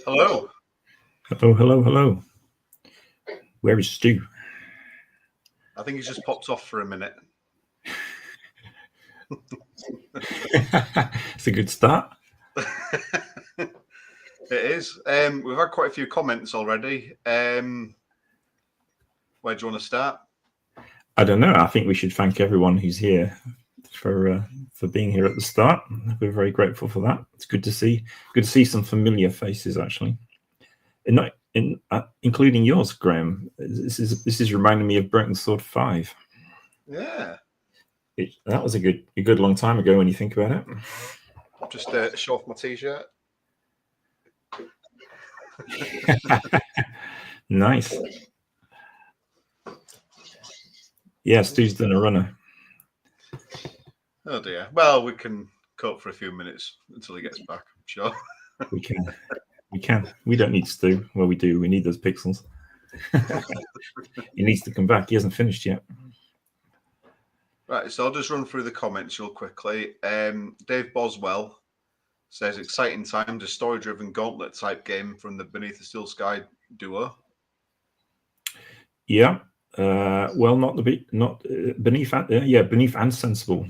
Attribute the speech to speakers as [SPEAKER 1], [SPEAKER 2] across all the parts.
[SPEAKER 1] Hello.
[SPEAKER 2] Hello, hello, hello. Where is Stu?
[SPEAKER 1] I think he's just popped off for a minute.
[SPEAKER 2] It's a good start.
[SPEAKER 1] It is. We've had quite a few comments already. Where do you want to start?
[SPEAKER 2] I don't know. I think we should thank everyone who's here for being here at the start. We're very grateful for that. It's good to see. Good to see some familiar faces, actually. Including yours, Graham. This is reminding me of Broken Sword 5.
[SPEAKER 1] Yeah.
[SPEAKER 2] That was a good long time ago when you think about it.
[SPEAKER 1] Just show off my t-shirt.
[SPEAKER 2] Nice. Yeah, Stu's done a runner.
[SPEAKER 1] Oh dear. Well, we can cope for a few minutes until he gets back. I'm sure.
[SPEAKER 2] We can. We can. We don't need Stu. Well, we do. We need those pixels. He needs to come back. He hasn't finished yet.
[SPEAKER 1] Right, so I'll just run through the comments real quickly. Dave Boswell says, exciting times, a story-driven gauntlet type game from the Beneath the Steel Sky duo.
[SPEAKER 2] Yeah. Well, not beneath. Beneath and sensible.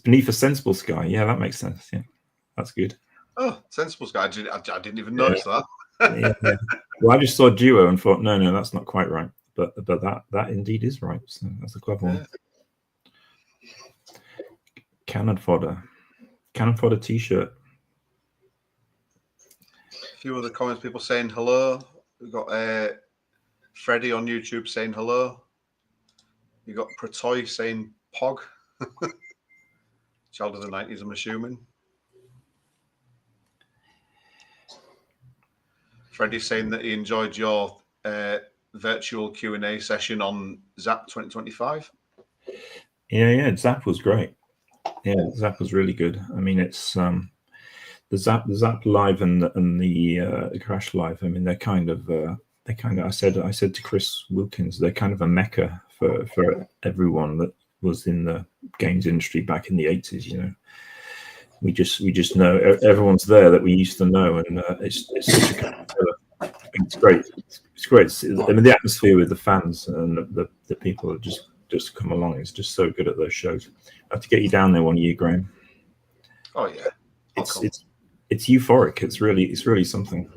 [SPEAKER 2] Beneath a sensible sky. Yeah, that makes sense. Yeah, that's good.
[SPEAKER 1] Oh, sensible sky. I didn't even notice that.
[SPEAKER 2] Yeah. Well, I just saw duo and thought, no, that's not quite right. But that indeed is right. So that's a clever one. Cannon fodder t-shirt.
[SPEAKER 1] A few other comments, people saying hello. We've got Freddie on YouTube saying hello. You got Pratoy saying Pog. Child of the 90s, I'm assuming. Freddie saying that he enjoyed your virtual Q&A session on Zap 2025.
[SPEAKER 2] Yeah, Zap was great. Yeah, Zap was really good. I mean, it's the Zap Live and the Crash Live. I mean, they're kind of. I said to Chris Wilkins, they're kind of a mecca for everyone that was in the games industry back in the 80s. You know, we just know everyone's there that we used to know, and it's such a it's great. It's great. I mean, the atmosphere with the fans and the people that just come along is just so good at those shows. I have to get you down there one year, Graham.
[SPEAKER 1] Oh yeah,
[SPEAKER 2] it's euphoric. It's really something.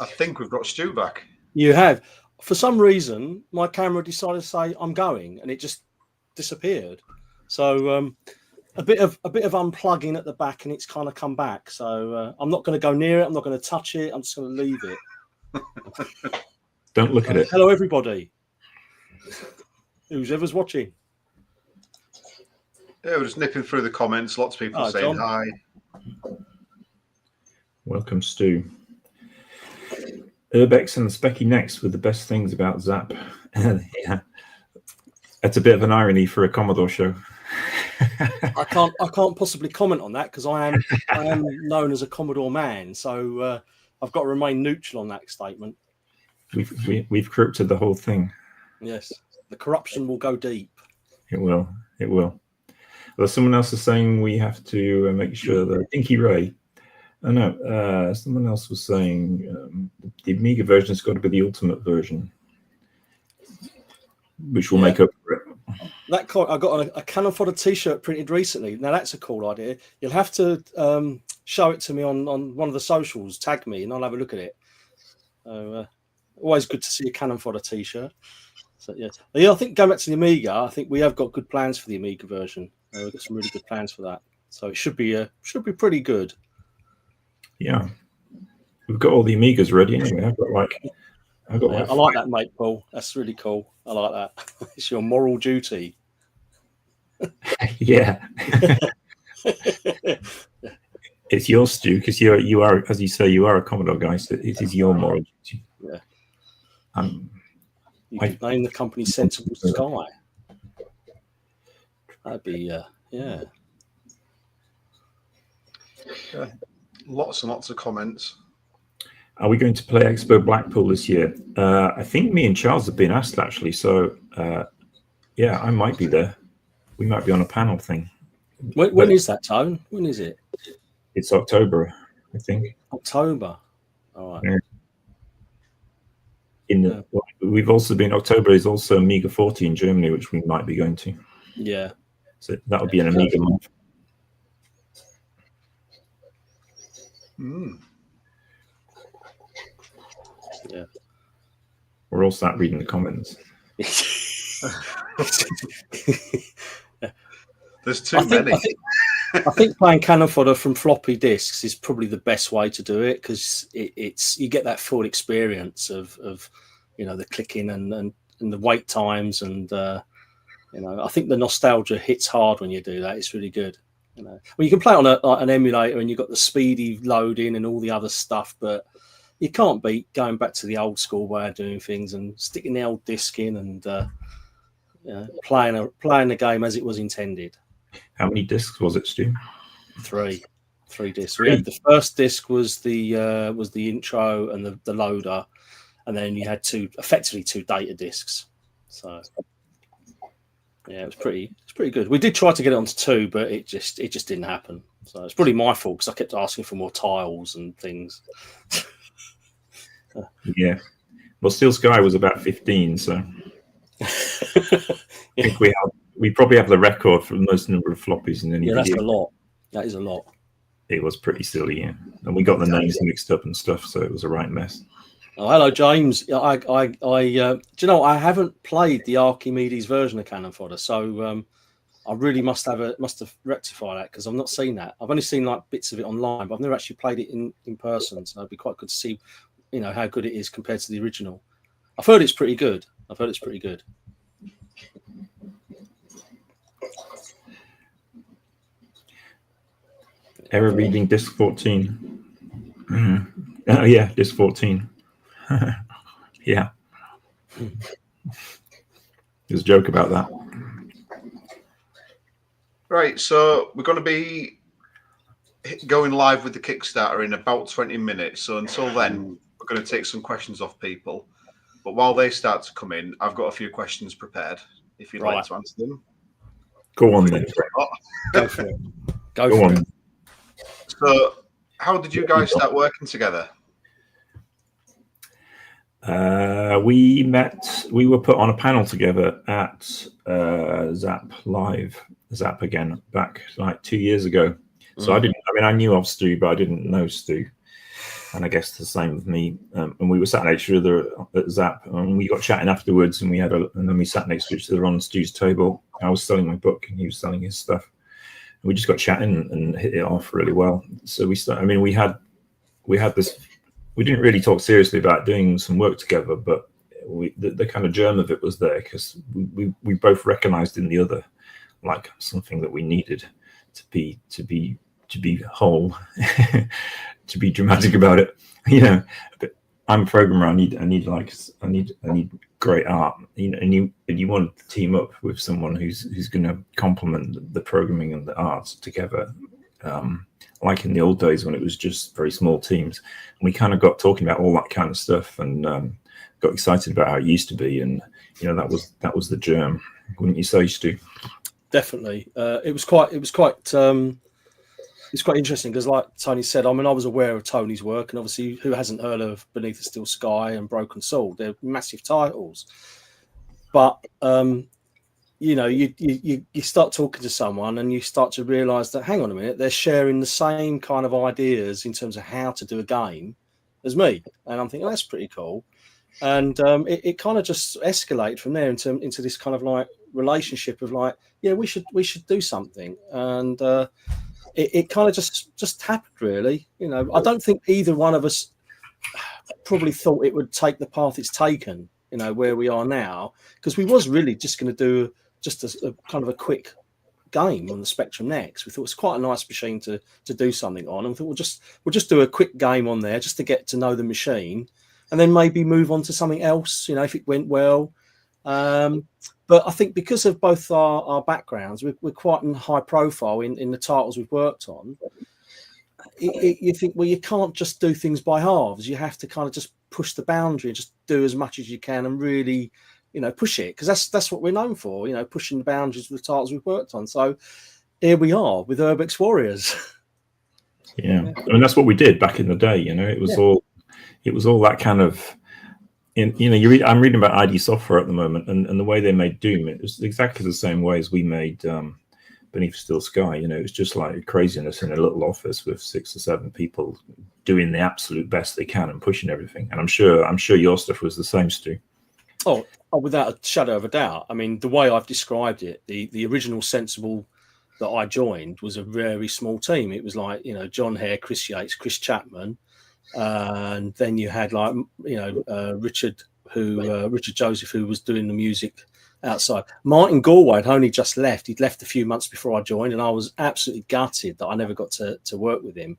[SPEAKER 1] I think we've got Stu back.
[SPEAKER 3] You have. For some reason, my camera decided to say I'm going, and it just disappeared. So a bit of unplugging at the back, and it's kind of come back. So I'm not going to go near it. I'm not going to touch it. I'm just going to leave it.
[SPEAKER 2] Don't look at it.
[SPEAKER 3] Hello, everybody. Who's ever's watching?
[SPEAKER 1] Yeah, we're just nipping through the comments. Lots of people saying hi.
[SPEAKER 2] Welcome, Stu. UrbX and Specky next with the best things about Zap. Yeah, that's a bit of an irony for a Commodore show.
[SPEAKER 3] I can't possibly comment on that because I am known as a Commodore man, so I've got to remain neutral on that statement.
[SPEAKER 2] We've corrupted the whole thing.
[SPEAKER 3] Yes, the corruption will go deep.
[SPEAKER 2] It will. Well, someone else is saying we have to make sure that Dinky Ray. Oh no, someone else was saying the Amiga version has got to be the ultimate version, which will make up for it.
[SPEAKER 3] I got a Cannon Fodder t-shirt printed recently. Now that's a cool idea. You'll have to show it to me on one of the socials. Tag me, and I'll have a look at it. Always good to see a Cannon Fodder t-shirt. So yeah, I think going back to the Amiga, I think we have got good plans for the Amiga version. We've got some really good plans for that. So it should be pretty good.
[SPEAKER 2] Yeah, we've got all the Amigas ready anyway. I
[SPEAKER 3] like that, mate, Paul. That's really cool. I like that. It's your moral duty.
[SPEAKER 2] Yeah. It's yours, Stu, because you are, as you say, you are a Commodore guy, so it is your moral duty.
[SPEAKER 3] Yeah. You could name the company Sensible Sky. That'd be yeah.
[SPEAKER 1] Lots and lots of comments.
[SPEAKER 2] Are we going to play Expo Blackpool this year? I think me and Charles have been asked, actually. So, yeah, I might be there. We might be on a panel thing.
[SPEAKER 3] When is that, Tone? When is it?
[SPEAKER 2] It's October. I think.
[SPEAKER 3] October. All right.
[SPEAKER 2] Yeah. We've also been, October is also Amiga 40 in Germany, which we might be going to.
[SPEAKER 3] Yeah.
[SPEAKER 2] So that would be an Amiga month.
[SPEAKER 3] Yeah.
[SPEAKER 2] We're all sat reading the comments.
[SPEAKER 1] There's too many.
[SPEAKER 3] I think playing cannon fodder from floppy disks is probably the best way to do it, because it's you get that full experience of the clicking and the wait times, and I think the nostalgia hits hard when you do that. It's really good. Well, you can play on an emulator and you've got the speedy loading and all the other stuff, but you can't beat going back to the old school way of doing things and sticking the old disc in and playing the game as it was intended.
[SPEAKER 2] How many discs was it, Stu?
[SPEAKER 3] Three discs. We had the first disc was the intro and the loader, and then you had effectively two data discs. So yeah, it's pretty good. We did try to get it onto 2, but it just didn't happen. So it's probably my fault, because I kept asking for more tiles and things.
[SPEAKER 2] Yeah. Well, Steel Sky was about 15, so I think we probably have the record for the most number of floppies in any video.
[SPEAKER 3] That's a lot. That is a lot.
[SPEAKER 2] It was pretty silly, yeah. And we got the names mixed up and stuff, so it was a right mess.
[SPEAKER 3] Oh, hello, James. Do you know, I haven't played the Archimedes version of Cannon Fodder, so I really must have rectified that, because I've not seen that. I've only seen like bits of it online, but I've never actually played it in person. So it'd be quite good to see, how good it is compared to the original. I've heard it's pretty good.
[SPEAKER 2] Error reading disk 14. Oh yeah, disk 14. Yeah. There's a joke about that.
[SPEAKER 1] Right, so we're going to be going live with the Kickstarter in about 20 minutes. So until then, we're going to take some questions off people. But while they start to come in, I've got a few questions prepared, if you'd like to answer them.
[SPEAKER 2] Go on then.
[SPEAKER 3] Go for it. Go for it.
[SPEAKER 1] So how did you guys start working together?
[SPEAKER 2] We were put on a panel together at Zap again, back like 2 years ago. So I knew of Stu, but I didn't know Stu. And I guess the same with me. And we were sat next to each other at Zap, and we got chatting afterwards, and then we sat next to each other on Stu's table. I was selling my book and he was selling his stuff. And we just got chatting and hit it off really well. So we had this. We didn't really talk seriously about doing some work together, but the kind of germ of it was there, because we both recognized in the other like something that we needed to be whole, to be dramatic about it, But I'm a programmer. I need great art, and you want to team up with someone who's going to complement the programming and the art together. Like in the old days when it was just very small teams. And we kind of got talking about all that kind of stuff, and got excited about how it used to be. And that was the germ, wouldn't you say, Stu?
[SPEAKER 3] Definitely. It was quite interesting, because like Tony said, I was aware of Tony's work, and obviously who hasn't heard of Beneath the Steel Sky and Broken Sword? They're massive titles. But you start talking to someone and you start to realize that, hang on a minute, they're sharing the same kind of ideas in terms of how to do a game as me. And I'm thinking, that's pretty cool. And it kind of just escalated from there into this kind of like relationship of like, yeah, we should do something. And it kind of just happened, really. I don't think either one of us probably thought it would take the path it's taken, where we are now, because we was really just going to do just a kind of a quick game on the Spectrum Next. We thought it's quite a nice machine to do something on, and we thought we'll just do a quick game on there just to get to know the machine, and then maybe move on to something else, if it went well. But I think because of both our backgrounds, we're quite high profile in the titles we've worked on. You think, well, you can't just do things by halves. You have to kind of just push the boundary and just do as much as you can and really, push it, because that's what we're known for, pushing the boundaries of the titles we've worked on. So here we are with UrbX Warriors.
[SPEAKER 2] Yeah, I mean that's what we did back in the day. You know, it was all that kind of. I'm reading about ID Software at the moment, and the way they made Doom, it was exactly the same way as we made Beneath Steel Sky. You know, it was just like craziness in a little office with 6 or 7 people doing the absolute best they can and pushing everything. And I'm sure your stuff was the same, Stu.
[SPEAKER 3] Oh, without a shadow of a doubt. I mean, the way I've described it, the original Sensible that I joined was a very small team. It was like, you know, John Hare, Chris Yates, Chris Chapman, and then you had like, you know, Richard Joseph, who was doing the music outside. Martin Galway had only just left. He'd left a few months before I joined, and I was absolutely gutted that I never got to work with him.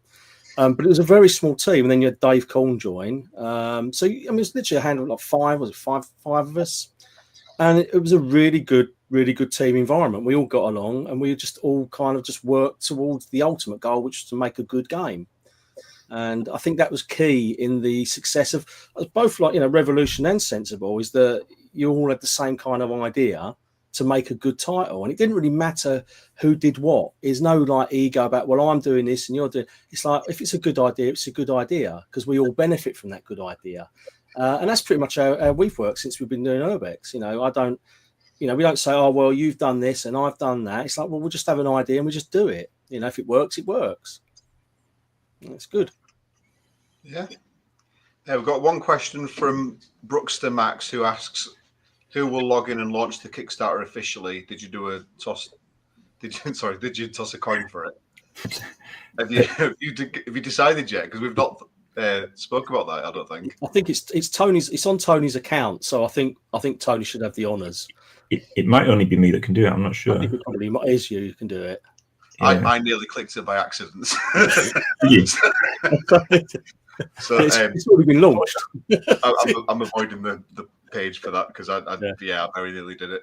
[SPEAKER 3] But it was a very small team, and then you had Dave Corn join. So I mean, it's literally a handful, like five of us, and it was a really good team environment. We all got along, and we just all kind of just worked towards the ultimate goal, which was to make a good game. And I think that was key in the success of both, like, you know, Revolution and Sensible, is that you all had the same kind of idea to make a good title, and it didn't really matter who did what. There's no like ego about, well, I'm doing this and you're doing. It's like, if it's a good idea, it's a good idea, because we all benefit from that good idea, and that's pretty much how we've worked since we've been doing UrbX. You know, we don't say, oh well, you've done this and I've done that. It's like, well, we'll just have an idea and we just do it. You know, if it works, it works. It's good.
[SPEAKER 1] Yeah. We've got one question from Brookster Max, who asks, who will log in and launch the Kickstarter officially? Did you do a toss? Did you toss a coin for it? Have you decided yet? Because we've not spoke about that. I don't think.
[SPEAKER 3] I think it's Tony's. It's on Tony's account, so I think Tony should have the honours.
[SPEAKER 2] It might only be me that can do it. I'm not sure.
[SPEAKER 3] I think it probably is you who can do it.
[SPEAKER 1] Yeah. I nearly clicked it by accident. So
[SPEAKER 3] it's already been launched.
[SPEAKER 1] I'm avoiding the page for that because I very nearly did it.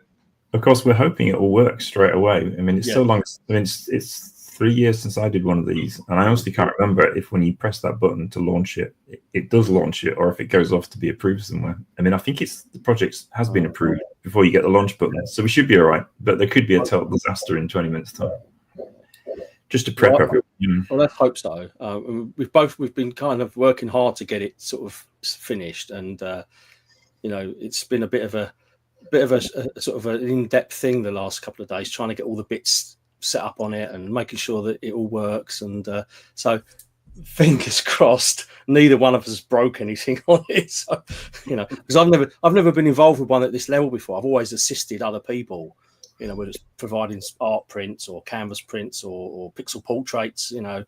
[SPEAKER 2] Of course, we're hoping it will work straight away. I mean, it's so long. I mean, it's 3 years since I did one of these, and I honestly can't remember if when you press that button to launch it, it does launch it, or if it goes off to be approved somewhere. I mean, I think the project has been approved before you get the launch button, so we should be all right. But there could be a total disaster in 20 minutes time. Just to prep everyone.
[SPEAKER 3] Well, let's hope so. We've been kind of working hard to get it sort of finished, and you know, it's been a bit of a sort of an in-depth thing the last couple of days, trying to get all the bits set up on it and making sure that it all works. And so, fingers crossed, neither one of us has broke anything on it. So, you know, because I've never been involved with one at this level before. I've always assisted other people. You know, whether it's providing art prints or canvas prints or pixel portraits, you know,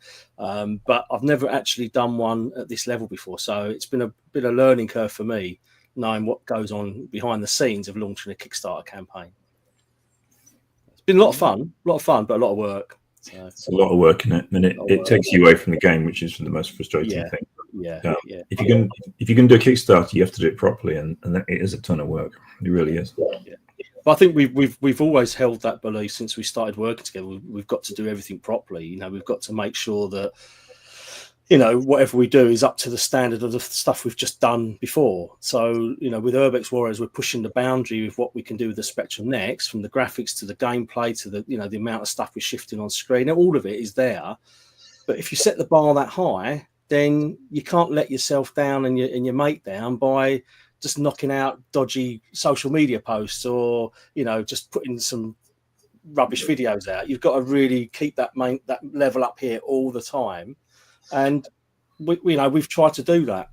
[SPEAKER 3] but I've never actually done one at this level before. So it's been a bit of a learning curve for me, knowing what goes on behind the scenes of launching a Kickstarter campaign. It's been a lot of fun, but a lot of work. So,
[SPEAKER 2] it's a lot of work in it, and it takes you away from the game, which is the most frustrating thing.
[SPEAKER 3] Yeah.
[SPEAKER 2] If you can do a Kickstarter, you have to do it properly, and it is a ton of work. It really is.
[SPEAKER 3] Yeah. But I think we've always held that belief since we started working together. We've got to do everything properly. You know, we've got to make sure that, you know, whatever we do is up to the standard of the stuff we've just done before. So, you know, with UrbX Warriors, we're pushing the boundary with what we can do with the Spectrum Next, from the graphics to the gameplay to the, you know, the amount of stuff we're shifting on screen. All of it is there. But if you set the bar that high, then you can't let yourself down and your mate down by just knocking out dodgy social media posts, or, you know, just putting some rubbish videos out. You've got to really keep that level up here all the time, and we've tried to do that.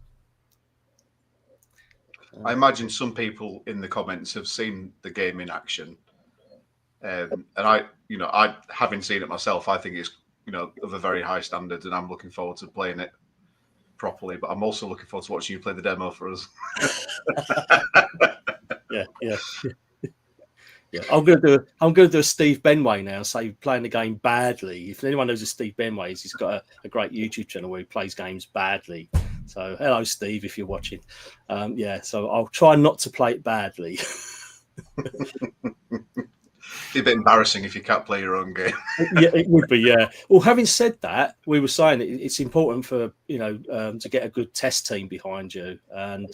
[SPEAKER 1] I imagine some people in the comments have seen the game in action, and I having seen it myself, I think it's, you know, of a very high standard, and I'm looking forward to playing it properly. But I'm also looking forward to watching you play the demo for us.
[SPEAKER 3] Yeah. I'm gonna do a Steve Benway now. Say playing the game badly. If anyone knows who Steve Benway is, he's got a great YouTube channel where he plays games badly. So hello, Steve, if you're watching. So I'll try not to play it badly.
[SPEAKER 1] It'd be a bit embarrassing if you can't play your own game.
[SPEAKER 3] Yeah, it would be. Yeah. Well, having said that, we were saying it's important for, you know, to get a good test team behind you, and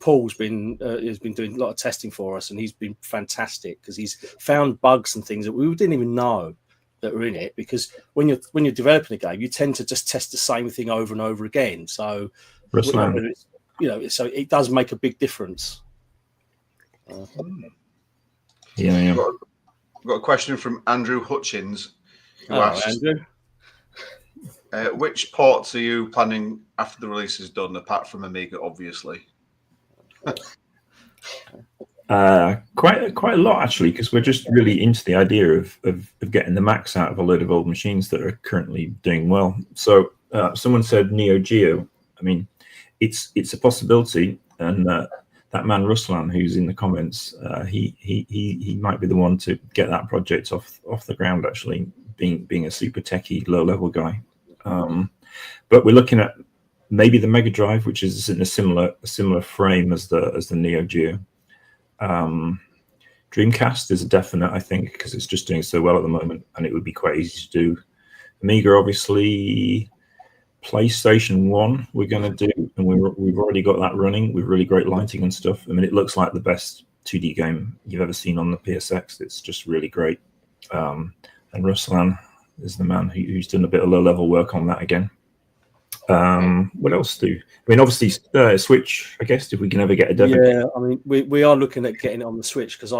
[SPEAKER 3] Paul's has been doing a lot of testing for us, and he's been fantastic because he's found bugs and things that we didn't even know that are in it, because when you're developing a game, you tend to just test the same thing over and over again. So, so it does make a big difference.
[SPEAKER 2] Yeah.
[SPEAKER 1] I've got a question from Andrew Hutchins, who asks, which ports are you planning after the release is done, apart from Amiga, obviously?
[SPEAKER 2] Quite a lot, actually, because we're just really into the idea of getting the max out of a load of old machines that are currently doing well. So someone said Neo Geo. I mean, it's a possibility, and that man Ruslan, who's in the comments, he might be the one to get that project off the ground, actually, being a super techie, low level guy. But we're looking at maybe the Mega Drive, which is in a similar frame as the Neo Geo. Dreamcast is a definite, I think, because it's just doing so well at the moment, and it would be quite easy to do. Amiga, obviously. PlayStation 1 we're going to do, and we've already got that running with really great lighting and stuff. I mean, it looks like the best 2D game you've ever seen on the PSX. It's just really great. And Ruslan is the man who's done a bit of low-level work on that again. What else do? I mean, obviously, Switch, I guess, if we can ever get a demo.
[SPEAKER 3] Yeah, I mean, we are looking at getting it on the Switch, because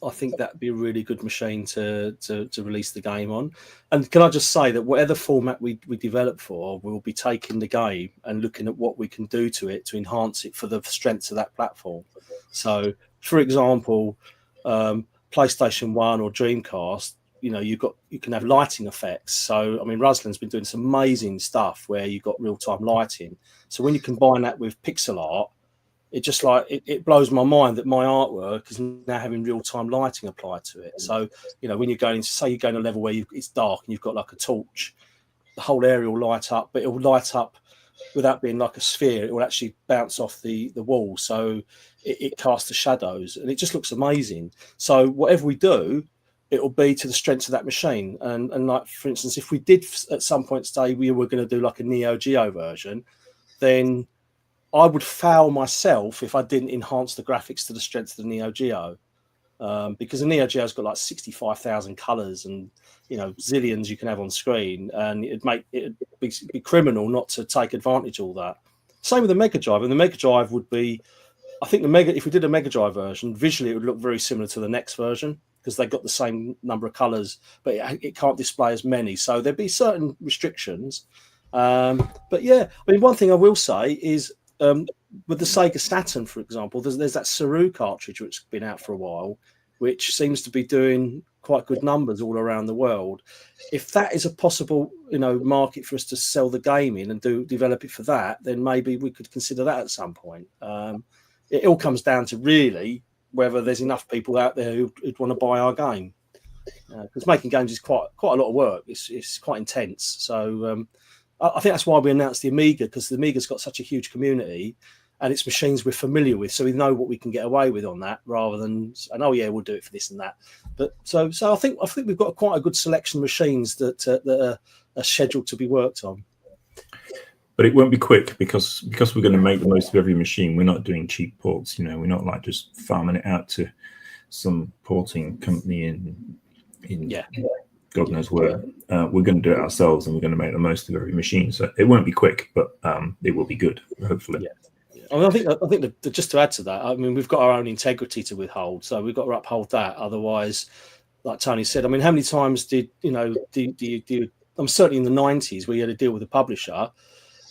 [SPEAKER 3] I think that'd be a really good machine to release the game on. And can I just say that whatever format we develop for, we'll be taking the game and looking at what we can do to it to enhance it for the strengths of that platform. So, for example, PlayStation 1 or Dreamcast, you can have lighting effects. So, I mean, Ruslan's been doing some amazing stuff where you've got real-time lighting. So when you combine that with pixel art, it just it blows my mind that my artwork is now having real-time lighting applied to it. So, when you're going to a level where it's dark and you've got like a torch, the whole area will light up, but it will light up without being like a sphere. It will actually bounce off the wall. So it casts the shadows, and it just looks amazing. So whatever we do, it will be to the strength of that machine. And like, for instance, if we did at some point say we were going to do like a Neo Geo version, then I would foul myself if I didn't enhance the graphics to the strength of the Neo Geo, because the Neo Geo's got like 65,000 colors and zillions you can have on screen, and it'd be criminal not to take advantage of all that. Same with the Mega Drive, and the Mega Drive would be, I think if we did a Mega Drive version, visually it would look very similar to the next version, because they got the same number of colors, but it can't display as many. So there'd be certain restrictions. But yeah, I mean, one thing I will say is, with the Sega Saturn, for example, there's that Saru cartridge which has been out for a while, which seems to be doing quite good numbers all around the world. If that is a possible, market for us to sell the game in and develop it for that, then maybe we could consider that at some point. It all comes down to really whether there's enough people out there who'd want to buy our game, because making games is quite a lot of work. It's quite intense. So I think that's why we announced the Amiga, because the Amiga's got such a huge community and it's machines we're familiar with, so we know what we can get away with on that, rather than saying, oh yeah, we'll do it for this and that. But so I think we've got quite a good selection of machines that are scheduled to be worked on.
[SPEAKER 2] But it won't be quick, because we're going to make the most of every machine. We're not doing cheap ports, we're not like just farming it out to some porting company in God knows where. We're going to do it ourselves, and we're going to make the most of every machine. So it won't be quick, but it will be good, hopefully.
[SPEAKER 3] Yeah. I mean, I think that just to add to that, I mean, we've got our own integrity to withhold, so we've got to uphold that. Otherwise, like Tony said, I mean, how many times do I'm certainly in the 90s, we had to deal with a publisher,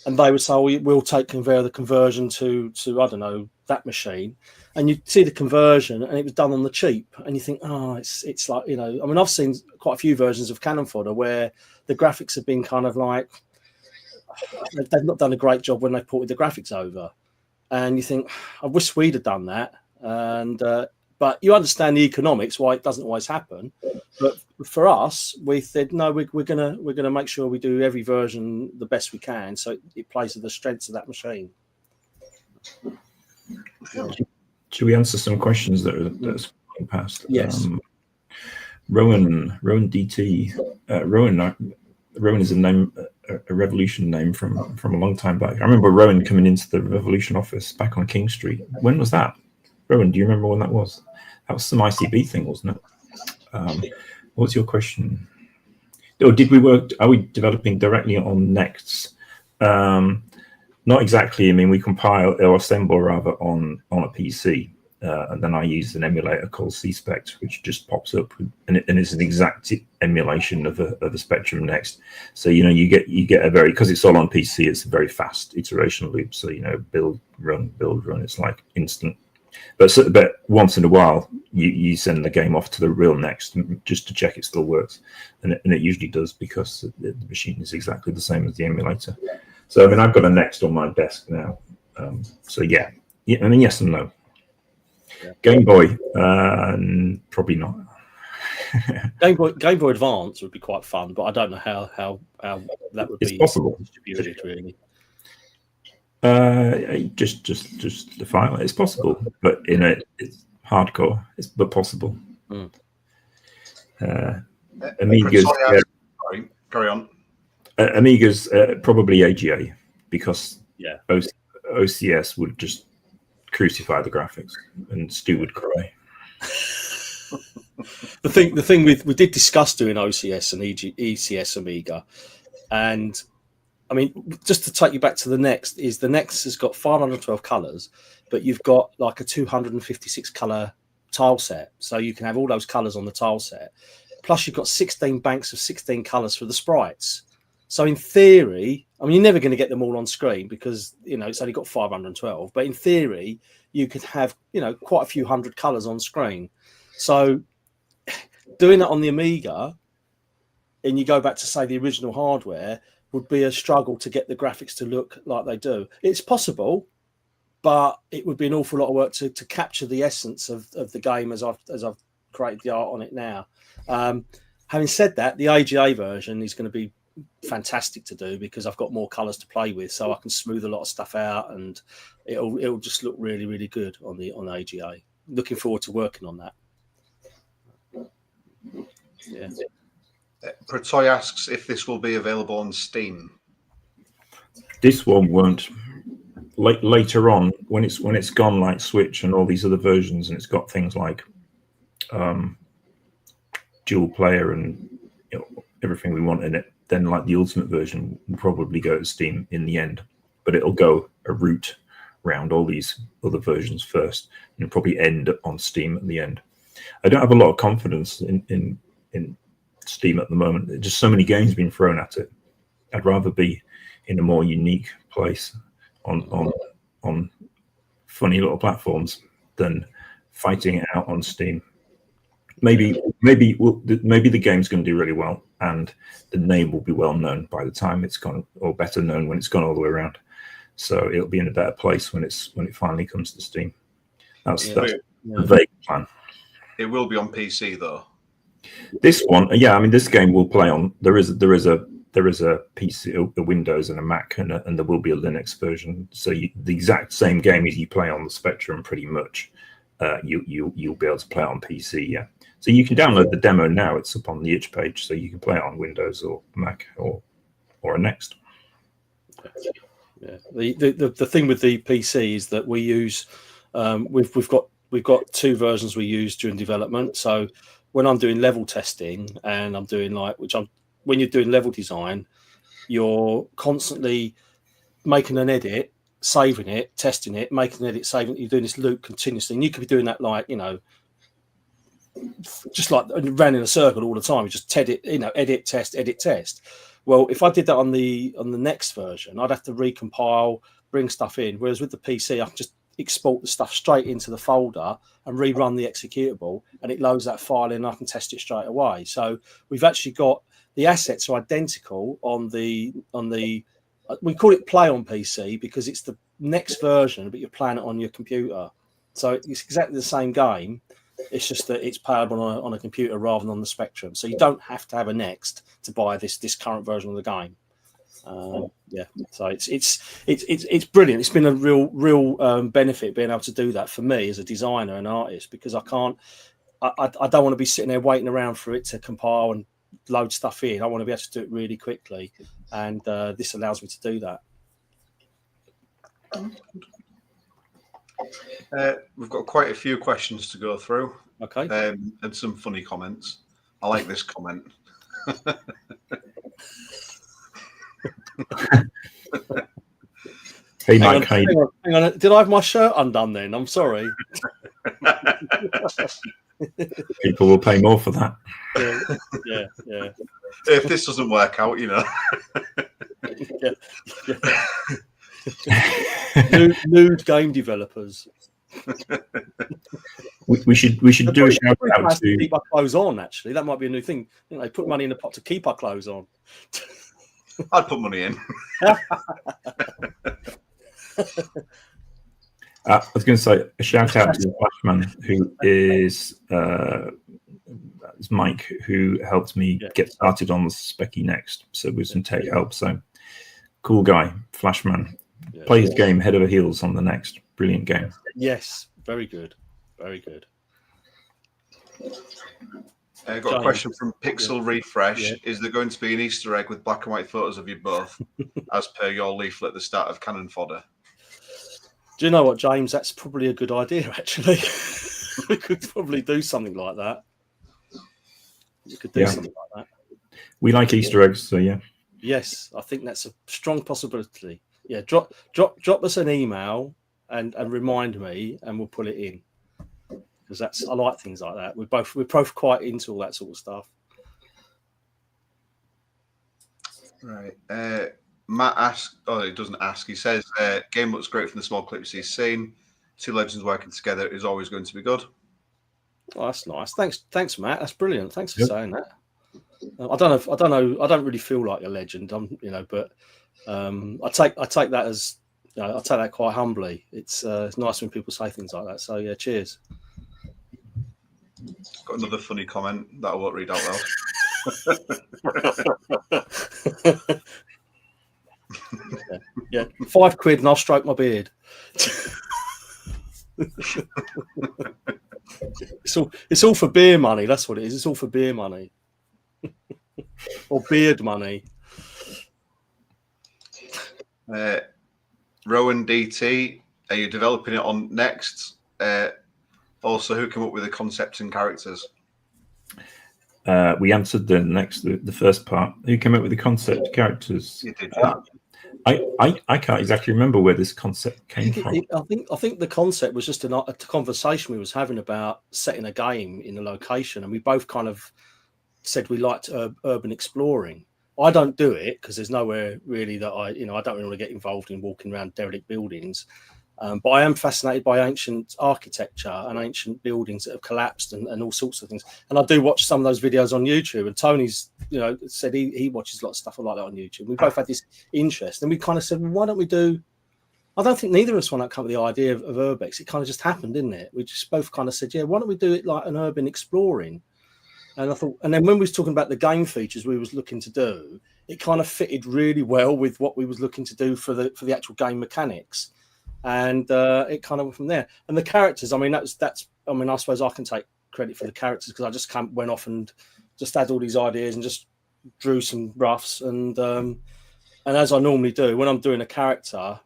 [SPEAKER 3] and they would say, oh, we'll take the conversion to I don't know, that machine, and you'd see the conversion and it was done on the cheap, and you think, oh, it's like, I mean, I've seen quite a few versions of Cannon Fodder where the graphics have been kind of like, they've not done a great job when they ported the graphics over, and you think, I wish we'd have done that. And but you understand the economics, why it doesn't always happen. But for us, we said, no, we're gonna make sure we do every version the best we can, so it plays to the strengths of that machine.
[SPEAKER 2] Should we answer some questions that's passed?
[SPEAKER 3] Yes.
[SPEAKER 2] Rowan DT. Rowan is a Revolution name from a long time back. I remember Rowan coming into the Revolution office back on King Street. When was that? Rowan, do you remember when that was? That was some ICB thing, wasn't it? What's your question? or did we work? Are we developing directly on Next? Not exactly. I mean, we compile or assemble rather on a PC, and then I use an emulator called CSpect, which just pops up, and it's an exact emulation of a Spectrum Next. So you get a very, because it's all on PC, it's a very fast iteration loop. So build run. It's like instant. But once in a while, you send the game off to the real Next just to check it still works, and it usually does, because the machine is exactly the same as the emulator. So I mean, I've got a Next on my desk now. So yeah, I mean, yes and no.
[SPEAKER 3] Yeah.
[SPEAKER 2] Game Boy, probably not.
[SPEAKER 3] Game Boy Advance would be quite fun, but I don't know how that would be
[SPEAKER 2] possible
[SPEAKER 3] distributed really.
[SPEAKER 2] Just the file. It's possible, but it's hardcore. But possible. Amiga's.
[SPEAKER 1] Sorry, carry on.
[SPEAKER 2] Amiga's probably AGA, because
[SPEAKER 3] yeah,
[SPEAKER 2] OCS would just crucify the graphics, and Stu would cry.
[SPEAKER 3] the thing we did discuss doing OCS and ECS Amiga, and I mean, just to take you back to the Next, is the Next has got 512 colors, but you've got like a 256 color tile set, so you can have all those colors on the tile set. Plus, you've got 16 banks of 16 colors for the sprites. So in theory, I mean, you're never going to get them all on screen because it's only got 512. But in theory, you could have quite a few hundred colors on screen. So doing that on the Amiga, and you go back to say the original hardware, would be a struggle to get the graphics to look like they do. It's possible, but it would be an awful lot of work to capture the essence of the game as I've created the art on it now. Having said that, the AGA version is going to be fantastic to do because I've got more colors to play with, so I can smooth a lot of stuff out, and it'll just look really, really good on AGA. Looking forward to working on that. Yeah.
[SPEAKER 1] Pratoy asks if this will be available on Steam.
[SPEAKER 2] This one won't. Later on, when it's gone like Switch and all these other versions, and it's got things like dual player and everything we want in it, then like the ultimate version will probably go to Steam in the end, but it'll go a route around all these other versions first and probably end on Steam at the end. I don't have a lot of confidence in Steam at the moment. There's just so many games being thrown at it. I'd rather be in a more unique place on funny little platforms than fighting it out on Steam. Maybe the game's going to do really well, and the name will be well known by the time it's gone, or better known when it's gone all the way around. So it'll be in a better place when it finally comes to Steam. That's the vague plan.
[SPEAKER 1] It will be on PC though.
[SPEAKER 2] This one, yeah, I mean, this game will play on. There is a PC, a Windows, and a Mac, and there will be a Linux version. So the exact same game as you play on the Spectrum, pretty much, you'll be able to play it on PC. Yeah. So you can download the demo now. It's up on the itch page, so you can play it on Windows or Mac or a Next.
[SPEAKER 3] Yeah. The thing with the PC is that we use we've got two versions we use during development. So when I'm doing level testing and I'm doing when you're doing level design, you're constantly making an edit, saving it, testing it, making an edit, saving it. You're doing this loop continuously, and you could be doing that just like ran in a circle all the time. You just edit, test, edit, test. Well, if I did that on the next version, I'd have to recompile, bring stuff in. Whereas with the PC, I can just export the stuff straight into the folder and rerun the executable, and it loads that file in, and I can test it straight away. So we've actually got the assets are identical on the we call it play on PC because it's the next version, but you're playing it on your computer. So it's exactly the same game. It's just that it's playable on a computer rather than on the Spectrum. So you don't have to have a Next to buy this current version of the game. Yeah, so it's brilliant. It's been a real benefit being able to do that for me as a designer and artist, because I don't want to be sitting there waiting around for it to compile and load stuff in. I want to be able to do it really quickly, and this allows me to do that.
[SPEAKER 1] We've got quite a few questions to go through.
[SPEAKER 3] Okay.
[SPEAKER 1] And some funny comments. I like this comment.
[SPEAKER 2] Hey,
[SPEAKER 3] Hang
[SPEAKER 2] Mike,
[SPEAKER 3] hang on. Did I have my shirt undone then? I'm sorry.
[SPEAKER 2] people will pay more for that.
[SPEAKER 3] Yeah.
[SPEAKER 1] If this doesn't work out,
[SPEAKER 3] Nude game developers.
[SPEAKER 2] We should do a shout out to
[SPEAKER 3] keep our clothes on. Actually, that might be a new thing. They put money in the pot to keep our clothes on.
[SPEAKER 1] I'd put money in.
[SPEAKER 2] I was going to say a shout out to Flashman, who is Mike, who helped me get started on the Specky Next. So with some tech help. So cool guy, Flashman. Play his game head over heels on the Next. Brilliant game.
[SPEAKER 3] Yes, very good. Very good.
[SPEAKER 1] Got a question from Pixel Refresh. Is there going to be an Easter egg with black and white photos of you both, as per your leaflet at the start of Cannon Fodder?
[SPEAKER 3] Do you know what, James? That's probably a good idea, actually. We could probably do something like that. We could do something like that.
[SPEAKER 2] We like Easter eggs, so yeah.
[SPEAKER 3] Yes, I think that's a strong possibility. Yeah, drop us an email and remind me, and we'll put it in. Because I like things like that. We're both quite into all that sort of stuff.
[SPEAKER 1] Right. Matt asks, he doesn't ask. He says, game looks great from the small clips he's seen. Two legends working together is always going to be good.
[SPEAKER 3] Oh, that's nice. Thanks, Matt. That's brilliant. Thanks for saying that. I don't know. I don't really feel like a legend. But I take that as I take that quite humbly. It's nice when people say things like that. So yeah, cheers.
[SPEAKER 1] Got another funny comment that I won't read out loud.
[SPEAKER 3] Yeah, £5 and I'll stroke my beard. It's all for beer money. That's what it is. It's all for beer money or beard money.
[SPEAKER 1] Rowan DT, are you developing it on Next? Also, who came up with the concepts and characters?
[SPEAKER 2] We answered the first part. Who came up with the concept characters?
[SPEAKER 1] You did.
[SPEAKER 2] I can't exactly remember where this concept came from.
[SPEAKER 3] I think the concept was just a conversation we was having about setting a game in a location, and we both kind of said we liked urban exploring. I don't do it because there's nowhere really that I don't really want to get involved in walking around derelict buildings. But I am fascinated by ancient architecture and ancient buildings that have collapsed and all sorts of things. And I do watch some of those videos on YouTube. And Tony's, said he watches a lot of stuff like that on YouTube. We both had this interest, and we kind of said, well, why don't we do? I don't think neither of us want to come up with the idea of UrbX. It kind of just happened, didn't it? We just both kind of said, yeah, why don't we do it like an urban exploring? And I thought, and then when we was talking about the game features we was looking to do, it kind of fitted really well with what we was looking to do for the actual game mechanics. And it kind of went from there. And the characters, I mean, I suppose I can take credit for the characters because I just went off and just had all these ideas and just drew some roughs. And as I normally do, when I'm doing a character,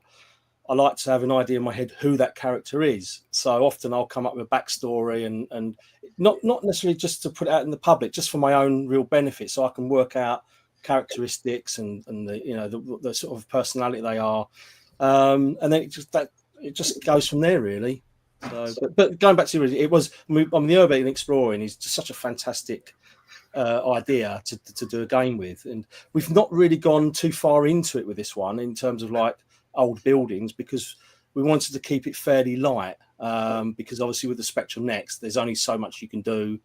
[SPEAKER 3] I like to have an idea in my head who that character is. So often I'll come up with a backstory and not necessarily just to put it out in the public, just for my own real benefit, so I can work out characteristics and the sort of personality they are. And then it just goes from there, really. So, but going back to it was the urban exploring is just such a fantastic idea to do a game with, and we've not really gone too far into it with this one in terms of like old buildings because we wanted to keep it fairly light. Because obviously with the Spectrum Next, there's only so much you can do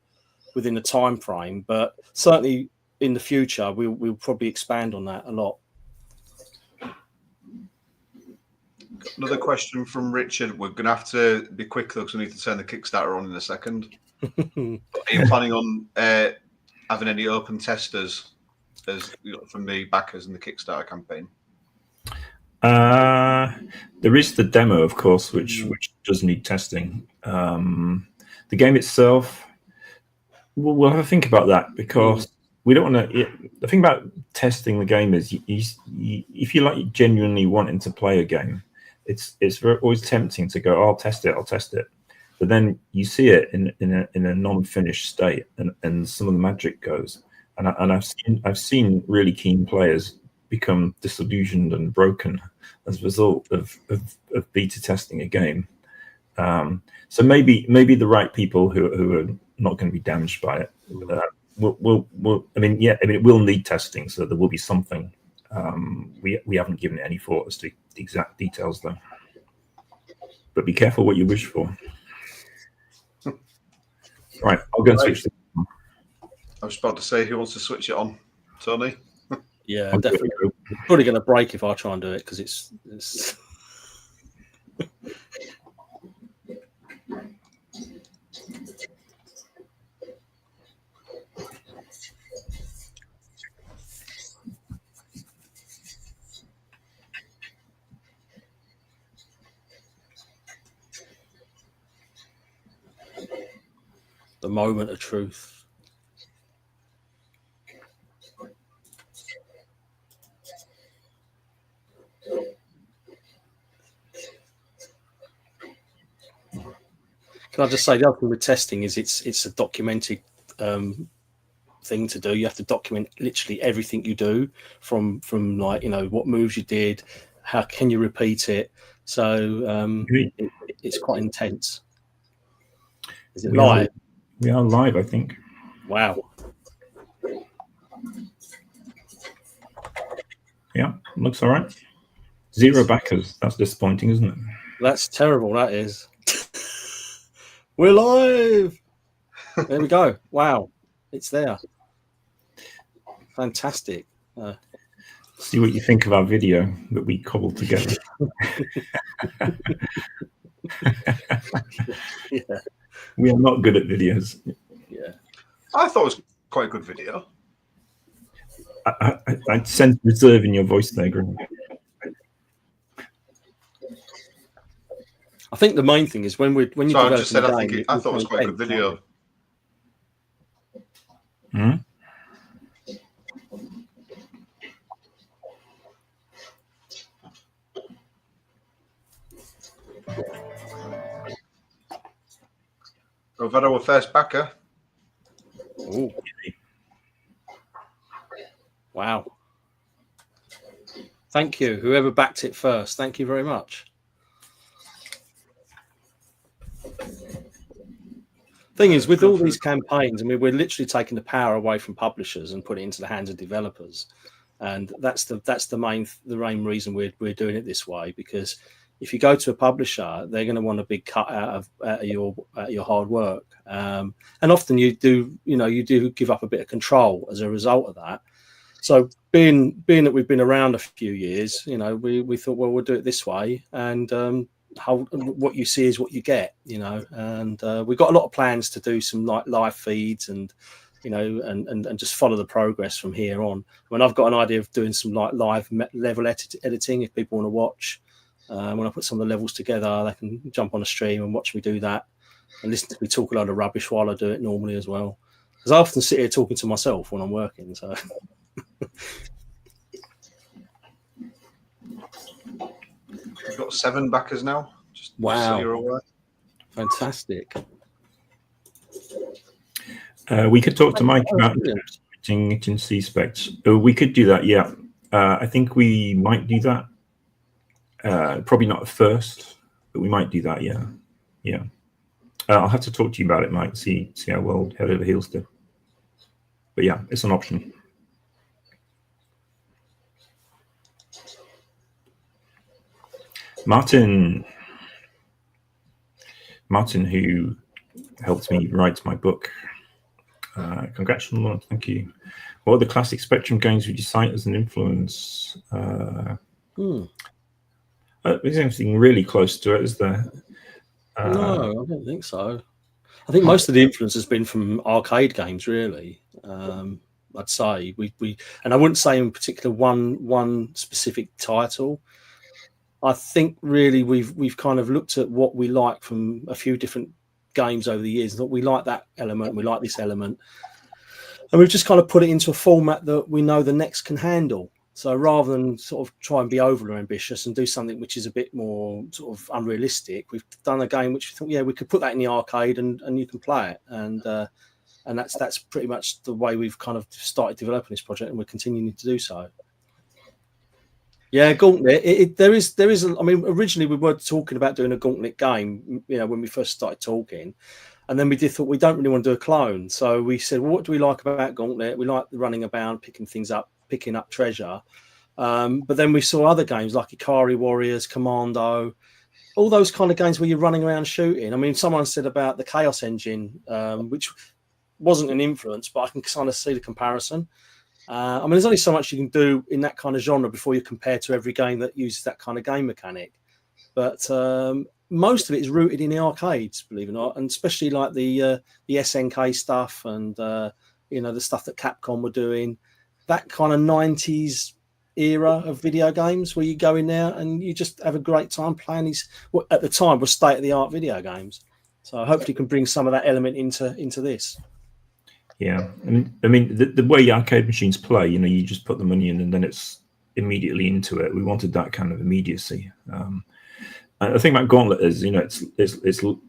[SPEAKER 3] within a time frame, but certainly in the future we'll probably expand on that a lot.
[SPEAKER 1] Another question from Richard. We're going to have to be quick though because we need to turn the Kickstarter on in a second. Are you planning on having any open testers from the backers in the Kickstarter campaign?
[SPEAKER 2] There is the demo, of course, which does need testing. The game itself, we'll have a think about that because we don't want to. The thing about testing the game is, if you like genuinely wanting to play a game, it's always tempting to go, I'll test it, but then you see it in a non-finished state, and some of the magic goes. and I've seen really keen players become disillusioned and broken as a result of beta testing a game. So maybe the right people who are not going to be damaged by it will. I mean, it will need testing, so there will be something. We haven't given it any thought as to the exact details, though. But be careful what you wish for. Right, I'll go and switch.
[SPEAKER 1] I was about to say, who wants to switch it on? Tony?
[SPEAKER 3] Yeah, definitely. It's probably going to break if I try and do it because it's the moment of truth. Can I just say the other thing with testing is it's a documented thing to do. You have to document literally everything you do from like, what moves you did, how can you repeat it. So it's quite intense. Is it live?
[SPEAKER 2] We are live, I think.
[SPEAKER 3] Wow.
[SPEAKER 2] Yeah, looks all right. 0 backers. That's disappointing, isn't it?
[SPEAKER 3] That's terrible. That is. We're live. There we go. Wow, it's there. Fantastic.
[SPEAKER 2] See what you think of our video that we cobbled together.
[SPEAKER 3] Yeah.
[SPEAKER 2] We are not good at videos.
[SPEAKER 3] Yeah.
[SPEAKER 1] I thought it was quite a good video.
[SPEAKER 2] I sense reserve in your voice there, Graham.
[SPEAKER 3] I think the main thing is when you
[SPEAKER 1] I just said I thought it was quite a good video.
[SPEAKER 2] Hmm?
[SPEAKER 1] We've had our first backer.
[SPEAKER 3] Ooh. Wow. Thank you. Whoever backed it first. Thank you very much. Thing is, with all these campaigns, I mean, we're literally taking the power away from publishers and putting it into the hands of developers, and that's the main reason we're doing it this way. Because if you go to a publisher, they're going to want a big cut out of your hard work, and often you do give up a bit of control as a result of that. So being that we've been around a few years, we thought, well, we'll do it this way, and what you see is what you get, and we've got a lot of plans to do some like live feeds and and just follow the progress from here on. I mean, I've got an idea of doing some like live level editing if people want to watch. When I put some of the levels together, they can jump on a stream and watch me do that and listen to me talk a lot of rubbish while I do it normally as well, because I often sit here talking to myself when I'm working. So
[SPEAKER 1] We've got 7 backers now.
[SPEAKER 3] Wow.
[SPEAKER 1] So you're aware.
[SPEAKER 3] Fantastic.
[SPEAKER 2] We could talk to Mike about switching it in C-Specs. We could do that, yeah. I think we might do that. Probably not at first, but we might do that, yeah. Yeah. I'll have to talk to you about it, Mike, see how well head over heels do. But yeah, it's an option. Martin, who helped me write my book. Congrats on the launch, thank you. What are the classic Spectrum games would you cite as an influence? Is anything really close to it? Is there?
[SPEAKER 3] No, I don't think so. I think most of the influence has been from arcade games, really. I'd say we and I wouldn't say in particular one specific title. I think really we've kind of looked at what we like from a few different games over the years. That we like that element, we like this element, and we've just kind of put it into a format that we know the next can handle. So rather than sort of try and be overly ambitious and do something which is a bit more sort of unrealistic, we've done a game which we thought, yeah, we could put that in the arcade and you can play it. And and that's pretty much the way we've kind of started developing this project, and we're continuing to do so. Yeah, Gauntlet. There is. I mean, originally we were talking about doing a Gauntlet game, when we first started talking, and then we thought we don't really want to do a clone. So we said, well, what do we like about Gauntlet? We like the running about, picking things up, picking up treasure. But then we saw other games like URBX Warriors, Commando, all those kind of games where you're running around shooting. I mean, someone said about the Chaos Engine, which wasn't an influence, but I can kind of see the comparison. I mean, there's only so much you can do in that kind of genre before you compare to every game that uses that kind of game mechanic. But most of it is rooted in the arcades, believe it or not, and especially like the SNK stuff and the stuff that Capcom were doing. That kind of 90s era of video games where you go in there and you just have a great time playing these. What at the time were state-of-the-art video games. So hopefully you can bring some of that element into this.
[SPEAKER 2] Yeah, I mean the way arcade machines play, you just put the money in and then it's immediately into it. We wanted that kind of immediacy. I think about Gauntlet is, it's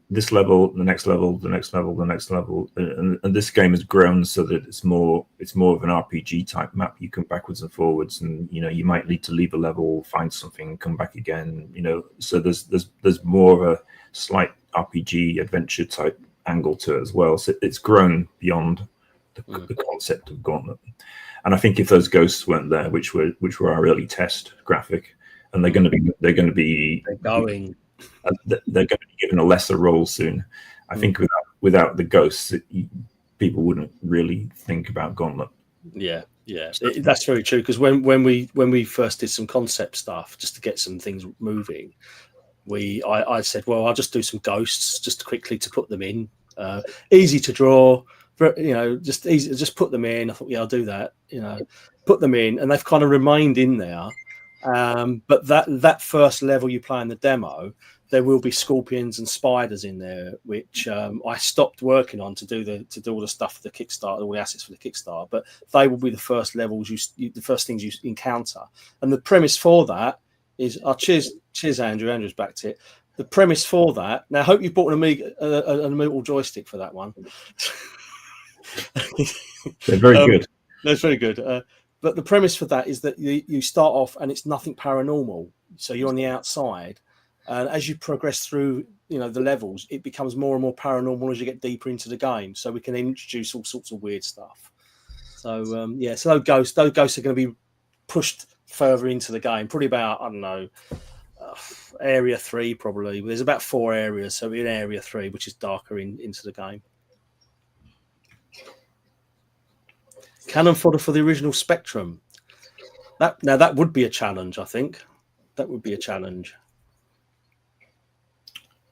[SPEAKER 2] this level, the next level, the next level, the next level, and this game has grown so that it's more of an RPG type map. You come backwards and forwards, and you might need to leave a level, find something, come back again. So there's more of a slight RPG adventure type angle to it as well. So it's grown beyond the concept of Gauntlet. And I think if those ghosts weren't there, which were our early test graphic, and they're going to be given a lesser role soon. I think without the ghosts, people wouldn't really think about Gauntlet.
[SPEAKER 3] Yeah, that's very true. Because when we first did some concept stuff just to get some things moving, I said, well, I'll just do some ghosts just quickly to put them in, easy to draw. Just easy, just put them in. I thought, yeah, I'll do that. Put them in, and they've kind of remained in there. But that first level you play in the demo, there will be scorpions and spiders in there, which I stopped working on to do all the stuff for the Kickstarter, all the assets for the Kickstarter. But they will be the first levels the first things you encounter. And the premise for that is, cheers, Andrew. Andrew's backed it. The premise for that. Now, I hope you bought an Immortal joystick for that one.
[SPEAKER 2] They're very good.
[SPEAKER 3] That's very good. But the premise for that is that you start off and it's nothing paranormal. So you're on the outside. And as you progress through, the levels, it becomes more and more paranormal as you get deeper into the game. So we can introduce all sorts of weird stuff. So, so those ghosts are going to be pushed further into the game. Probably about, I don't know, area 3 probably. There's about 4 areas. So we're in area 3, which is darker into the game. Cannon fodder for the original Spectrum. That would be a challenge, I think. That would be a challenge.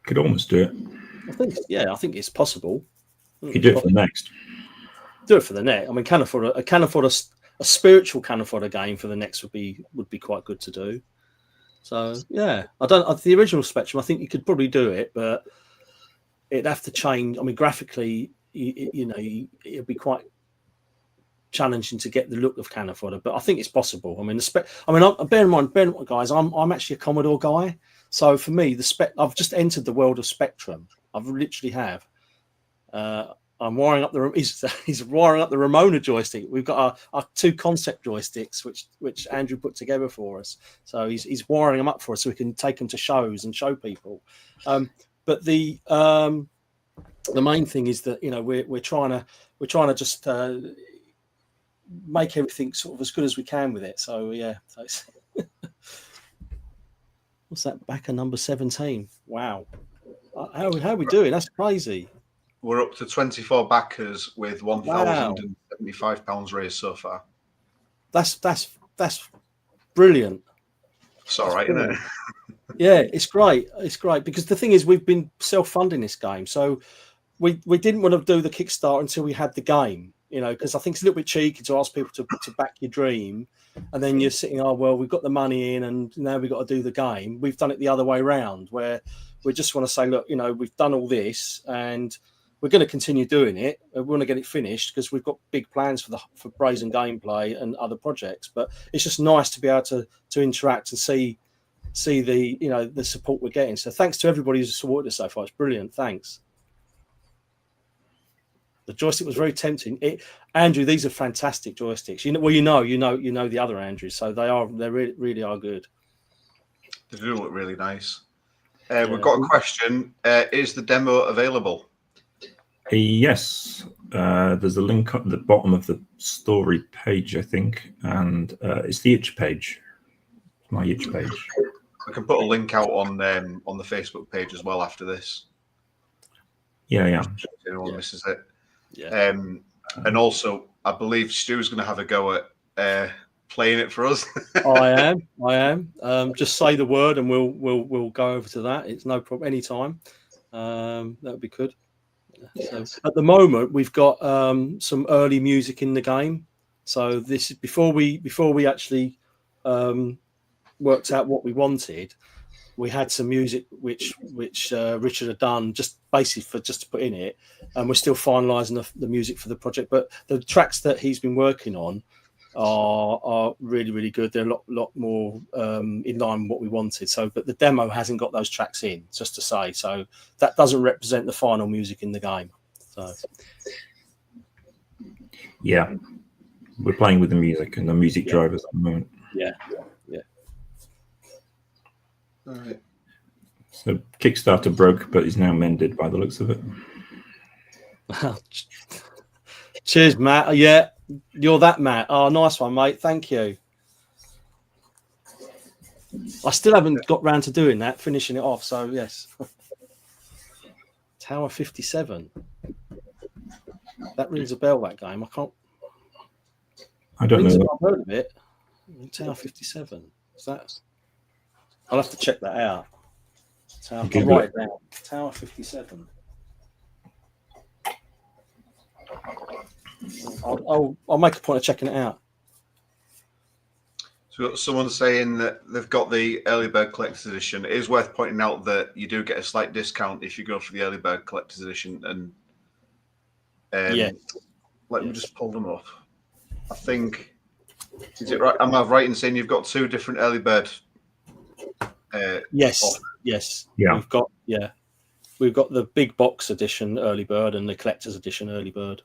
[SPEAKER 2] Could almost do it.
[SPEAKER 3] I think it's possible.
[SPEAKER 2] You could do it for the next.
[SPEAKER 3] Do it for the next. I mean, a spiritual cannon fodder game for the next would be quite good to do. So yeah, the original Spectrum. I think you could probably do it, but it'd have to change. I mean, graphically, it'd be quite challenging to get the look of cannon fodder, but I think it's possible. I mean, bear in mind, guys, I'm actually a Commodore guy, so for me, I've just entered the world of Spectrum. I've literally have. I'm wiring up he's wiring up the Ramona joystick. We've got our 2 concept joysticks, which Andrew put together for us. So he's wiring them up for us so we can take them to shows and show people. But the main thing is that we're trying to just make everything sort of as good as we can with it. So yeah, what's that? Backer number 17. Wow, how are we doing? That's crazy.
[SPEAKER 1] We're up to 24 backers with £1,075 raised so far.
[SPEAKER 3] That's brilliant.
[SPEAKER 1] It's all right, isn't it?
[SPEAKER 3] Yeah, it's great. It's great because the thing is, we've been self-funding this game, so we didn't want to do the Kickstarter until we had the game. Because I think it's a little bit cheeky to ask people to back your dream, and then you're sitting, oh well, we've got the money in, and now we've got to do the game. We've done it the other way around, where we just want to say, look, we've done all this, and we're going to continue doing it. We want to get it finished because we've got big plans for Brazen Gameplay and other projects. But it's just nice to be able to interact and see the the support we're getting. So thanks to everybody who's supported us so far. It's brilliant. Thanks. The joystick was very tempting. Andrew, these are fantastic joysticks. You know the other Andrews, so they really are good.
[SPEAKER 1] They do look really nice. We've got a question. Is the demo available?
[SPEAKER 2] Yes. There's a link at the bottom of the story page, I think, and it's the itch page. My itch page.
[SPEAKER 1] I can put a link out on the Facebook page as well after this.
[SPEAKER 2] Yeah.
[SPEAKER 1] If anyone misses it.
[SPEAKER 3] Yeah.
[SPEAKER 1] And also, I believe Stu's going to have a go at playing it for us.
[SPEAKER 3] I am. Just say the word, and we'll go over to that. It's no problem. Anytime. That would be good. So at the moment, we've got some early music in the game. So this is before we actually worked out what we wanted. We had some music which Richard had done just basically to put in it, and we're still finalising the music for the project. But the tracks that he's been working on are really, really good. They're a lot more in line with what we wanted. So, but the demo hasn't got those tracks in, just to say. So that doesn't represent the final music in the game. So
[SPEAKER 2] yeah, we're playing with the music and the music drivers at the moment.
[SPEAKER 3] Yeah.
[SPEAKER 1] All right.
[SPEAKER 2] So Kickstarter broke, but is now mended by the looks of it.
[SPEAKER 3] Cheers, Matt. Yeah, you're that Matt. Oh, nice one, mate. Thank you. I still haven't got round to doing that, finishing it off. So yes, Tower 57. That rings a bell. That game.
[SPEAKER 2] I don't know.
[SPEAKER 3] I've heard of it. Tower 57. Is that? I'll have to check that out. I'll write it down. Tower 57. I'll make a point of checking it out.
[SPEAKER 1] So we've got someone saying that they've got the early bird collector's edition. It is worth pointing out that you do get a slight discount if you go for the early bird collector's edition. And let me just pull them up. I think, is it right? Am I right in saying you've got two different early bird?
[SPEAKER 3] Yes.
[SPEAKER 2] Yeah.
[SPEAKER 3] We've got the big box edition early bird and the collector's edition early bird.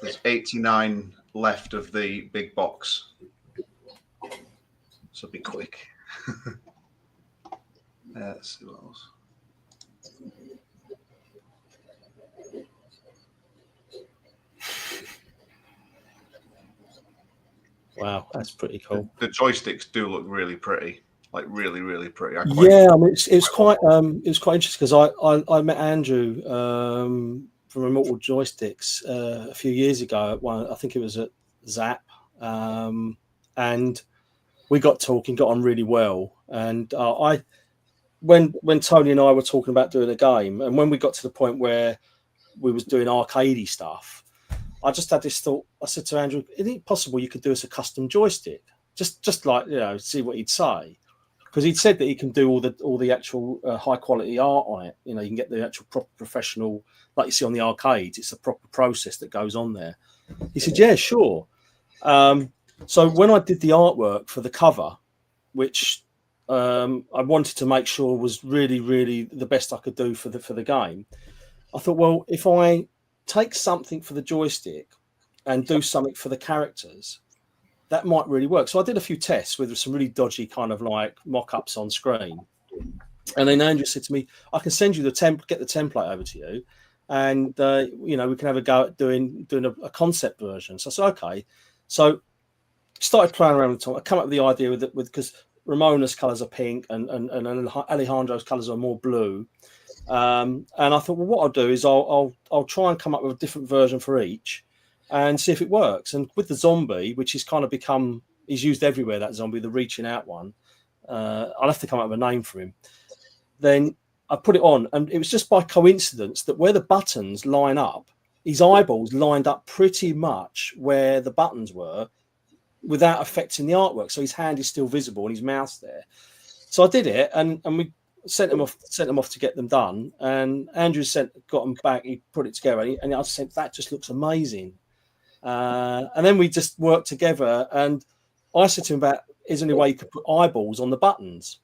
[SPEAKER 1] There's 89 left of the big box, so be quick. Let's see what else.
[SPEAKER 3] Wow, that's pretty cool.
[SPEAKER 1] The joysticks do look really pretty, like really, really pretty.
[SPEAKER 3] I mean, it's quite interesting because I met Andrew from Immortal Joysticks a few years ago at one. I think it was at Zap, and we got talking, got on really well. And when Tony and I were talking about doing a game, and when we got to the point where we was doing arcadey stuff, I just had this thought. I said to Andrew, "Isn't it possible you could do us a custom joystick? Just like, see what he'd say." Because he'd said that he can do all the actual high quality art on it. You can get the actual proper professional, like you see on the arcades. It's a proper process that goes on there. He said, "Yeah, sure." So when I did the artwork for the cover, which I wanted to make sure was really, really the best I could do for the game, I thought, well, if I take something for the joystick and do something for the characters, that might really work. So I did a few tests with some really dodgy kind of like mock-ups on screen. And then Andrew said to me, I can send you get the template over to you. And, we can have a go at doing a concept version. So I said, okay. So started playing around with it. I come up with the idea with because Ramona's colours are pink and Alejandro's colours are more blue. And I thought, well, what I'll do is I'll try and come up with a different version for each and see if it works. And with the zombie, which is kind of he's used everywhere, that zombie, the reaching out one, I'll have to come up with a name for him. Then I put it on, and it was just by coincidence that where the buttons line up, his eyeballs lined up pretty much where the buttons were without affecting the artwork. So his hand is still visible and his mouth's there. So I did it, and we sent them off to get them done. And Andrew got them back. He put it together, and I said, that just looks amazing. And then we just worked together, and I said to him about, is there any way you could put eyeballs on the buttons?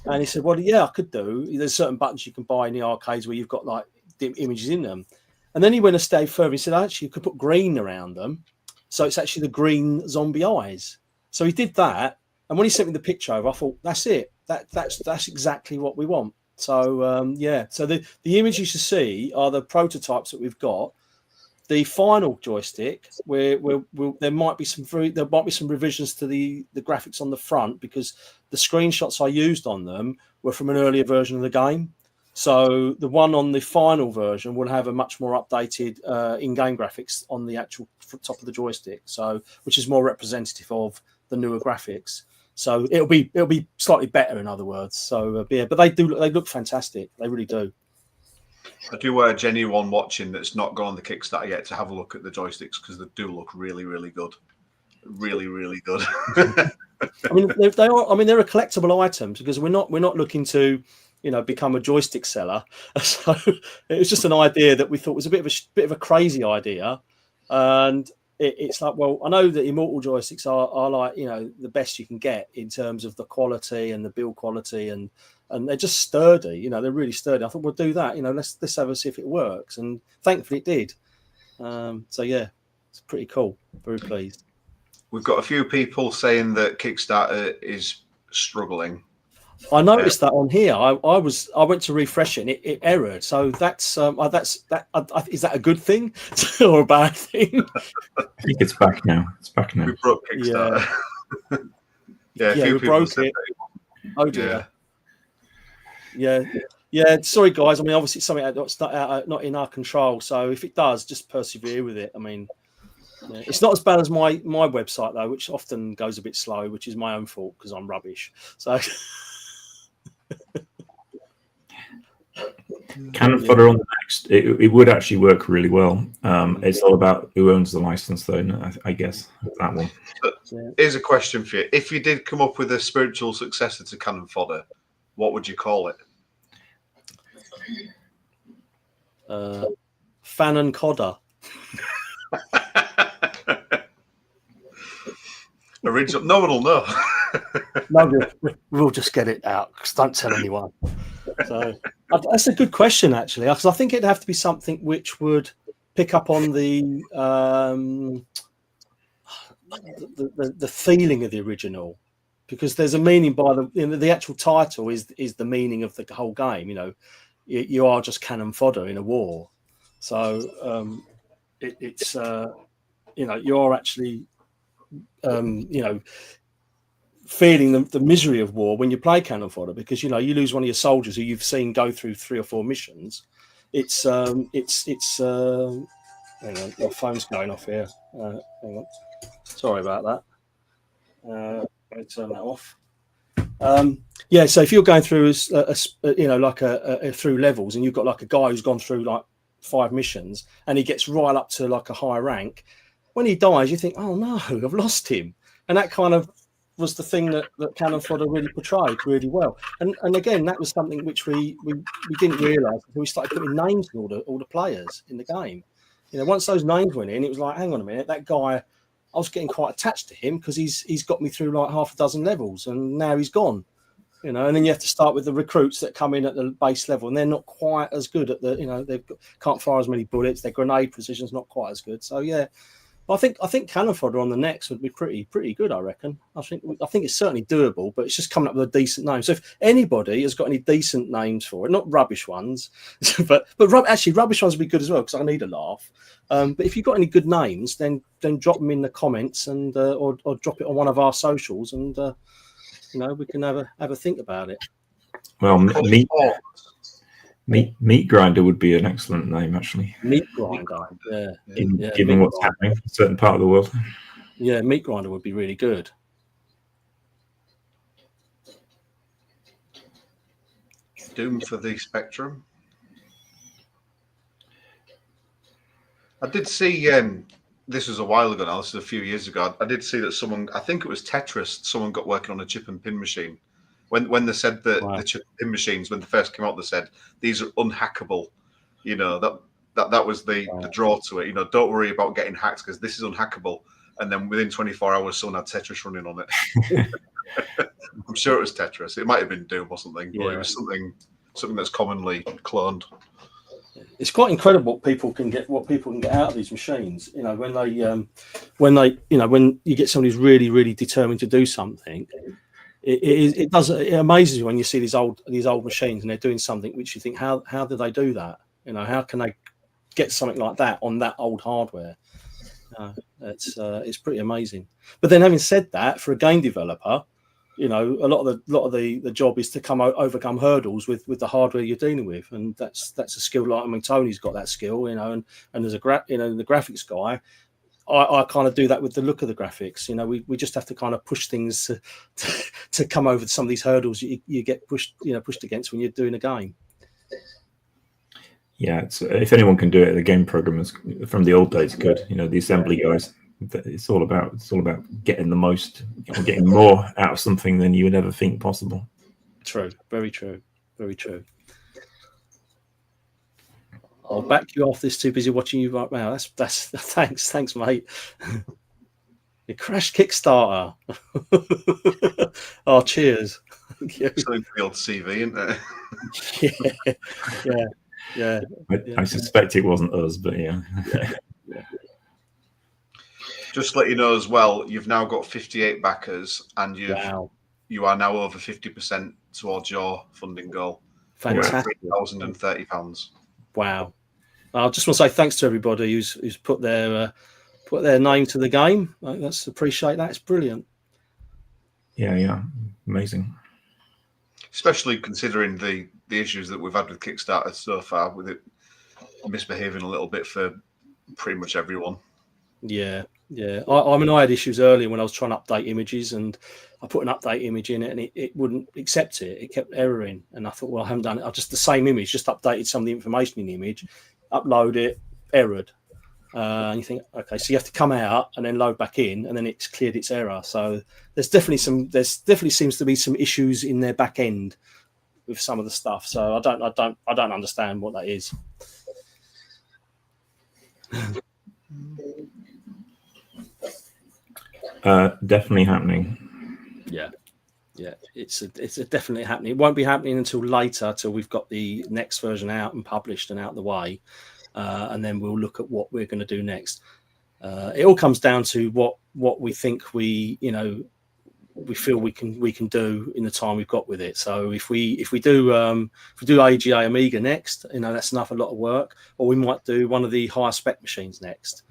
[SPEAKER 3] And he said, well, yeah, I could do. There's certain buttons you can buy in the arcades where you've got like images in them. And then he went a step further. He said, actually, you could put green around them. So it's actually the green zombie eyes. So he did that. And when he sent me the picture over, I thought, that's it. That's exactly what we want. So, yeah. So the images you see are the prototypes that we've got. The final joystick, where there might be some revisions to the graphics on the front, because the screenshots I used on them were from an earlier version of the game. So the one on the final version will have a much more updated in-game graphics on the actual top of the joystick, so which is more representative of the newer graphics. So it'll be slightly better, in other words. So yeah, but they look fantastic. They really do.
[SPEAKER 1] I do urge anyone watching that's not gone on the Kickstarter yet to have a look at the joysticks, because they do look really, really good. Really, really good.
[SPEAKER 3] I mean, they are. I mean, they're a collectible items, because we're not looking to, become a joystick seller. So it was just an idea that we thought was a bit of a crazy idea, and it's like, well, I know that Immortal joysticks are like, the best you can get in terms of the quality and the build quality, and they're just sturdy. They're really sturdy. I thought we'll do that. Let's have a see if it works, and thankfully it did. So yeah, it's pretty cool. Very pleased.
[SPEAKER 1] We've got a few people saying that Kickstarter is struggling.
[SPEAKER 3] I noticed that on here. I went to refresh it and it errored. So that's is that a good thing or a bad thing?
[SPEAKER 2] I think it's back now. It's back now.
[SPEAKER 1] We broke Kickstarter.
[SPEAKER 3] Yeah, we broke it. Oh dear. Yeah. Sorry, guys. I mean, obviously, it's something that's not in our control. So if it does, just persevere with it. I mean, it's not as bad as my website though, which often goes a bit slow, which is my own fault because I'm rubbish. So.
[SPEAKER 2] Cannon fodder on the next. It would actually work really well. It's all about who owns the license, though. I guess that one.
[SPEAKER 1] Here's a question for you: if you did come up with a spiritual successor to Cannon Fodder, what would you call it?
[SPEAKER 3] Fannon Codder.
[SPEAKER 1] Original. No one will know.
[SPEAKER 3] No, we'll just get it out. Don't tell anyone. So that's a good question, actually, because I think it'd have to be something which would pick up on the feeling of the original, because there's a meaning by the actual title is the meaning of the whole game. You are just cannon fodder in a war, so it's you are actually feeling the misery of war when you play cannon fodder, because you lose one of your soldiers who you've seen go through 3 or 4 missions. It's hang on, my phone's going off here. Hang on, sorry about that. Let me turn that off. So if you're going through through levels, and you've got like a guy who's gone through like 5 missions and he gets right up to like a high rank, when he dies you think, oh no, I've lost him. And that kind of was the thing that Cannon Fodder really portrayed really well. And again, that was something which we didn't realise until we started putting names to all the players in the game. Once those names went in, it was like, hang on a minute, that guy, I was getting quite attached to him because he's got me through like half a dozen levels, and now he's gone. And then you have to start with the recruits that come in at the base level, and they're not quite as good at they can't fire as many bullets. Their grenade precision's not quite as good. So yeah. I think Cannon Fodder on the next would be pretty good, I reckon. I think it's certainly doable, but it's just coming up with a decent name. So if anybody has got any decent names for it, not rubbish ones, but actually rubbish ones would be good as well, because I need a laugh. But if you've got any good names, then drop them in the comments and or drop it on one of our socials, and we can have a think about it.
[SPEAKER 2] Well, Meat Grinder would be an excellent name, actually.
[SPEAKER 3] Meat Grinder, yeah.
[SPEAKER 2] Given what's happening in a certain part of the world.
[SPEAKER 3] Yeah, Meat Grinder would be really good.
[SPEAKER 1] Doom for the Spectrum. I did see, this was a while ago now, this was a few years ago, I did see that someone, I think it was Tetris, someone got working on a chip and pin machine. When they said that the chip and pin machines, when they first came out, they said these are unhackable. That was the draw to it. Don't worry about getting hacked, because this is unhackable. and then within 24 hours, someone had Tetris running on it. I'm sure it was Tetris. It might have been Doom or something, but it was something that's commonly cloned.
[SPEAKER 3] It's quite incredible what people can get out of these machines. You know, when you get somebody who's really, really determined to do something, it amazes you when you see these old machines and they're doing something which you think, how do they do that? You know, how can they get something like that on that old hardware? It's pretty amazing. But then, having said that, for a game developer, you know, a lot of the job is to overcome hurdles with the hardware you're dealing with, and that's a skill. Like, I mean, Tony's got that skill, you know, and as the graphics guy, I kind of do that with the look of the graphics. You know, we just have to kind of push things to come over some of these hurdles you get pushed against when you're doing a game.
[SPEAKER 2] Yeah, if anyone can do it, the game programmers from the old days could. You know, the assembly guys. It's all about getting the most, getting more out of something than you would ever think possible.
[SPEAKER 3] True, very true, very true. I'll back you off. This too busy watching you right now. That's thanks, mate. You crashed Kickstarter. Oh, cheers. Thank you.
[SPEAKER 1] Something for the old CV, isn't it?
[SPEAKER 3] Yeah.
[SPEAKER 2] I suspect it wasn't us, but yeah.
[SPEAKER 1] Just to let you know as well, you've now got 58 backers, and you are now over 50% towards your funding goal.
[SPEAKER 3] Fantastic.
[SPEAKER 1] £3,030.
[SPEAKER 3] Wow. I just want to say thanks to everybody who's put their name to the game. Let's appreciate that. It's brilliant.
[SPEAKER 2] Yeah, amazing.
[SPEAKER 1] Especially considering the issues that we've had with Kickstarter so far, with it misbehaving a little bit for pretty much everyone.
[SPEAKER 3] Yeah. I mean, I had issues earlier when I was trying to update images, and I put an update image in it, and it wouldn't accept it. It kept erroring, and I thought, well, I haven't done it. I just the same image, just updated some of the information in the image, upload it, errored. And you think, okay, so you have to come out and then load back in, and then it's cleared its error. So there's definitely seems to be some issues in their back end with some of the stuff. So I don't understand what that is.
[SPEAKER 2] Definitely happening.
[SPEAKER 3] Yeah, it's definitely happening. It won't be happening until later, till we've got the next version out and published and out of the way, and then we'll look at what we're going to do next. It all comes down to what we think we feel we can do in the time we've got with it. So if we do AGA Amiga next, that's a lot of work, or we might do one of the higher spec machines next.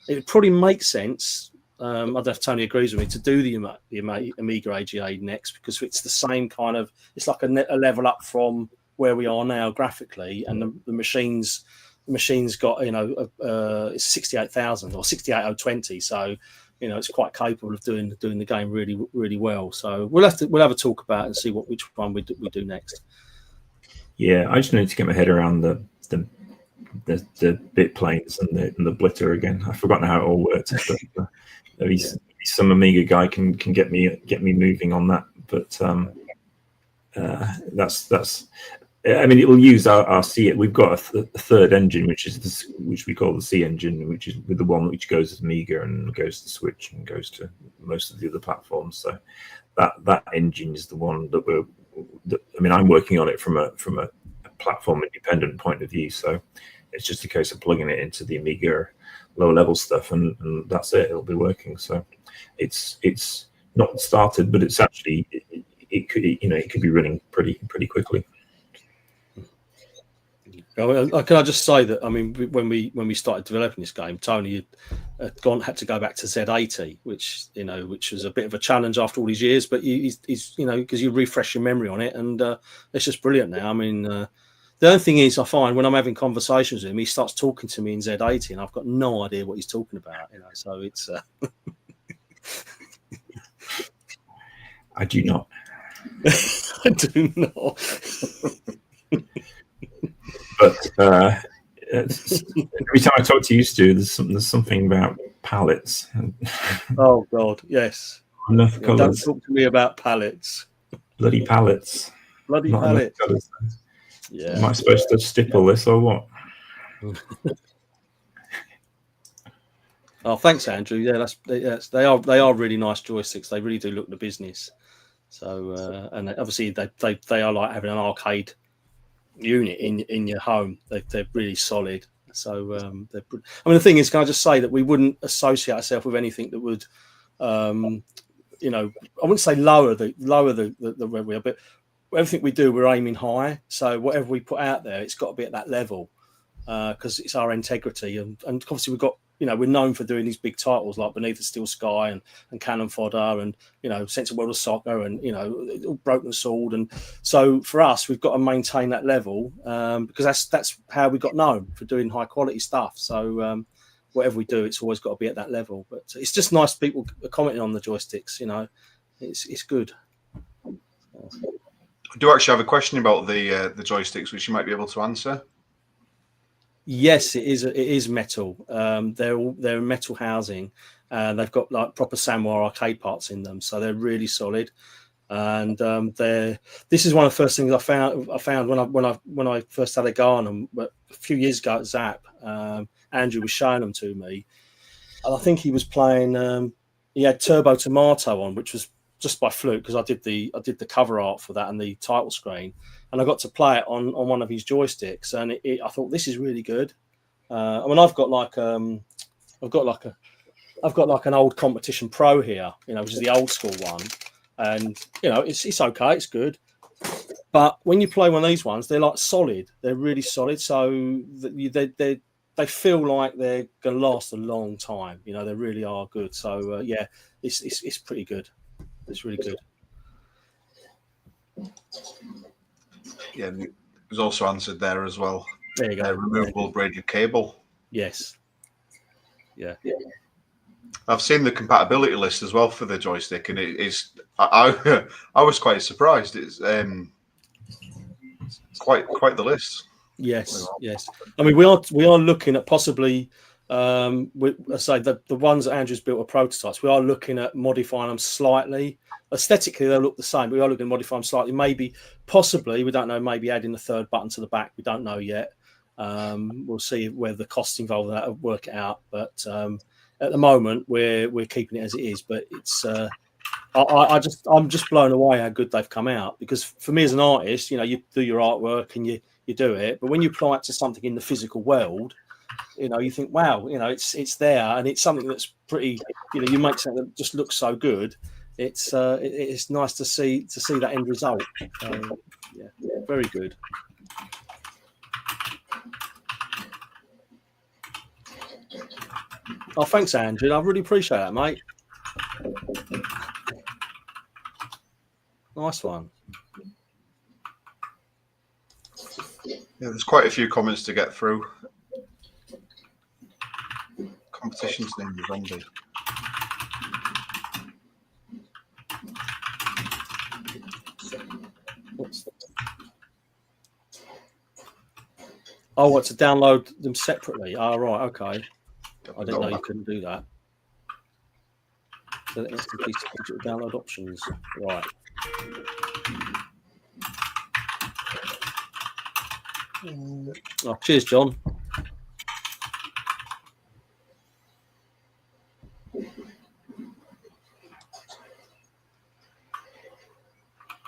[SPEAKER 3] It would probably make sense. I don't know if Tony agrees with me, to do the Amiga AGA next, because it's the same kind of, it's like a level up from where we are now graphically, and the machine's got it's 68,000 or 68020, so it's quite capable of doing the game really, really well. So we'll have a talk about it and see which one we do next.
[SPEAKER 2] Yeah, I just need to get my head around the bit planes and the blitter again. I've forgotten how it all works. But maybe some Amiga guy can get me moving on that. But that's. I mean, it will use our C. We've got a third engine, which we call the C engine, which is with the one which goes to Amiga and goes to Switch and goes to most of the other platforms. So that engine is the one that I'm working on it from a platform independent point of view. So it's just a case of plugging it into the Amiga lower level stuff, and that's it. It'll be working. So it's not started, but it's actually it could be running pretty quickly.
[SPEAKER 3] Can I just say that, when we started developing this game, Tony had to go back to Z80, which was a bit of a challenge after all these years, but he's because you refresh your memory on it, and it's just brilliant now. The only thing is, I find when I'm having conversations with him, he starts talking to me in Z80, and I've got no idea what he's talking about. So it's.
[SPEAKER 2] I do not.
[SPEAKER 3] I do not.
[SPEAKER 2] But every time I talk to you, Stu, there's something about palettes.
[SPEAKER 3] Oh God, yes.
[SPEAKER 2] Enough colours.
[SPEAKER 3] Don't talk to me about palettes.
[SPEAKER 2] Bloody palettes.
[SPEAKER 3] Bloody
[SPEAKER 2] Not
[SPEAKER 3] palettes. Yeah.
[SPEAKER 2] Am I supposed to stipple this or what?
[SPEAKER 3] Oh, thanks, Andrew. Yeah, they are really nice joysticks. They really do look the business. So and obviously they are like having an arcade unit in your home. They're really solid. So the thing is, can I just say that we wouldn't associate ourselves with anything that would, you know, I wouldn't say lower the red wheel, but everything we do, we're aiming high. So whatever we put out there, it's got to be at that level because it's our integrity. And obviously we've got, you know, we're known for doing these big titles like Beneath the Steel Sky and Cannon Fodder and, you know, Sense of World of Soccer and, you know, Broken Sword. And so for us, we've got to maintain that level because that's how we got known, for doing high quality stuff. So whatever we do, it's always got to be at that level. But it's just nice people commenting on the joysticks, you know, it's good.
[SPEAKER 1] I do actually have a question about the joysticks, which you might be able to answer.
[SPEAKER 3] Yes, it is metal. They're metal housing, and they've got like proper Samurai arcade parts in them, so they're really solid. And this is one of the first things I found when I first had a Garnham a few years ago at Zap. Andrew was showing them to me, and I think he was playing. He had Turbo Tomato on, which was just by fluke because I did the cover art for that and the title screen, and I got to play it on one of his joysticks, and I thought this is really good. I mean, I've got like an old Competition Pro here, you know, which is the old school one, and you know it's okay, it's good. But when you play one of these ones, they're like solid, they're really solid, so they feel like they're going to last a long time. You know, they really are good. So yeah, it's pretty good. It's really good.
[SPEAKER 1] Yeah, it was also answered there as well.
[SPEAKER 3] There you go.
[SPEAKER 1] Removable braided cable.
[SPEAKER 3] Yes. Yeah.
[SPEAKER 1] I've seen the compatibility list as well for the joystick, and it is. I was quite surprised. It's quite the list.
[SPEAKER 3] Yes. Yes. I mean, we are looking at possibly. I say the ones that Andrew's built are prototypes. We are looking at modifying them slightly. Aesthetically, they'll look the same. But we are looking to modify them slightly. Maybe, possibly, we don't know. Maybe adding a third button to the back. We don't know yet. We'll see whether the costs involved in that will work it out. But at the moment, we're keeping it as it is. But it's I'm just blown away how good they've come out. Because for me as an artist, you know, you do your artwork and you do it. But when you apply it to something in the physical world, you know, you think, wow, you know, it's there, and it's something that's pretty. You know, you make something that just looks so good. It's nice to see that end result. Yeah, very good. Oh, thanks, Andrew. I really appreciate that, mate. Nice one.
[SPEAKER 1] Yeah, there's quite a few comments to get through. Competition's name is Zombie.
[SPEAKER 3] Oh, what, to download them separately? Oh, right, okay. I didn't know you couldn't do that. So that's the piece of digital download options. Right. Oh, cheers, John.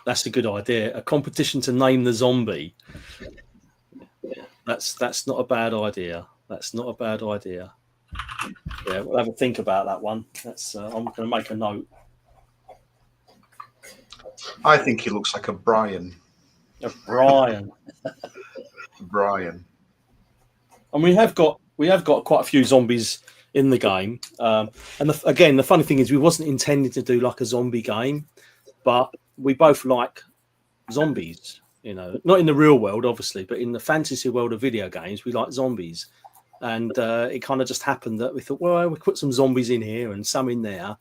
[SPEAKER 3] That's a good idea. A competition to name the zombie. That's not a bad idea. That's not a bad idea. Yeah, we'll have a think about that one. That's I'm going to make a note.
[SPEAKER 1] I think he looks like a Brian.
[SPEAKER 3] A Brian.
[SPEAKER 1] Brian.
[SPEAKER 3] And we have got quite a few zombies in the game. And again, the funny thing is, we wasn't intending to do like a zombie game, but we both like zombies. You know, not in the real world, obviously, but in the fantasy world of video games, we like zombies. And it kind of just happened that we thought, well, we put some zombies in here and some in there,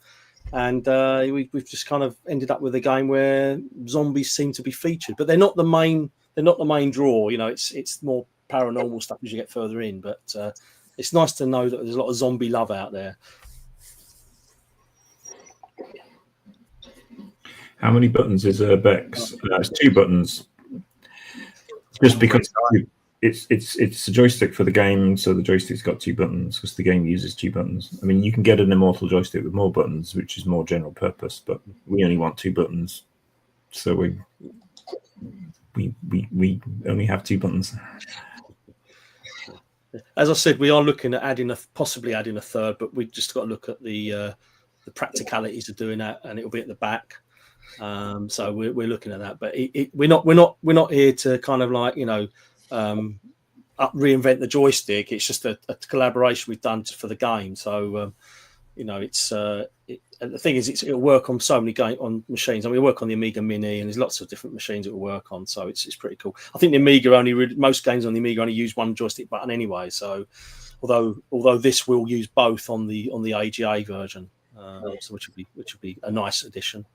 [SPEAKER 3] and we've just kind of ended up with a game where zombies seem to be featured, but they're not the main draw. You know, it's more paranormal stuff as you get further in. But it's nice to know that there's a lot of zombie love out there.
[SPEAKER 2] How many buttons is UrbX? It's 2 buttons. Just because it's a joystick for the game, so the joystick's got 2 buttons because the game uses 2 buttons. I mean, you can get an Immortal joystick with more buttons, which is more general purpose, but we only want 2 buttons, so we only have 2 buttons.
[SPEAKER 3] As I said, we are looking at possibly adding a third, but we've just got to look at the practicalities of doing that, and it'll be at the back. So we're looking at that, but we're not here to kind of like reinvent the joystick. It's just a collaboration we've done for the game. So and the thing is, it'll work on so many on machines. I mean, we work on the Amiga Mini, and there's lots of different machines it will work on. So it's pretty cool. I think the Amiga most games on the Amiga only use one joystick button anyway. So although this will use both on the AGA version, so which would be a nice addition.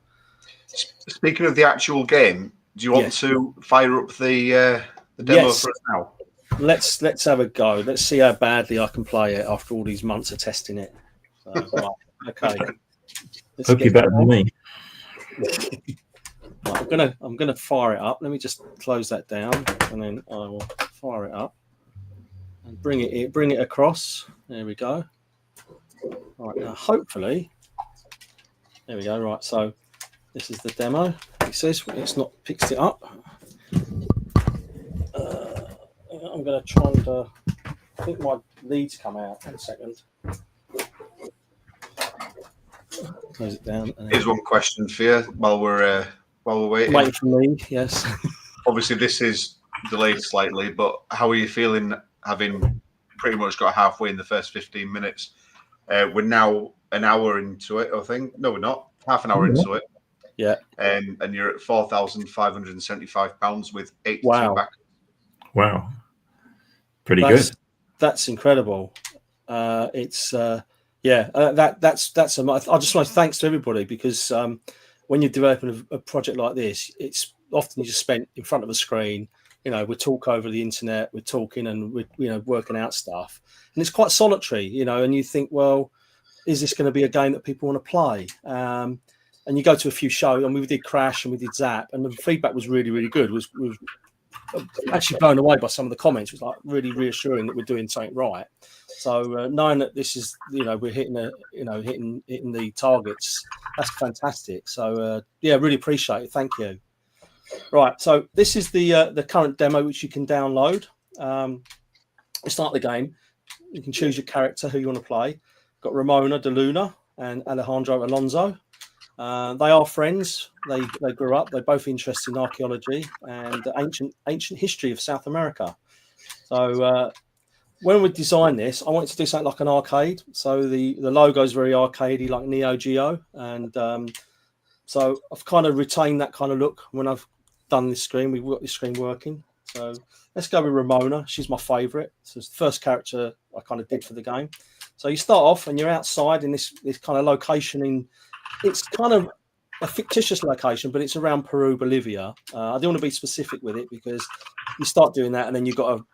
[SPEAKER 1] Speaking of the actual game, do you want to fire up the demo for us now?
[SPEAKER 3] Let's have a go. Let's see how badly I can play it after all these months of testing it. So, right, okay.
[SPEAKER 2] Hope you're better than me.
[SPEAKER 3] Right, I'm gonna fire it up. Let me just close that down, and then I will fire it up and bring it across. There we go. All right, now hopefully, there we go. Right, so this is the demo. It says it's not picked it up. I'm going to try and I think my leads come out. 1 second. Close it down.
[SPEAKER 1] Here's one question for you while we're waiting.
[SPEAKER 3] Waiting for me, yes.
[SPEAKER 1] Obviously, this is delayed slightly, but how are you feeling having pretty much got halfway in the first 15 minutes? We're now an hour into it, I think. No, we're not. Half an hour into it.
[SPEAKER 3] Yeah.
[SPEAKER 1] And you're at £4,575 with 82 back.
[SPEAKER 2] Wow. Pretty good.
[SPEAKER 3] That's incredible. That's I just want to thanks to everybody, because when you're developing a project like this, it's often you just spent in front of a screen. We talk over the internet, we're talking and we're working out stuff, and it's quite solitary, and you think, well, is this going to be a game that people want to play? And you go to a few shows, and we did Crash and we did Zap, and the feedback was really, really good. Was actually blown away by some of the comments. It was like really reassuring that we're doing something right. So knowing that this is, we're hitting the targets, that's fantastic. So really appreciate it. Thank you. Right, so this is the current demo which you can download. We start the game. You can choose your character who you want to play. Got Ramona de Luna and Alejandro Alonso. They are friends. They grew up. They're both interested in archaeology and the ancient history of South America. So when we designed this, I wanted to do something like an arcade. So the logo is very arcadey, like Neo Geo, and so I've kind of retained that kind of look when I've done this screen. We've got this screen working. So let's go with Ramona. She's my favourite. So it's the first character I kind of did for the game. So you start off and you're outside in this kind of location it's kind of a fictitious location, but it's around Peru, Bolivia. I don't want to be specific with it because you start doing that and then you've got to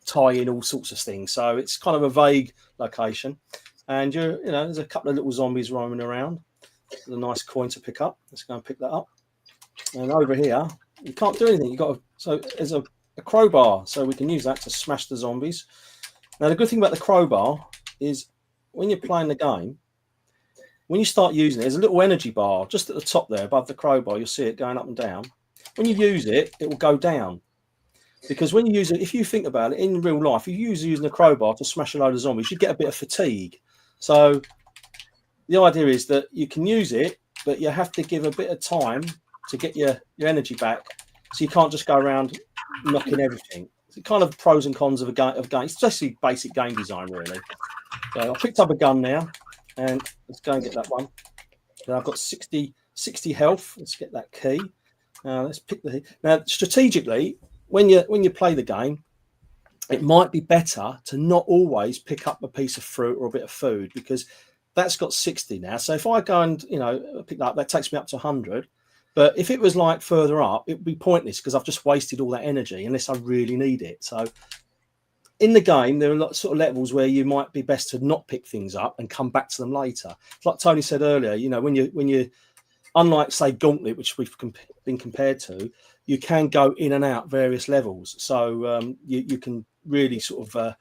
[SPEAKER 3] tie in all sorts of things. So it's kind of a vague location. And there's a couple of little zombies roaming around. There's a nice coin to pick up. Let's go and pick that up. And over here, you can't do anything. So there's a crowbar, so we can use that to smash the zombies. Now, the good thing about the crowbar is when you're playing the game, when you start using it, there's a little energy bar just at the top there above the crowbar. You'll see it going up and down. When you use it, it will go down. Because when you use it, if you think about it, in real life, if you using a crowbar to smash a load of zombies, you get a bit of fatigue. So the idea is that you can use it, but you have to give a bit of time to get your energy back. So you can't just go around knocking everything. It's kind of pros and cons of a game. It's just basic game design, really. So I picked up a gun now. And let's go and get that one. Now I've got 60 health. Let's get that key. Let's pick now strategically, when you play the game, it might be better to not always pick up a piece of fruit or a bit of food, because that's got 60 now. So if I go and pick that up, that takes me up to 100. But if it was like further up, it would be pointless because I've just wasted all that energy unless I really need it. So in the game, there are lots of sort of levels where you might be best to not pick things up and come back to them later. Like Tony said earlier, when you unlike say Gauntlet, which we've been compared to, you can go in and out various levels. So you can really sort of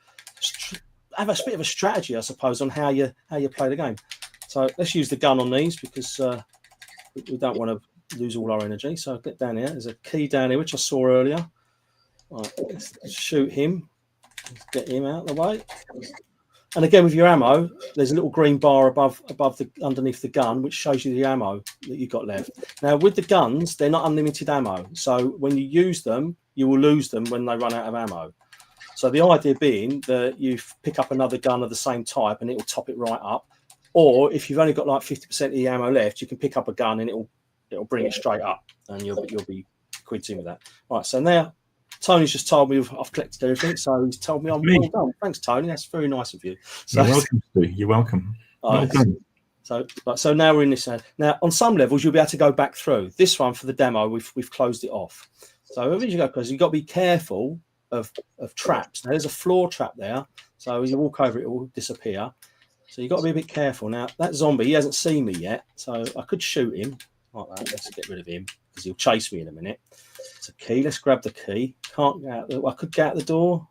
[SPEAKER 3] have a bit of a strategy, I suppose, on how you play the game. So let's use the gun on these because we don't want to lose all our energy. So I'll get down here. There's a key down here which I saw earlier. Right, let's shoot him. Let's get him out of the way. And again, with your ammo, there's a little green bar underneath the gun, which shows you the ammo that you've got left. Now, with the guns, they're not unlimited ammo. So when you use them, you will lose them when they run out of ammo. So the idea being that you pick up another gun of the same type and it will top it right up. Or if you've only got like 50% of the ammo left, you can pick up a gun and it'll bring it straight up, and you'll be quitting with that. Right. So now Tony's just told me I've collected everything, so he's told me I'm well done. Thanks, Tony. That's very nice of you. So,
[SPEAKER 2] you're welcome, Stu. You're welcome. Well done.
[SPEAKER 3] So now we're in this. Now, on some levels, you'll be able to go back through. This one for the demo, we've closed it off. So as you go, because you've got to be careful of traps. Now, there's a floor trap there, so as you walk over it, it will disappear. So you've got to be a bit careful. Now, that zombie, he hasn't seen me yet, so I could shoot him like that. Let's get rid of him because he'll chase me in a minute. It's a key. Let's grab the key. Can't get out. I could get out the door.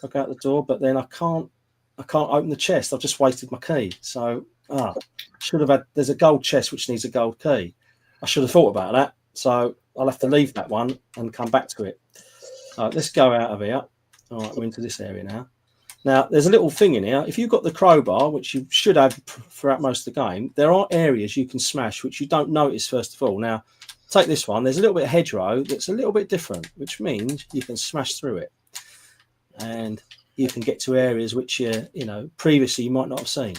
[SPEAKER 3] I'll go out the door, but then I can't open the chest. I've just wasted my key. So should have had. There's a gold chest which needs a gold key. I should have thought about that. So I'll have to leave that one and come back to it. Let's go out of here. All right, we're into this area now. Now, there's a little thing in here. If you've got the crowbar, which you should have throughout most of the game, there are areas you can smash which you don't notice first of all. Now, take this one. There's a little bit of hedgerow that's a little bit different, which means you can smash through it, and you can get to areas which previously you might not have seen.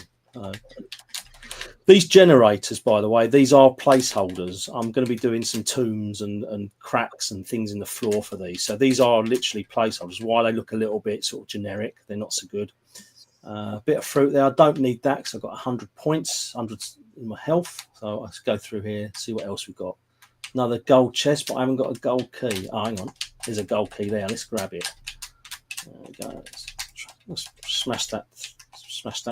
[SPEAKER 3] These generators, by the way, these are placeholders. I'm going to be doing some tombs and cracks and things in the floor for these. So these are literally placeholders. While they look a little bit sort of generic, they're not so good. A bit of fruit there. I don't need that because I've got 100 points, 100 in my health. So let's go through here, see what else we've got. Another gold chest, but I haven't got a gold key. Oh, hang on. There's a gold key there. Let's grab it. There we go. Let's smash that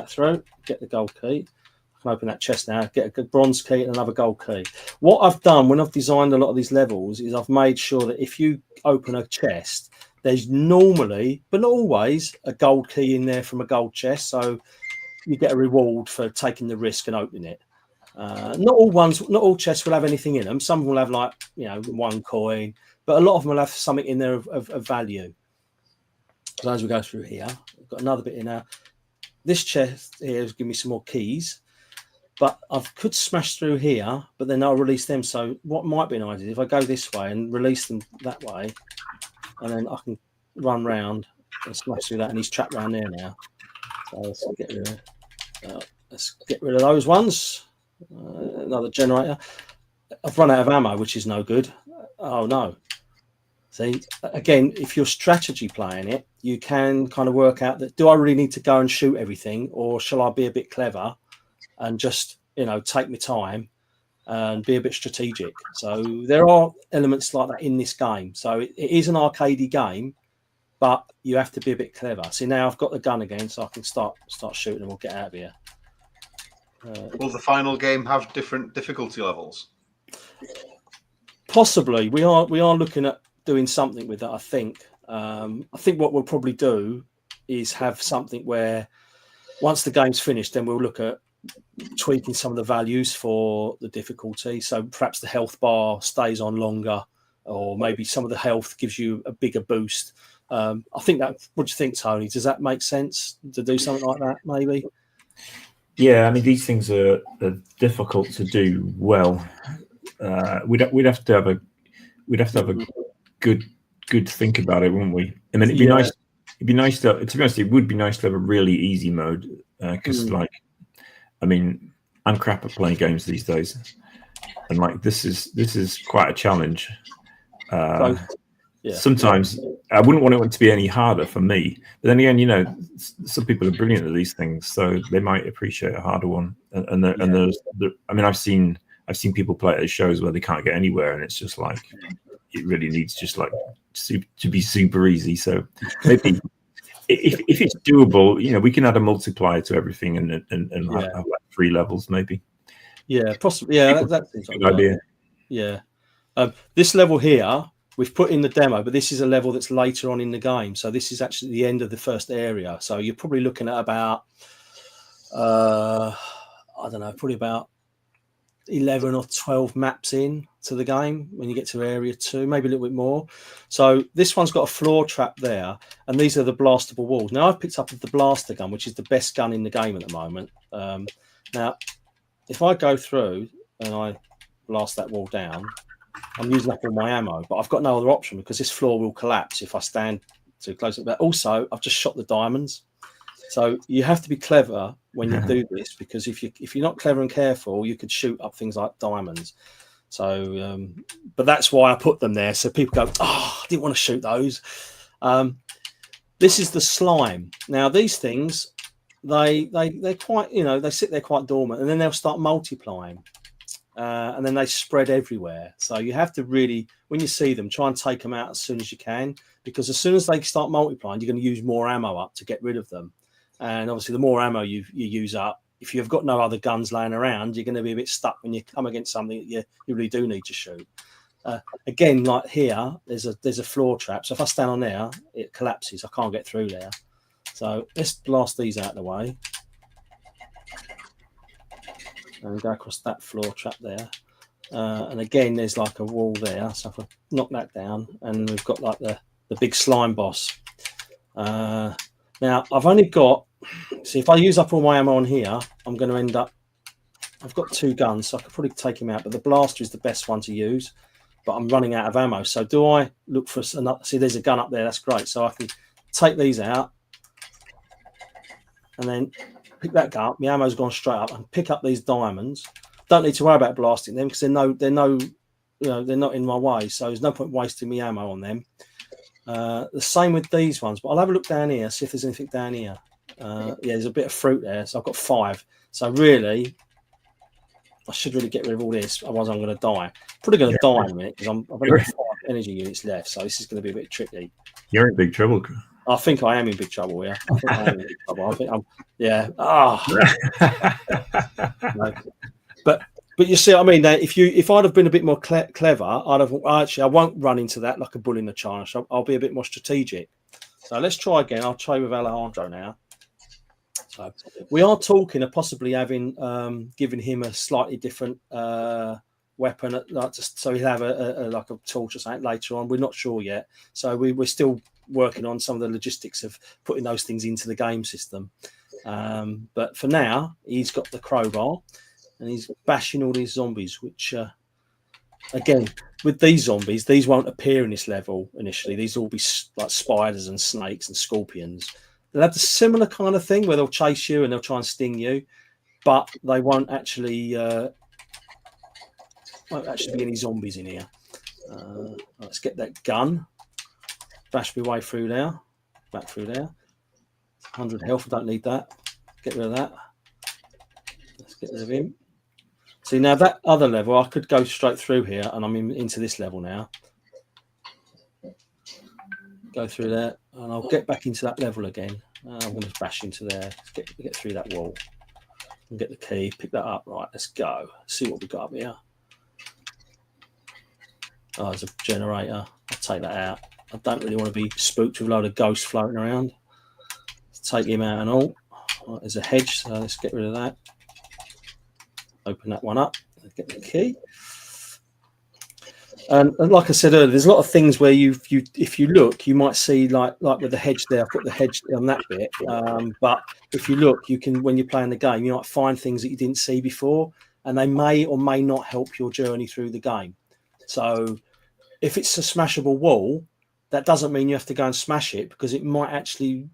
[SPEAKER 3] through. Get the gold key. I can open that chest now. Get a good bronze key and another gold key. What I've done when I've designed a lot of these levels is I've made sure that if you open a chest, there's normally, but not always, a gold key in there from a gold chest. So you get a reward for taking the risk and opening it. Not all chests will have anything in them. Some will have one coin, but a lot of them will have something in there of value. So as we go through here, we've got another bit in there. This chest here has given me some more keys, but I could smash through here, but then I'll release them. So what might be an idea if I go this way and release them that way, and then I can run round and smash through that, and he's trapped around there now. So let's get rid of those ones. Another generator. I've run out of ammo, which is no good. Oh no. See, again, if you're strategy playing it, you can kind of work out that, do I really need to go and shoot everything, or shall I be a bit clever and just take my time and be a bit strategic? So there are elements like that in this game. So it is an arcadey game, but you have to be a bit clever. See, now I've got the gun again, so I can start shooting and we'll get out of here.
[SPEAKER 1] Will the final game have different difficulty levels?
[SPEAKER 3] Possibly. We are looking at doing something with that, I think. I think what we'll probably do is have something where once the game's finished, then we'll look at tweaking some of the values for the difficulty. So perhaps the health bar stays on longer, or maybe some of the health gives you a bigger boost. I think that. What do you think, Tony? Does that make sense to do something like that? Maybe.
[SPEAKER 2] Yeah, I mean, these things are difficult to do well. We'd have to have a good think about it, wouldn't we? I mean, it'd be nice. It'd be nice to be honest. It would be nice to have a really easy mode because, I mean, I'm crap at playing games these days, and this is quite a challenge. Sometimes I wouldn't want it to be any harder for me, but then again, some people are brilliant at these things, so they might appreciate a harder one. And I mean, I've seen people play at shows where they can't get anywhere, and it's just like it really needs just to be super easy. So maybe if it's doable, we can add a multiplier to everything and have 3 levels maybe. Yeah,
[SPEAKER 3] possibly. Yeah, that seems like a good idea. Yeah, this level here we've put in the demo, but this is a level that's later on in the game. So this is actually the end of the first area. So you're probably looking at about, I don't know, probably about 11 or 12 maps in to the game when you get to area 2, maybe a little bit more. So this one's got a floor trap there, and these are the blastable walls. Now I've picked up the blaster gun, which is the best gun in the game at the moment. Now, if I go through and I blast that wall down, I'm using up all my ammo, but I've got no other option because this floor will collapse if I stand too close. But also, I've just shot the diamonds. So you have to be clever when you do this, because if you're not clever and careful, you could shoot up things like diamonds. So, but that's why I put them there. So people go, oh, I didn't want to shoot those. This is the slime. Now these things, they're quite, they sit there quite dormant, and then they'll start multiplying. And then they spread everywhere. So you have to really, when you see them, try and take them out as soon as you can, because as soon as they start multiplying, you're going to use more ammo up to get rid of them. And obviously, the more ammo you use up, if you've got no other guns laying around, you're going to be a bit stuck when you come against something that you really do need to shoot. Again, like here, there's a floor trap. So if I stand on there, it collapses. I can't get through there. So let's blast these out of the way. And go across that floor trap there. And again, there's like a wall there. So if I knock that down, and we've got like the big slime boss. Now, I've only got, see, if I use up all my ammo on here, I'm going to end up, I've got 2 guns, so I could probably take him out, but the blaster is the best one to use, but I'm running out of ammo. So do I look for another? See, there's a gun up there. That's great. So I can take these out and then pick that gun up. My ammo's gone straight up, and pick up these diamonds. Don't need to worry about blasting them because they're not in my way. So there's no point wasting my ammo on them. The same with these ones, but I'll have a look down here, see if there's anything down here. Yeah, there's a bit of fruit there, so I've got 5. So really, I should really get rid of all this, otherwise I'm going to die. Probably going to die in a minute because I've only got 5 energy units left, so this is going to be a bit tricky.
[SPEAKER 2] You're in big trouble.
[SPEAKER 3] I think I am in big trouble. Yeah, I think I am in big trouble. I think I'm. Yeah. But you see what I mean? That if I'd have been a bit more clever, I won't run into that like a bull in a china shop. I'll be a bit more strategic. So let's try again. I'll try with Alejandro now. So we are talking of possibly having giving him a slightly different weapon, so he'll have a like a torch or something later on. We're not sure yet. So we're still working on some of the logistics of putting those things into the game system. But for now, he's got the crowbar. And he's bashing all these zombies, which, again, with these zombies, these won't appear in this level initially. These will be like spiders and snakes and scorpions. They'll have the similar kind of thing where they'll chase you and they'll try and sting you, but they won't actually be any zombies in here. Let's get that gun. Bash my way through there. Back through there. 100 health. I don't need that. Get rid of that. Let's get rid of him. See, now that other level, I could go straight through here, and I'm into this level now. Go through there, and I'll get back into that level again. I'm going to bash into there, get through that wall, and get the key, pick that up. Right, let's go. See what we got up here. Oh, there's a generator. I'll take that out. I don't really want to be spooked with a load of ghosts floating around. Let's take him out and all. Right, there's a hedge, so let's get rid of that. Open that one up, get the key. And like I said earlier, there's a lot of things where if you look, you might see like with the hedge there. I've got the hedge on that bit, but if you look, you can, when you're playing the game, you might find things that you didn't see before, and they may or may not help your journey through the game. So if it's a smashable wall, that doesn't mean you have to go and smash it, because it might actually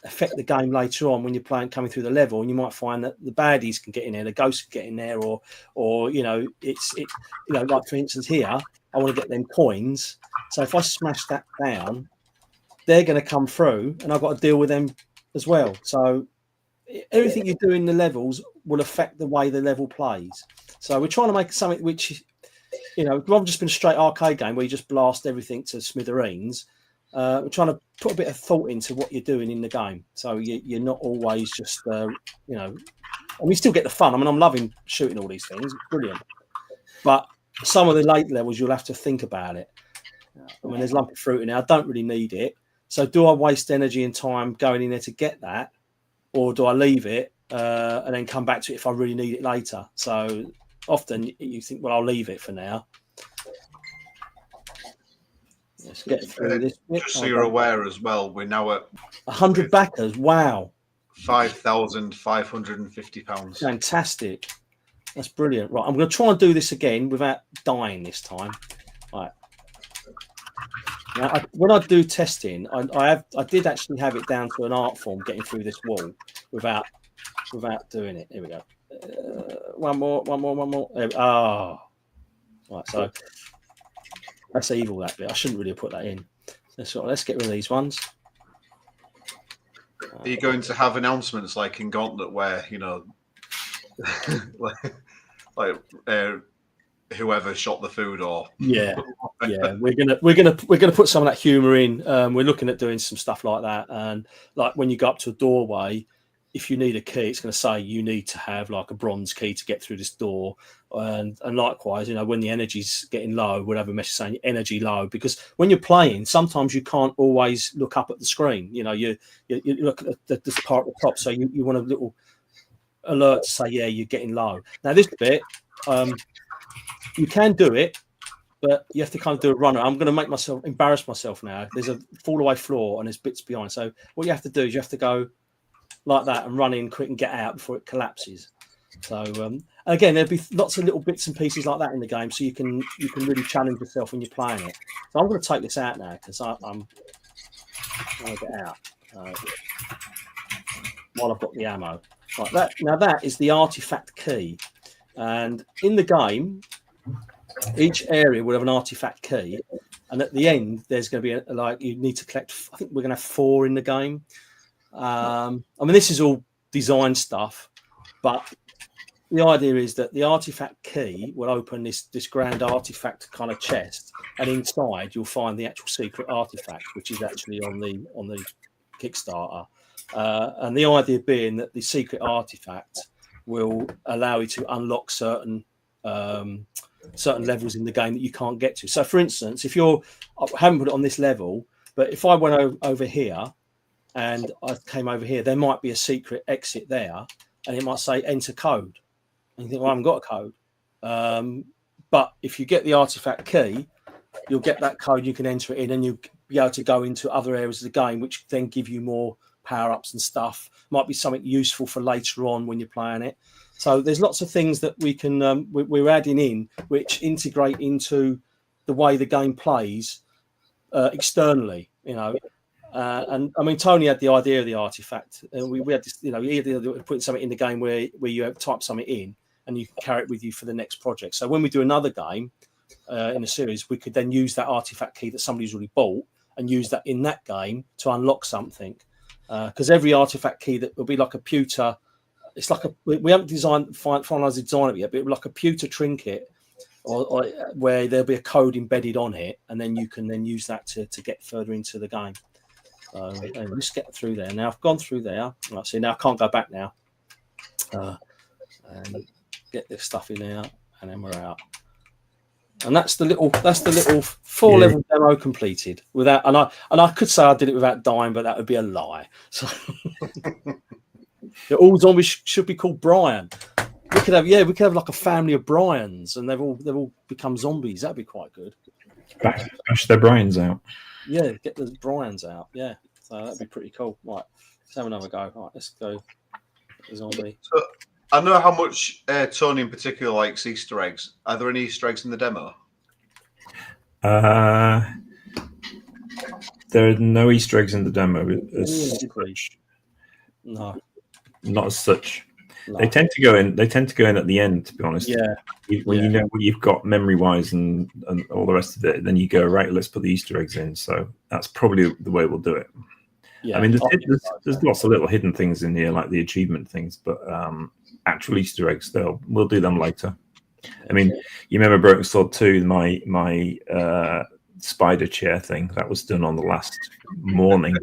[SPEAKER 3] affect the game later on when you're coming through the level, and you might find that the baddies can get in there, the ghosts can get in there, or like for instance here, I want to get them coins. So if I smash that down, they're going to come through, and I've got to deal with them as well. So everything you do in the levels will affect the way the level plays. So we're trying to make something which, rather than just been a straight arcade game where you just blast everything to smithereens. We're trying to put a bit of thought into what you're doing in the game, so you're not always just and we still get the fun. I mean, I'm loving shooting all these things, it's brilliant, but some of the late levels you'll have to think about it. I mean, there's a lump of fruit in there. I don't really need it. So do I waste energy and time going in there to get that? Or do I leave it and then come back to it if I really need it later? So often you think, well, I'll leave it for now. Let's get through this bit.
[SPEAKER 1] Just so you're aware as well, we're now at
[SPEAKER 3] 100 backers. Wow.
[SPEAKER 1] £5,550.
[SPEAKER 3] Fantastic. That's brilliant. Right, I'm going to try and do this again without dying this time. Right. Now, when I do testing, I did actually have it down to an art form getting through this wall without doing it. Here we go. One more. Oh, right. So that's evil, that bit. I shouldn't really have put that in. Let's get rid of these ones.
[SPEAKER 1] Are you going to have announcements like in Gauntlet where, you know, like whoever shot the food, or
[SPEAKER 3] yeah, we're gonna put some of that humor in. We're looking at doing some stuff like that, and like when you go up to a doorway, if you need a key, it's going to say you need to have like a bronze key to get through this door, and likewise, you know, when the energy's getting low, we'll have a message saying energy low, because when you're playing, sometimes you can't always look up at the screen. You know, you look at this part at the top, so you want a little alert to say, yeah, you're getting low. Now this bit, you can do it, but you have to kind of do a runner. I'm going to embarrass myself now. There's a fall away floor and there's bits behind. So what you have to do is you have to go like that and run in quick and get out before it collapses. So again, there'll be lots of little bits and pieces like that in the game, so you can really challenge yourself when you're playing it. So I'm going to take this out now because I'm going to get out while I've got the ammo. Right, that is the artifact key, and in the game, each area will have an artifact key, and at the end there's going to be you need to collect. I think we're going to have 4 in the game. I mean, this is all design stuff, but the idea is that the artifact key will open this grand artifact kind of chest, and inside you'll find the actual secret artifact, which is actually on the Kickstarter. And the idea being that the secret artifact will allow you to unlock certain levels in the game that you can't get to. So, for instance, I haven't put it on this level, but if I went over here and I came over here, there might be a secret exit there, and it might say enter code. And you think, well, I haven't got a code. But if you get the artifact key, you'll get that code, you can enter it in, and you'll be able to go into other areas of the game, which then give you more power-ups and stuff. Might be something useful for later on when you're playing it. So there's lots of things that we can we're adding in which integrate into the way the game plays externally, you know. And I mean, Tony had the idea of the artifact, and we had this, you know, he had putting something in the game where you have type something in and you can carry it with you for the next project. So when we do another game in a series, we could then use that artifact key that somebody's already bought and use that in that game to unlock something. Because every artifact key that will be like a pewter, it's like we haven't finalized the design of it yet, but it'll be like a pewter trinket, or where there'll be a code embedded on it, and then you can then use that to get further into the game. So anyway, let's get through there. Now I've gone through there. Right, see, now I can't go back now. And get this stuff in there, and then we're out. And that's the little 4-level demo completed without. And I could say I did it without dying, but that would be a lie. So all zombies should be called Brian. We could have like a family of Brians, and they've all become zombies. That'd be quite good.
[SPEAKER 2] Bash their Brians out.
[SPEAKER 3] Yeah, get the Brians out. Yeah, so that'd be pretty cool. Right, let's have another go. Right, let's go. Zombie.
[SPEAKER 1] So, I know how much Tony in particular likes Easter eggs. Are there any Easter eggs in the demo?
[SPEAKER 2] There are no Easter eggs in the demo.
[SPEAKER 3] No,
[SPEAKER 2] not as such.
[SPEAKER 3] No.
[SPEAKER 2] They tend to go in. They tend to go in at the end, to be honest.
[SPEAKER 3] Yeah.
[SPEAKER 2] When you know what you've got memory-wise and all the rest of it, then you go, right, let's put the Easter eggs in. So that's probably the way we'll do it. Yeah. I mean, there's lots of little hidden things in here, like the achievement things, but actual Easter eggs, we'll do them later. I mean, you remember Broken Sword 2, my spider chair thing? That was done on the last morning.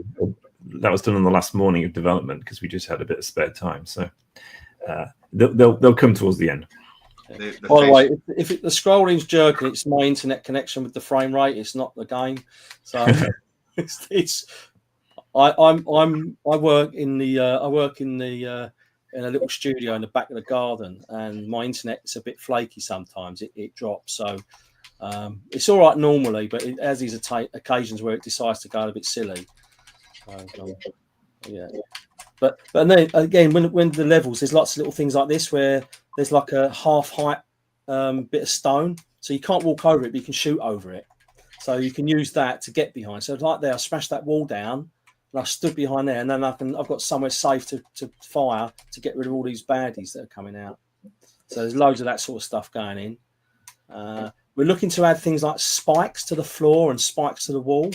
[SPEAKER 2] That was done on the last morning of development because we just had a bit of spare time. So they'll come towards the end.
[SPEAKER 3] By the way, if the scrolling's jerking, it's my internet connection with the frame rate. It's not the game. So I work in in a little studio in the back of the garden, and my internet's a bit flaky sometimes. It drops. So it's all right normally, but it has these occasions where it decides to go a bit silly. Yeah. But then again, when the levels, there's lots of little things like this where there's like a half height bit of stone, so you can't walk over it, but you can shoot over it. So you can use that to get behind. So like there, I smashed that wall down, and I stood behind there, and then I've got somewhere safe to fire to get rid of all these baddies that are coming out. So there's loads of that sort of stuff going in. We're looking to add things like spikes to the floor and spikes to the wall.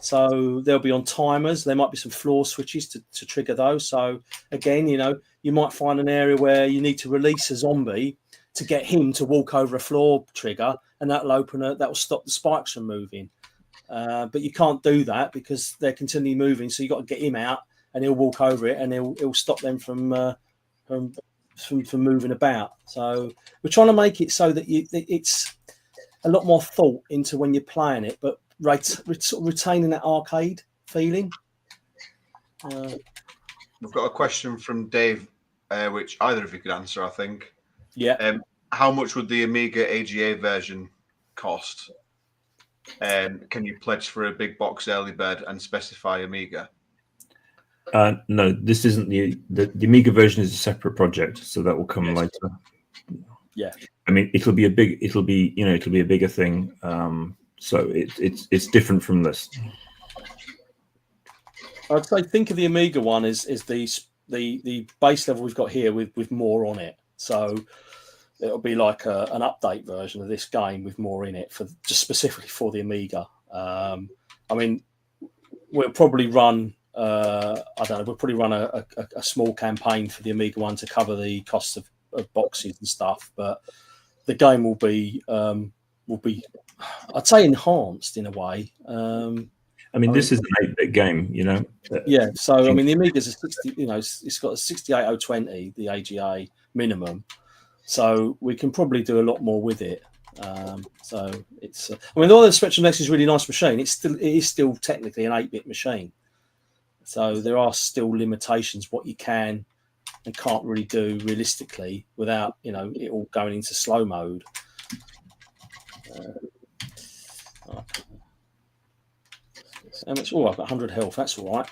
[SPEAKER 3] So they'll be on timers. There might be some floor switches to trigger those. So again, you might find an area where you need to release a zombie to get him to walk over a floor trigger, and that will stop the spikes from moving. But you can't do that because they're continually moving. So you've got to get him out, and he'll walk over it, and he'll stop them from moving about. So we're trying to make it so that it's a lot more thought into when you're playing it, but retaining that arcade feeling.
[SPEAKER 1] We've got a question from Dave, which either of you could answer, I think.
[SPEAKER 3] Yeah.
[SPEAKER 1] How much would the Amiga AGA version cost? Can you pledge for a big box early bird and specify Amiga?
[SPEAKER 2] No, this isn't the Amiga version is a separate project, so that will come later.
[SPEAKER 3] Yeah.
[SPEAKER 2] I mean, it'll be a bigger thing. So it's different from this.
[SPEAKER 3] I'd say think of the Amiga one is the base level we've got here with more on it. So it'll be like an update version of this game with more in it for just specifically for the Amiga. I mean, we'll probably run a small campaign for the Amiga one to cover the costs of boxes and stuff, but the game will be I'd say enhanced in a way.
[SPEAKER 2] I mean, this is an 8-bit game,
[SPEAKER 3] Yeah. So I mean, the Amiga's a 60. It's got a 68020, the AGA minimum. So we can probably do a lot more with it. So it's. I mean, although the Spectrum X is a really nice machine, it is still technically an 8-bit machine. So there are still limitations what you can and can't really do realistically without it all going into slow mode. I've got 100 health. That's all right.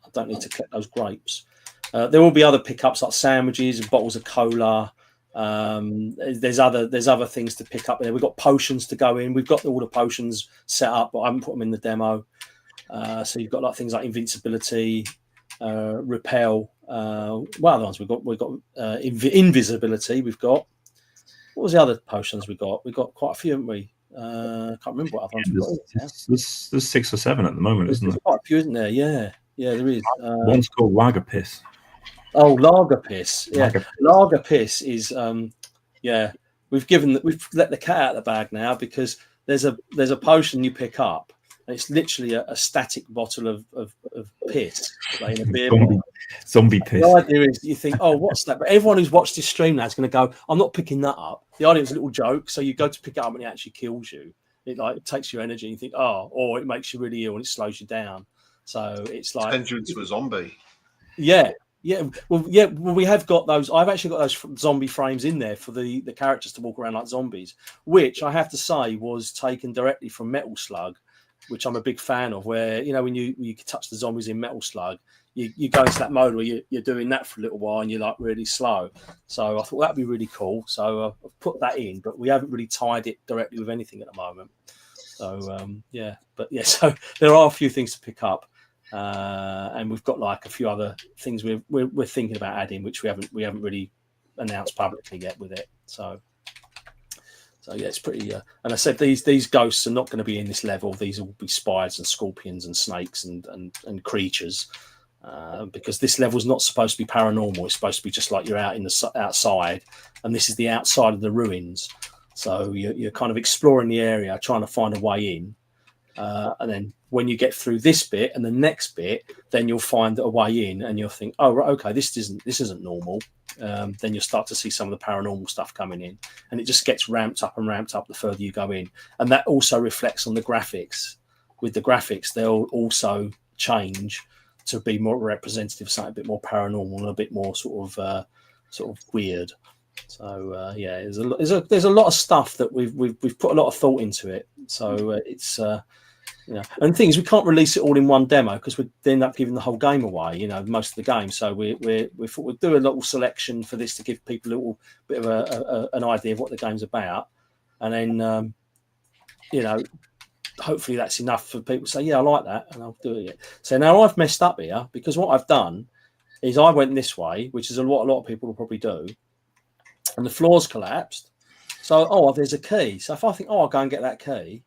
[SPEAKER 3] I don't need to collect those grapes. There will be other pickups like sandwiches and bottles of cola. There's other things to pick up there. We've got potions to go in. We've got all the potions set up, but I haven't put them in the demo. So you've got like things like invincibility, repel. What other ones we've got invisibility. We've got. What was the other potions we got? We got quite a few, haven't we? I can't remember what other ones we've got.
[SPEAKER 2] There's 6 or 7 at the moment, isn't there?
[SPEAKER 3] There's quite a few, isn't there? Yeah, there is.
[SPEAKER 2] One's called Lager Piss.
[SPEAKER 3] Oh, Lager Piss. Yeah, Lager Piss is. We've let the cat out of the bag now because there's a potion you pick up. And it's literally a static bottle of piss like in a beer bottle.
[SPEAKER 2] Zombie piss.
[SPEAKER 3] The idea is you think, oh, what's that? But everyone who's watched this stream now is going to go, I'm not picking that up. The idea is a little joke. So you go to pick it up and it actually kills you. It takes your energy and you think, or it makes you really ill and it slows you down. So it's like
[SPEAKER 1] sends you into a zombie.
[SPEAKER 3] Yeah. Well, we have got those. I've actually got those zombie frames in there for the characters to walk around like zombies, which I have to say was taken directly from Metal Slug, which I'm a big fan of, where when you can touch the zombies in Metal Slug, you go into that mode where you're doing that for a little while and you're like really slow. So I thought that'd be really cool. So I've put that in, but we haven't really tied it directly with anything at the moment. So so there are a few things to pick up, and we've got like a few other things we're thinking about adding, which we haven't really announced publicly yet with it. So yeah, it's pretty. And I said these ghosts are not going to be in this level. These will be spiders and scorpions and snakes and creatures, because this level is not supposed to be paranormal. It's supposed to be just like you're out in the outside, and this is the outside of the ruins. So you're kind of exploring the area, trying to find a way in. And then when you get through this bit and the next bit, then you'll find a way in, and you'll think, oh, right, okay, this isn't normal. Then you'll start to see some of the paranormal stuff coming in, and it just gets ramped up and ramped up the further you go in. And that also reflects on the graphics. With the graphics, they'll also change to be more representative, something a bit more paranormal and a bit more sort of weird. So yeah, there's a lot of stuff that we've put a lot of thought into it. So it's and things we can't release it all in one demo because we'd end up giving the whole game away, most of the game. So we thought we'd do a little selection for this to give people a little bit of an idea of what the game's about, and then hopefully that's enough for people to say, yeah, I like that, and I'll do it. So now I've messed up here because what I've done is I went this way, which is what a lot of people will probably do, and the floor's collapsed. So there's a key. So if I think, I'll go and get that key,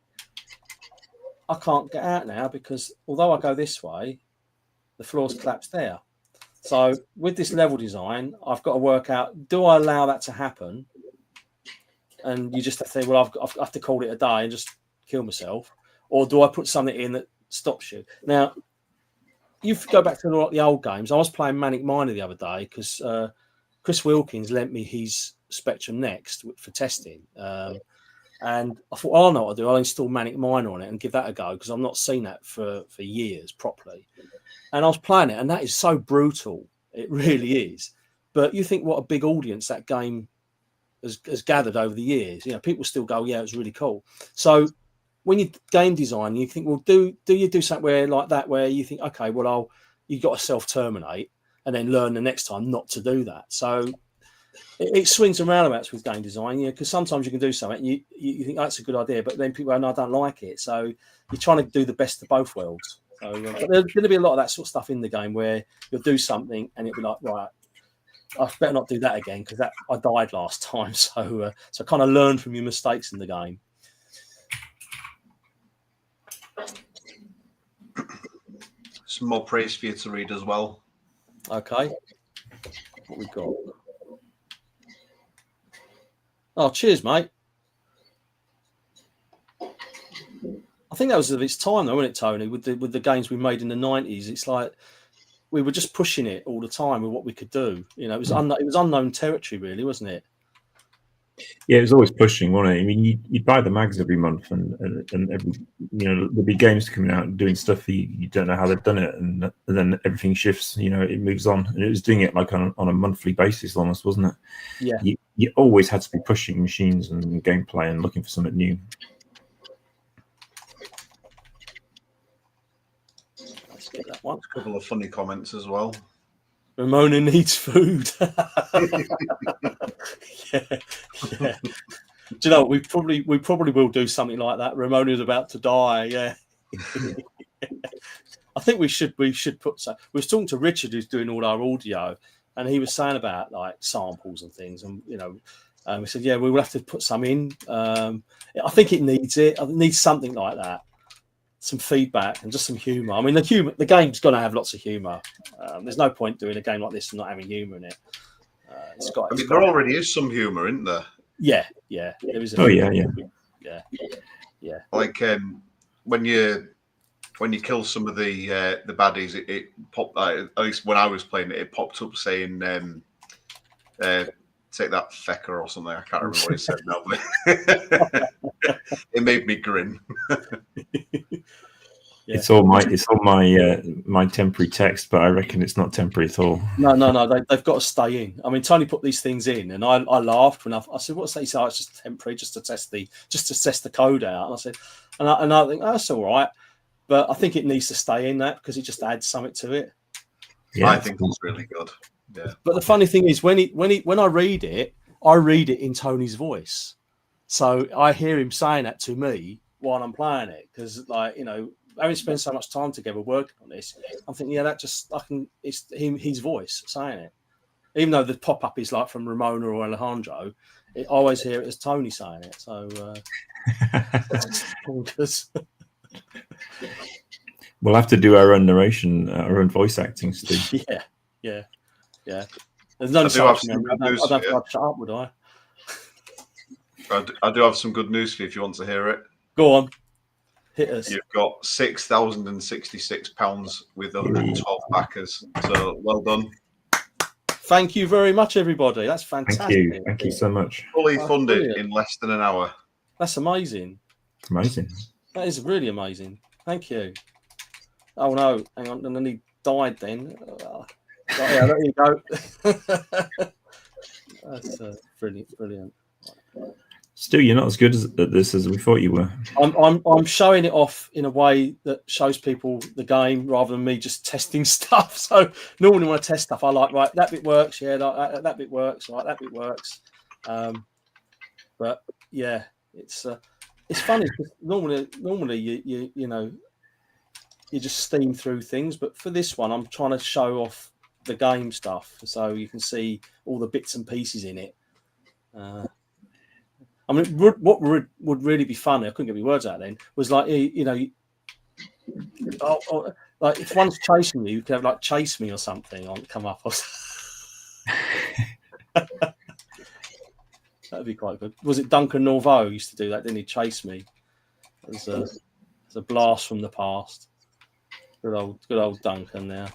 [SPEAKER 3] I can't get out now because although I go this way, the floor's collapsed there. So with this level design, I've got to work out, do I allow that to happen? And you just have to say, well, I have to call it a day and just kill myself. Or do I put something in that stops you? Now, you go back to the old games. I was playing Manic Miner the other day because Chris Wilkins lent me his Spectrum Next for testing. And I thought, I know what I'll do. I'll install Manic Miner on it and give that a go because I've not seen that for years properly. And I was playing it, and that is so brutal. It really is. But you think what a big audience that game has gathered over the years. People still go, yeah, it was really cool. So when you game design, you think, well, do you do something like that where you think, okay, well, you've got to self-terminate and then learn the next time not to do that. So it swings and roundabouts with game design, because sometimes you can do something and you think that's a good idea, but then people go, no, I don't like it. So you're trying to do the best of both worlds. So but there's going to be a lot of that sort of stuff in the game where you'll do something and it'll be like, right, I better not do that again because I died last time. So kind of learn from your mistakes in the game.
[SPEAKER 1] Some more praise for you to read as well.
[SPEAKER 3] Okay. What we got? Oh, cheers, mate. I think that was of its time, though, wasn't it, Tony? With the games we made in the 90s, it's like we were just pushing it all the time with what we could do. It was unknown territory, really, wasn't it?
[SPEAKER 2] Yeah, it was always pushing, wasn't it? I mean, you'd buy the mags every month, and every, there'd be games coming out and doing stuff that you don't know how they've done it, and then everything shifts. It moves on, and it was doing it like on a monthly basis, almost, wasn't it?
[SPEAKER 3] Yeah.
[SPEAKER 2] You always had to be pushing machines and gameplay and looking for something new.
[SPEAKER 3] Let's get that one.
[SPEAKER 1] A couple of funny comments as well.
[SPEAKER 3] Ramona needs food. yeah. Do you know what? We probably will do something like that. Ramona's about to die. Yeah. I think we should put some. We was talking to Richard, who's doing all our audio, and he was saying about like samples and things, and we said, yeah, we will have to put some in. I think it needs it. It needs something like that. Some feedback and just some humour. I mean, the game's going to have lots of humour. There's no point doing a game like this and not having humour in it.
[SPEAKER 1] There already is some humour, isn't there?
[SPEAKER 3] Yeah. There is. Yeah.
[SPEAKER 1] Like when you kill some of the baddies, it popped. At least when I was playing it, it popped up saying, "Take that fecker" or something. I can't remember what it said now, but it made me grin.
[SPEAKER 3] Yeah.
[SPEAKER 2] It's all my temporary text, but I reckon it's not temporary at all.
[SPEAKER 3] No. They've got to stay in. I mean, Tony put these things in, and I laughed when I said, "What's that?" He said, "Oh, it's just temporary, just to test the code out." And I said, and I think that's all right, but I think it needs to stay in that because it just adds something to it.
[SPEAKER 1] Yeah, I think it's really good. Yeah.
[SPEAKER 3] But the funny thing is, when I read it in Tony's voice, so I hear him saying that to me while I'm playing it because, having spent so much time together working on this, I'm thinking, it's his voice saying it. Even though the pop-up is like from Ramona or Alejandro, I always hear it as Tony saying it. So,
[SPEAKER 2] we'll have to do our own narration, our own voice acting, Steve.
[SPEAKER 3] Yeah. There's no such thing. I don't have to shut up, would I?
[SPEAKER 1] I do have some good news for you if you want to hear it.
[SPEAKER 3] Go on. Hit us.
[SPEAKER 1] You've got £6,066 with 112 backers. So well done.
[SPEAKER 3] Thank you very much, everybody. That's fantastic.
[SPEAKER 2] Thank you so much.
[SPEAKER 1] Fully
[SPEAKER 3] That's
[SPEAKER 1] funded
[SPEAKER 3] brilliant.
[SPEAKER 1] in less than an hour.
[SPEAKER 3] That's amazing.
[SPEAKER 2] Amazing.
[SPEAKER 3] That is really amazing. Thank you. Oh no, hang on, and then he died then. Yeah, there you go. That's brilliant.
[SPEAKER 2] Still, you're not as good at this as we thought you were.
[SPEAKER 3] I'm showing it off in a way that shows people the game rather than me just testing stuff. So normally when I test stuff, I like, right, that bit works, yeah, that bit works, right, that bit works. But yeah, it's funny because normally you know you just steam through things, but for this one, I'm trying to show off the game stuff so you can see all the bits and pieces in it. I mean, what would really be funny, I couldn't get my words out then, was like, like if one's chasing you, you could have like chase me or something on come up. Or that'd be quite good. Was it Duncan Norvo used to do that? Didn't he? Chase me. It's a blast from the past. Good old Duncan now.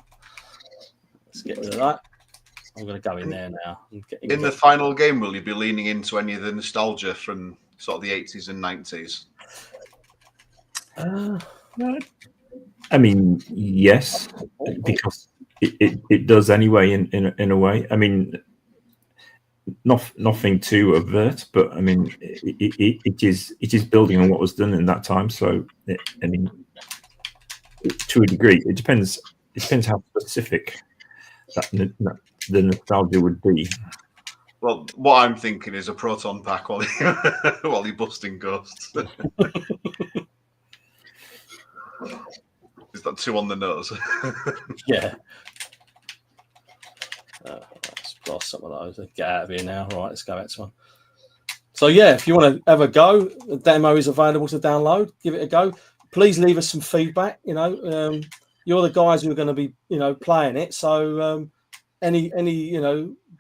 [SPEAKER 3] Let's get rid of that. I'm going to go in there now.
[SPEAKER 1] In the final game, will you be leaning into any of the nostalgia from sort of the 80s and 90s?
[SPEAKER 2] I mean, yes, because it does anyway in a way. I mean, nothing too overt, but I mean, it is building on what was done in that time. So, I mean, to a degree, it depends how specific the nostalgia would be.
[SPEAKER 1] Well, what I'm thinking is a proton pack while you're busting ghosts. Is that too on the nose?
[SPEAKER 3] Yeah. Let's blast some of those. Get out of here now. Right, let's go back to one. So yeah, if you want to have a go, the demo is available to download. Give it a go. Please leave us some feedback. You're the guys who are going to be, playing it. So any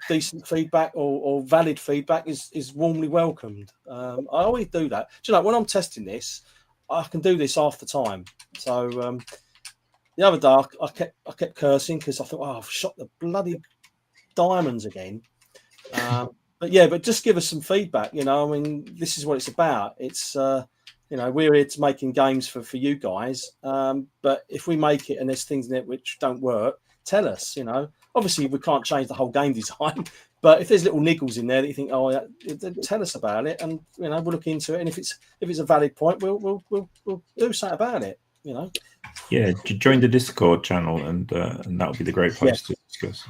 [SPEAKER 3] decent feedback or valid feedback is warmly welcomed. I always do that. Do you know, when I'm testing this, I can do this half the time. So the other day I kept cursing because I thought, I've shot the bloody diamonds again. But just give us some feedback. I mean, this is what it's about. It's we're here to making games for you guys. But if we make it and there's things in it which don't work, tell us. Obviously we can't change the whole game design, but if there's little niggles in there that you think, tell us about it, and we'll look into it. And if it's a valid point, we'll do something about it.
[SPEAKER 2] Yeah, join the Discord channel, and that would be the great place to discuss.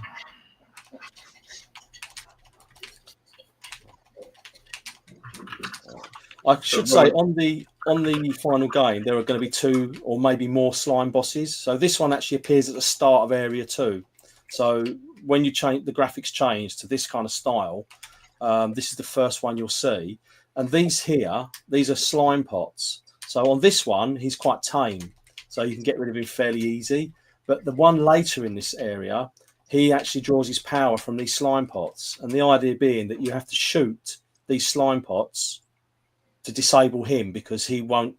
[SPEAKER 3] I should say on the final game there are going to be 2 or maybe more slime bosses. So this one actually appears at the start of area 2. So when you change the graphics change to this kind of style, this is the first one you'll see. And these are slime pots. So on this one, he's quite tame, so you can get rid of him fairly easy. But the one later in this area, he actually draws his power from these slime pots. And the idea being that you have to shoot these slime pots to disable him, because he won't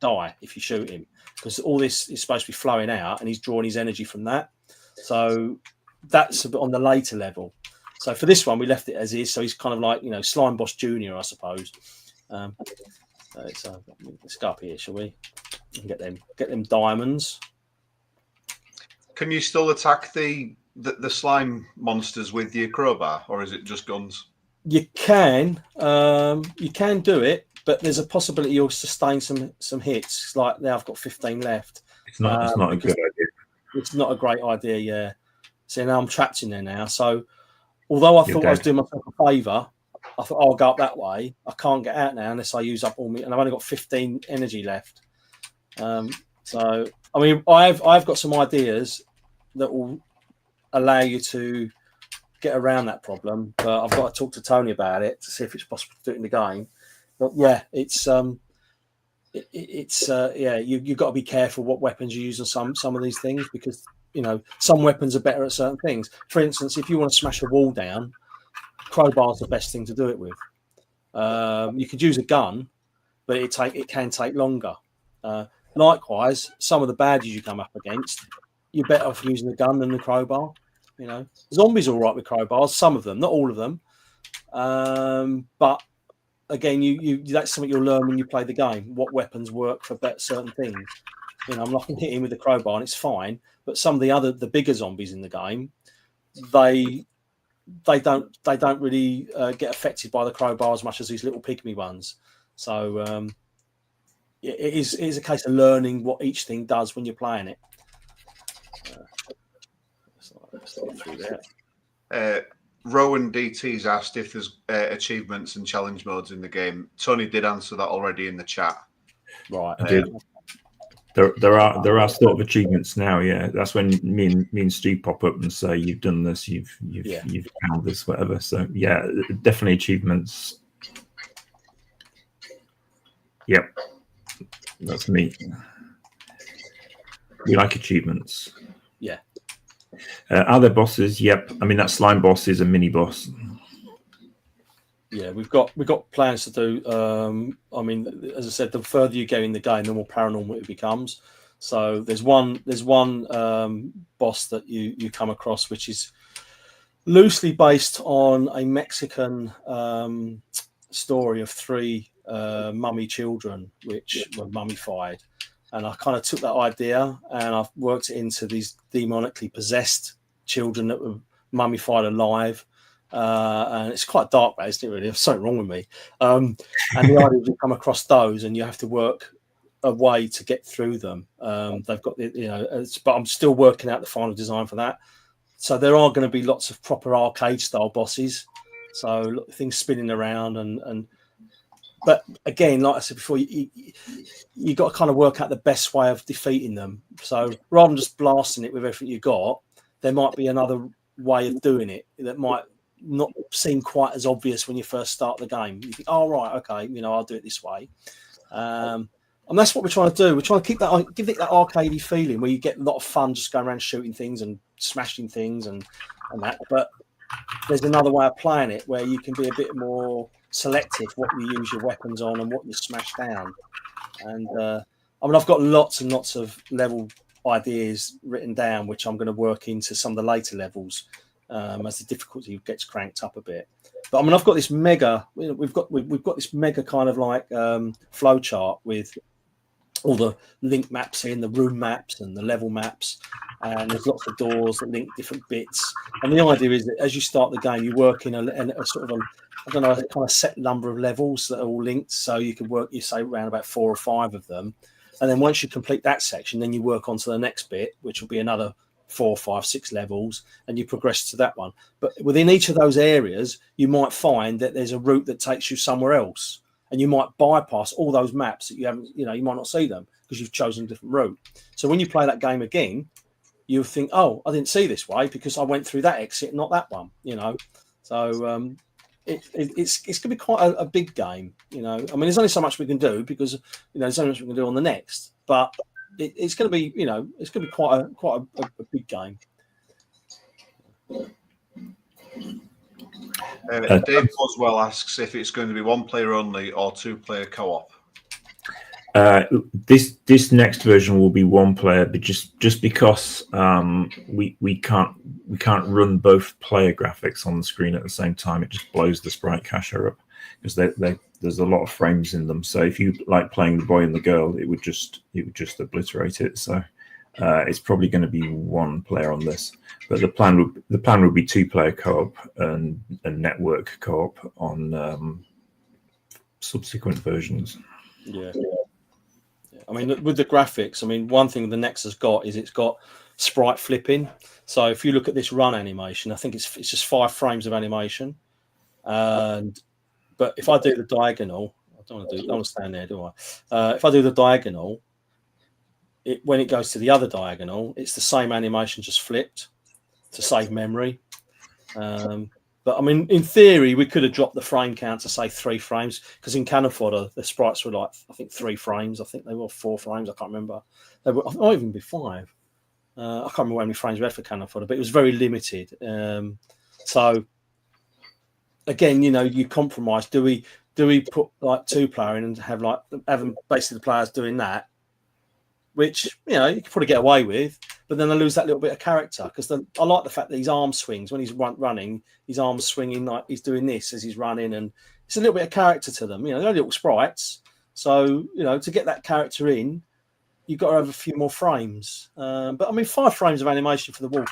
[SPEAKER 3] die if you shoot him, because all this is supposed to be flowing out and he's drawing his energy from that. So that's a bit on the later level. So for this one, we left it as is. So he's kind of like, Slime Boss Junior, I suppose. Let's go up here, shall we? And get them diamonds.
[SPEAKER 1] Can you still attack the slime monsters with your crowbar, or is it just guns?
[SPEAKER 3] You can do it, but there's a possibility you'll sustain some hits. Like now, I've got 15 left.
[SPEAKER 2] It's not a good idea.
[SPEAKER 3] It's not a great idea, yeah. So now I'm trapped in there now. So although I thought I was doing myself a favour, I thought I'll go up that way. I can't get out now unless I use up all me, and I've only got 15 energy left. So I mean, I've got some ideas that will allow you to get around that problem, but I've got to talk to Tony about it to see if it's possible to do it in the game. But yeah, you've got to be careful what weapons you use on some of these things, because some weapons are better at certain things. For instance, if you want to smash a wall down, crowbar's the best thing to do it with. You could use a gun, but it can take longer. Likewise, some of the badges you come up against, you're better off using the gun than the crowbar. You know, zombies are all right with crowbars, some of them, not all of them. But again, you that's something you'll learn when you play the game. What weapons work for certain things. You know, I'm not going to hit him with the crowbar and it's fine. But some of the bigger zombies in the game, they don't really get affected by the crowbar as much as these little pygmy ones. So it is a case of learning what each thing does when you're playing it. Let's get through there.
[SPEAKER 1] Rowan DT's asked if there's achievements and challenge modes in the game. Tony did answer that already in the chat.
[SPEAKER 3] Right.
[SPEAKER 2] I did. There are sort of achievements now. Yeah, that's when me and Steve pop up and say you've done this, you've found this, whatever. So yeah, definitely achievements. Yep, that's me. We like achievements.
[SPEAKER 3] Yeah.
[SPEAKER 2] Are there bosses? Yep. I mean, that slime boss is a mini boss.
[SPEAKER 3] Yeah, we've got plans to do. I mean, as I said, the further you go in the game, the more paranormal it becomes. So there's one boss that you come across, which is loosely based on a Mexican story of 3 mummy children which were mummified. And I kind of took that idea and I've worked it into these demonically possessed children that were mummified alive. And it's quite dark, isn't it, really? There's something wrong with me. And the idea is you come across those and you have to work a way to get through them. They've got, but I'm still working out the final design for that. So there are going to be lots of proper arcade style bosses. So things spinning around but again, like I said before, you got to kind of work out the best way of defeating them. So rather than just blasting it with everything you got, there might be another way of doing it that might not seem quite as obvious when you first start the game. You think, oh, right, okay, I'll do it this way. And that's what we're trying to do. We're trying to give it that arcadey feeling where you get a lot of fun just going around shooting things and smashing things and that. But there's another way of playing it where you can be a bit more selective what you use your weapons on and what you smash down. And I mean, I've got lots and lots of level ideas written down, which I'm going to work into some of the later levels as the difficulty gets cranked up a bit. But I mean, I've got this mega. We've got this mega kind of like flow chart with all the link maps in, the room maps and the level maps, and there's lots of doors that link different bits. And the idea is that as you start the game, you work in a sort of a kind of set number of levels that are all linked. So you can work, say, around about 4 or 5 of them. And then once you complete that section, then you work on to the next bit, which will be another 4, 5, 6 levels, and you progress to that one. But within each of those areas, you might find that there's a route that takes you somewhere else. And you might bypass all those maps that you haven't, you might not see them because you've chosen a different route. So when you play that game again, you think, oh, I didn't see this way because I went through that exit, not that one, So it's going to be quite a big game, I mean, there's only so much we can do because, there's only so much we can do on the next, but it's going to be, it's going to be quite a big game.
[SPEAKER 1] Dave Boswell asks if it's going to be 1 player only or 2 player co-op.
[SPEAKER 2] This next version will be 1 player, but just because we can't run both player graphics on the screen at the same time, it just blows the sprite cacher up because there's a lot of frames in them. So if you like playing the boy and the girl, it would just obliterate it. So it's probably going to be 1 player on this. But the plan would be 2 player co-op and network co-op on subsequent versions.
[SPEAKER 3] Yeah. I mean, with the graphics, I mean, one thing the Nex has got is it's got sprite flipping. So if you look at this run animation, I think it's just 5 frames of animation. But if I do the diagonal, I don't want to stand there, do I? If I do the diagonal, when it goes to the other diagonal, it's the same animation just flipped to save memory. But I mean, in theory, we could have dropped the frame count to say 3 frames because in Cannon Fodder, the sprites were like, I think 3 frames. I think they were 4 frames. I can't remember. They were not even be 5. I can't remember how many frames we had for Cannon Fodder, but it was very limited. So again, you compromise. Do we do we put like 2-player in and have them basically the players doing that, which you could probably get away with, but then they lose that little bit of character because I like the fact that his arm swings when he's running, his arms swinging like he's doing this as he's running, and it's a little bit of character to them. They're little sprites, so to get that character in, you've got to have a few more frames. But I mean, 5 frames of animation for the walk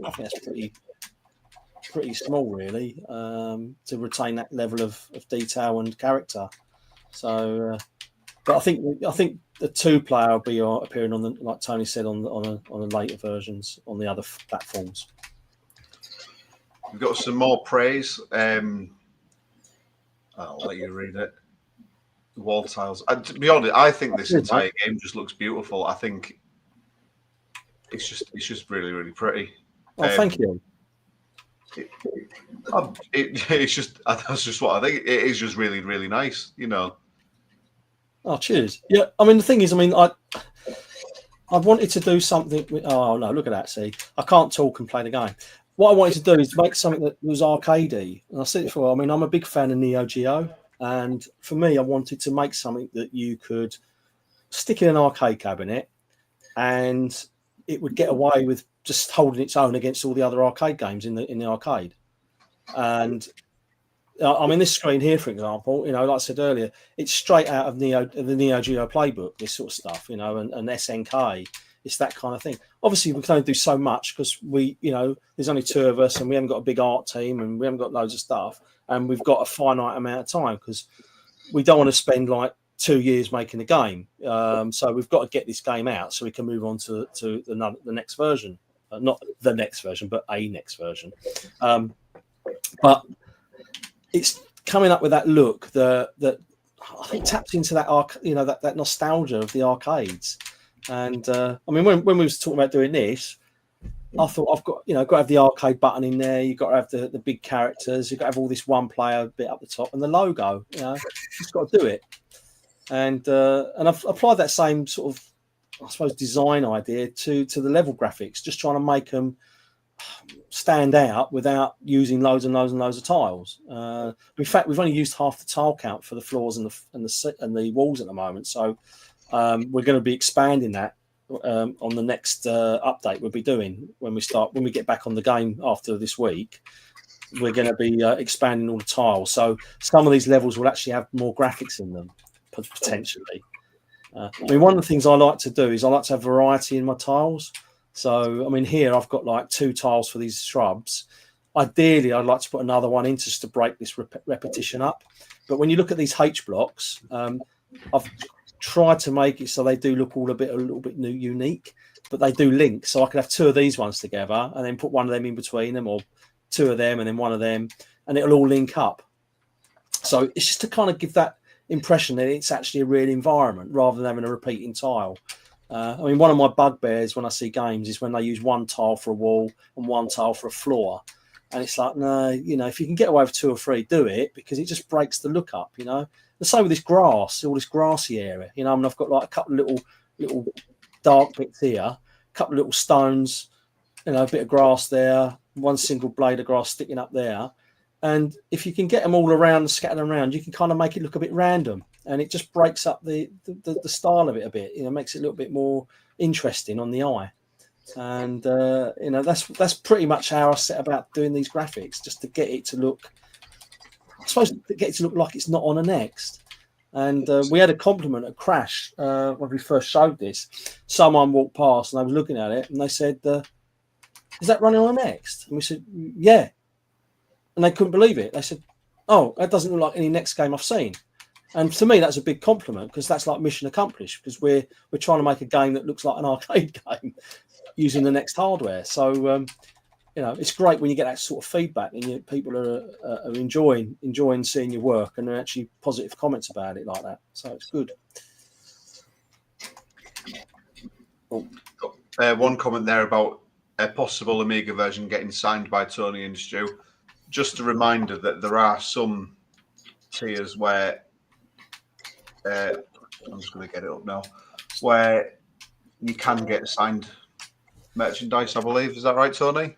[SPEAKER 3] I think that's pretty small, really, to retain that level of detail and character. So, but I think the 2-player will be appearing on like Tony said, on the later versions on the other platforms.
[SPEAKER 1] We've got some more praise. I'll let you read it. The wall tiles. To be honest, I think this entire game just looks beautiful. I think it's just really, really pretty.
[SPEAKER 3] Oh, thank you.
[SPEAKER 1] It's just that's just what I think. It is just really, really nice.
[SPEAKER 3] Oh, cheers. Yeah, I mean the thing is, I wanted to do something. Oh no, look at that! See, I can't talk and play the game. What I wanted to do is make something that was arcadey. And I said it before. I mean, I'm a big fan of Neo Geo, and for me, I wanted to make something that you could stick in an arcade cabinet, and it would get away with just holding its own against all the other arcade games in the arcade. And I mean, this screen here, for example, like I said earlier, it's straight out of the Neo Geo playbook. This sort of stuff, and SNK. It's that kind of thing. Obviously, we can only do so much because there's only 2 of us, and we haven't got a big art team, and we haven't got loads of stuff, and we've got a finite amount of time because we don't want to spend like 2 years making a game. So we've got to get this game out so we can move on to the next version. Not the next version, but a next version. But it's coming up with that look that I think taps into that that nostalgia of the arcades. And I mean, when we was talking about doing this, I thought I've got to have the arcade button in there. You've got to have the big characters. You've got to have all this 1-player bit up the top and the logo. Just got to do it. And I've applied that same sort of, I suppose, design idea to the level graphics, just trying to make them stand out without using loads and loads and loads of tiles. In fact, we've only used half the tile count for the floors and the walls at the moment. So we're going to be expanding that on the next update we'll be doing when we get back on the game after this week. We're going to be expanding all the tiles. So some of these levels will actually have more graphics in them potentially. I mean, one of the things I like to do is I like to have variety in my tiles. So, I mean, here I've got like 2 tiles for these shrubs. Ideally, I'd like to put another one in just to break this repetition up. But when you look at these H blocks, I've tried to make it so they do look a little bit unique, but they do link. So I could have 2 of these ones together and then put one of them in between them, or 2 of them and then one of them, and it'll all link up. So it's just to kind of give that impression that it's actually a real environment rather than having a repeating tile. I mean, one of my bugbears when I see games is when they use 1 tile for a wall and 1 tile for a floor. And it's like, no, if you can get away with 2 or 3, do it, because it just breaks the look up, The same with this grass, all this grassy area, I mean, I've got like a couple of little dark bits here, a couple of little stones, a bit of grass there, 1 single blade of grass sticking up there. And if you can get them all around and scatter them around, you can kind of make it look a bit random, and it just breaks up the style of it a bit. Makes it a little bit more interesting on the eye. And that's pretty much how I set about doing these graphics, just to get it to look, I suppose, to get it to look like it's not on a Next. And we had a compliment at Crash when we first showed this. Someone walked past and I was looking at it, and they said, "Is that running on a Next?" And we said, "Yeah." And they couldn't believe it. They said, "Oh, that doesn't look like any Next game I've seen." And to me, that's a big compliment, because that's like mission accomplished, because we're trying to make a game that looks like an arcade game using the Next hardware. So, it's great when you get that sort of feedback and people are enjoying seeing your work, and there are actually positive comments about it like that. So it's good.
[SPEAKER 1] One comment there about a possible Amiga version getting signed by Tony and Stu. Just a reminder that there are some tiers where I'm just going to get it up now, where you can get signed merchandise, I believe. Is that right, Tony?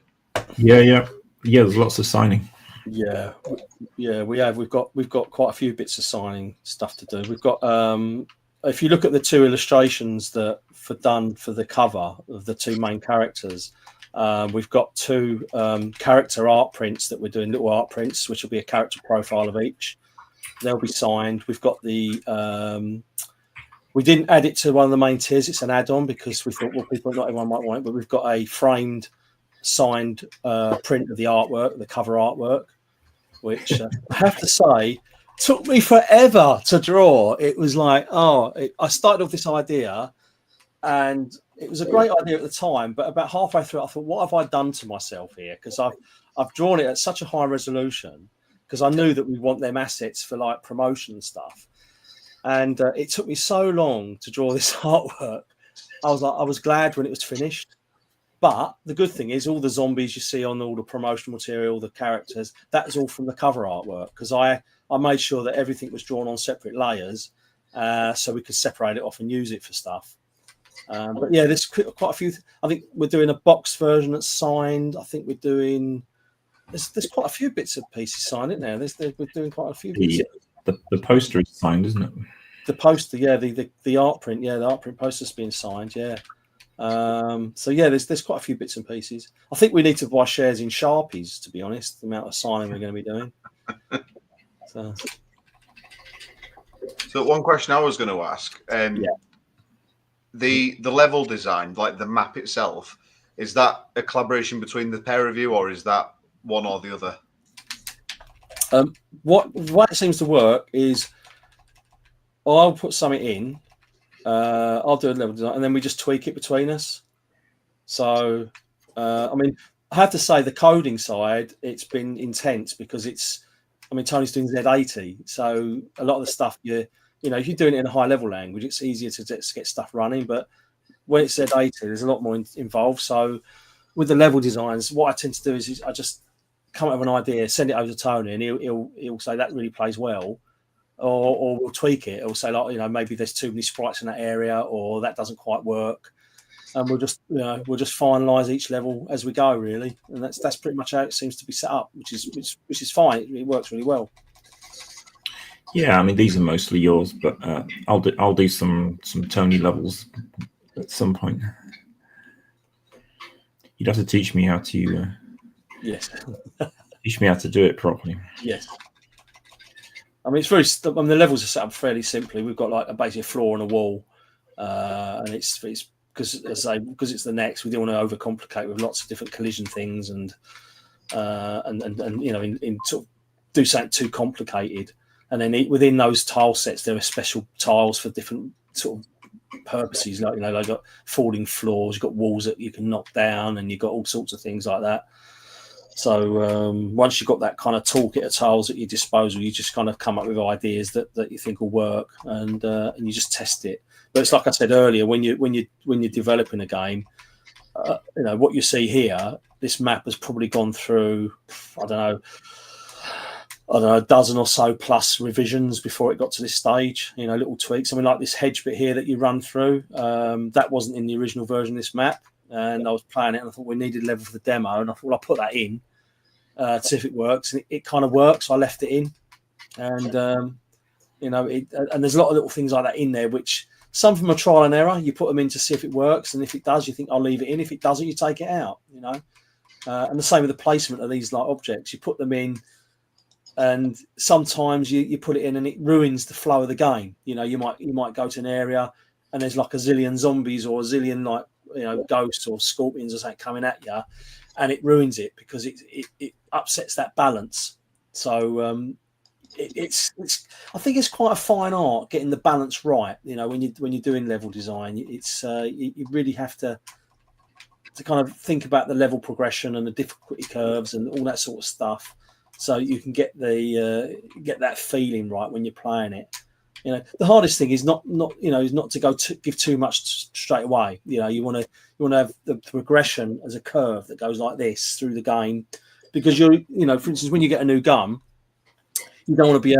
[SPEAKER 2] Yeah. There's lots of signing.
[SPEAKER 3] Yeah, we have. We've got quite a few bits of signing stuff to do. We've got if you look at the two illustrations that done for the cover of the two main characters, we've got two character art prints that we're doing, little art prints, which will be a character profile of each. They'll be signed. We've got the we didn't add it to one of the main tiers. It's an add-on because we thought, well, not everyone might want it, but we've got a framed, signed print of the artwork, the cover artwork, which I have to say took me forever to draw. It was like, I started off this idea and it was a great idea at the time, but about halfway through, I thought, what have I done to myself here? Because I've drawn it at such a high resolution because I knew that we want them assets for like promotion and stuff. And it took me so long to draw this artwork. I was glad when it was finished. But the good thing is all the zombies you see on all the promotional material, the characters, that is all from the cover artwork because I made sure that everything was drawn on separate layers so we could separate it off and use it for stuff. But yeah, there's quite a few. I think we're doing a boxed version that's signed. I think we're doing. There's quite a few bits of pieces signed in there. We're doing quite a few.
[SPEAKER 2] The poster is signed, isn't it?
[SPEAKER 3] The poster, yeah, the art print, yeah, the art print poster's being signed, yeah. So yeah, there's quite a few bits and pieces. I think we need to buy shares in Sharpies, to be honest. The amount of signing we're going to be doing.
[SPEAKER 1] So one question I was going to ask, the level design, like the map itself, is that a collaboration between the pair of you, or is that one or the other?
[SPEAKER 3] What it seems to work is I'll put something in, I'll do a level design, and then we just tweak it between us. So, I mean, I have to say the coding side, it's been intense because Tony's doing Z80, so a lot of the stuff if you're doing it in a high level language, it's easier to just get stuff running. But when it's Z80, there's a lot more involved. So with the level designs, what I tend to do is I just come up with an idea, send it over to Tony, and he'll say that really plays well, or we'll tweak it. He'll say like maybe there's too many sprites in that area, or that doesn't quite work, and we'll just finalise each level as we go, really. And that's pretty much how it seems to be set up, which is fine. It works really well.
[SPEAKER 2] Yeah, I mean these are mostly yours, but I'll do some Tony levels at some point. You'd have to teach me how to.
[SPEAKER 3] Yes.
[SPEAKER 2] Teach me how to do it properly.
[SPEAKER 3] Yes. I mean, the levels are set up fairly simply. We've got like basically a floor and a wall, and it's because it's the next. We don't want to overcomplicate with lots of different collision things and in sort of do something too complicated. And then within those tile sets, there are special tiles for different sort of purposes. Like they've got falling floors, you've got walls that you can knock down, and you've got all sorts of things like that. So once you've got that kind of toolkit of tiles at your disposal, you just kind of come up with ideas that you think will work, and you just test it. But it's like I said earlier, when you're developing a game, what you see here, this map has probably gone through I don't know, a dozen or so plus revisions before it got to this stage. Little tweaks. I mean, like this hedge bit here that you run through, that wasn't in the original version of this map. And I was playing it, and I thought we needed a level for the demo, and I thought I'll put that in to see if it works. And it kind of works. So I left it in, and and there's a lot of little things like that in there, which some of them are trial and error. You put them in to see if it works, and if it does, you think I'll leave it in. If it doesn't, you take it out. And the same with the placement of these like objects. You put them in, and sometimes you put it in, and it ruins the flow of the game. You might go to an area, and there's like a zillion zombies or a zillion like ghosts or scorpions or something coming at you, and it ruins it because it upsets that balance. So it's I think it's quite a fine art getting the balance right. When you're doing level design, it's you really have to kind of think about the level progression and the difficulty curves and all that sort of stuff, so you can get that feeling right when you're playing it. The hardest thing is not to give too much straight away. You want to have the progression as a curve that goes like this through the game, because for instance, when you get a new gun, you don't want to be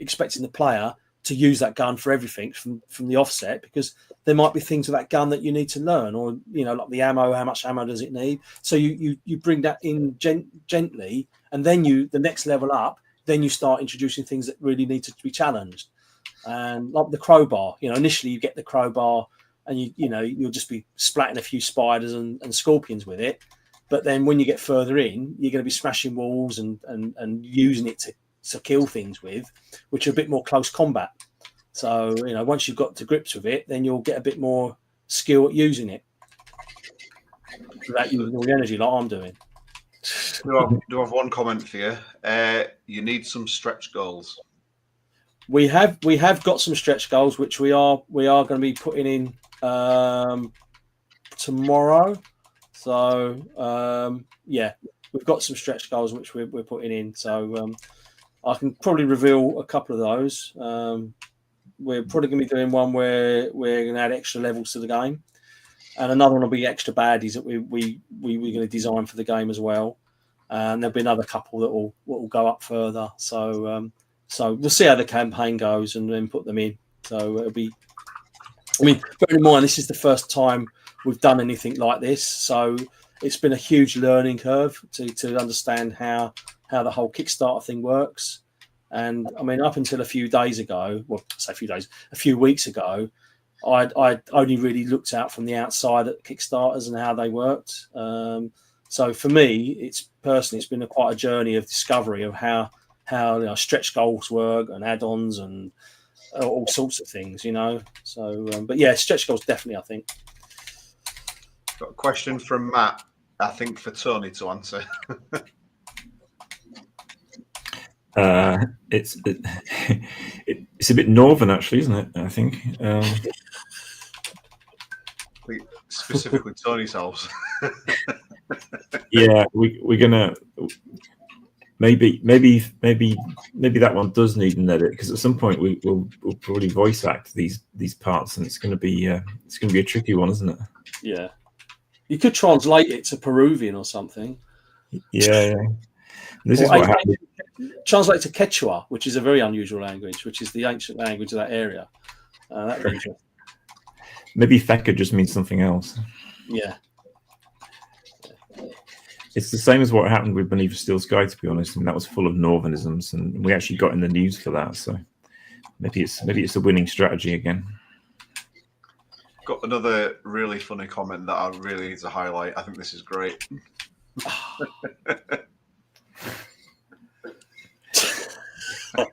[SPEAKER 3] expecting the player to use that gun for everything from the offset, because there might be things with that gun that you need to learn, or like the ammo, how much ammo does it need? So you bring that in gently, and then the next level up, then you start introducing things that really need to be challenged. And like the crowbar, initially you get the crowbar and you'll just be splatting a few spiders and scorpions with it. But then when you get further in, you're going to be smashing walls and using it to kill things with, which are a bit more close combat. So, once you've got to grips with it, then you'll get a bit more skill at using it without using all the energy like I'm doing.
[SPEAKER 1] Do have one comment for you. You need some stretch goals.
[SPEAKER 3] We have got some stretch goals, which we are going to be putting in tomorrow. So we've got some stretch goals which we're putting in. So I can probably reveal a couple of those. We're probably going to be doing one where we're going to add extra levels to the game, and another one will be extra baddies that we're going to design for the game as well. And there'll be another couple that will go up further. So we'll see how the campaign goes and then put them in. So it'll be. I mean, bear in mind, this is the first time we've done anything like this, so it's been a huge learning curve to understand how the whole Kickstarter thing works. And I mean, up until a few weeks ago, I'd only really looked out from the outside at Kickstarters and how they worked. So for me, it's been quite a journey of discovery of how stretch goals work and add-ons and all sorts of things, So, but yeah, stretch goals definitely, I think.
[SPEAKER 1] Got a question from Matt, I think for Tony to answer.
[SPEAKER 2] It's a bit northern, actually, isn't it? I think.
[SPEAKER 1] Specifically Tony's house.
[SPEAKER 2] Yeah, we're gonna maybe that one does need an edit, because at some point we'll probably voice act these parts, and it's gonna be a tricky one, isn't it?
[SPEAKER 3] Yeah, you could translate it to Peruvian or something.
[SPEAKER 2] Yeah. This is what happened.
[SPEAKER 3] Translate to Quechua, which is a very unusual language, which is the ancient language of that area. That'd be interesting.
[SPEAKER 2] Maybe Feka just means something else.
[SPEAKER 3] Yeah.
[SPEAKER 2] It's the same as what happened with Beneath a Steel Sky, to be honest, and that was full of Northernisms, and we actually got in the news for that. So maybe it's a winning strategy again.
[SPEAKER 1] Got another really funny comment that I really need to highlight. I think this is great.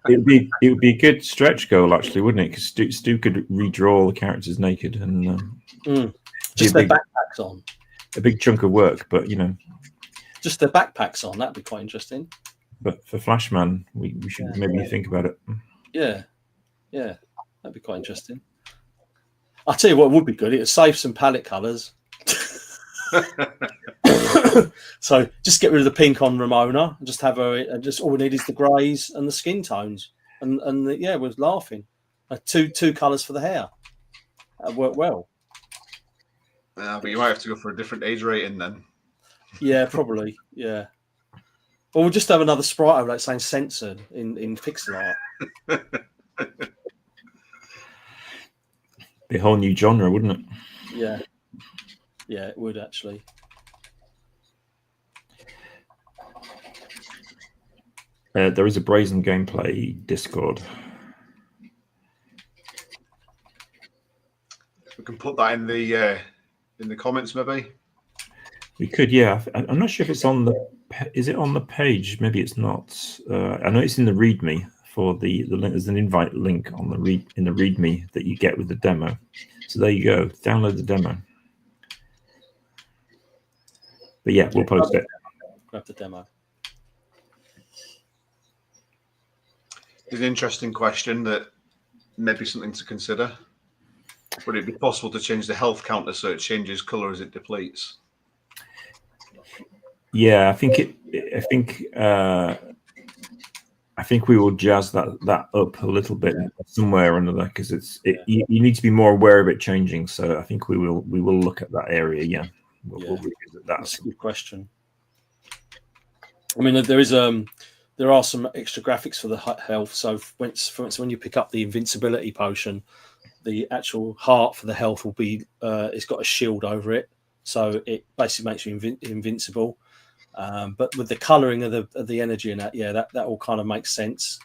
[SPEAKER 2] It would be a good stretch goal, actually, wouldn't it? Because Stu could redraw all the characters naked and
[SPEAKER 3] just their backpacks on.
[SPEAKER 2] A big chunk of work, but
[SPEAKER 3] just their backpacks on. That'd be quite interesting.
[SPEAKER 2] But for Flashman, we should maybe think about it.
[SPEAKER 3] Yeah, that'd be quite interesting. I'll tell you what would be good. It would save some palette colours. So just get rid of the pink on Ramona and just have her. Just all we need is the greys and the skin tones, and we're laughing. Two colours for the hair. That worked well.
[SPEAKER 1] But you might have to go for a different age rating then.
[SPEAKER 3] Yeah, probably. Yeah. Or we'll just have another sprite over, like saying censored in pixel art.
[SPEAKER 2] Be a whole new genre, wouldn't it?
[SPEAKER 3] Yeah. Yeah, it would actually.
[SPEAKER 2] There is a Brazen Gameplay Discord.
[SPEAKER 1] We can put that in the comments, maybe.
[SPEAKER 2] We could, yeah. I'm not sure if it's on the. Is it on the page? Maybe it's not. I know it's in the README for the link. There's an invite link on the README that you get with the demo. So there you go. Download the demo. But yeah, we'll post it.
[SPEAKER 3] Grab the demo.
[SPEAKER 1] It's an interesting question that maybe something to consider. Would it be possible to change the health counter so it changes colour as it depletes?
[SPEAKER 2] Yeah, I think we will jazz that up a little bit somewhere or another, because you need to be more aware of it changing. So I think we will look at that area. Yeah, we'll revisit that.
[SPEAKER 3] That's a good question. I mean, there is there are some extra graphics for the health. So, for instance, when you pick up the invincibility potion, the actual heart for the health will be it's got a shield over it, so it basically makes you invincible. But with the colouring of the energy and that all kind of makes sense.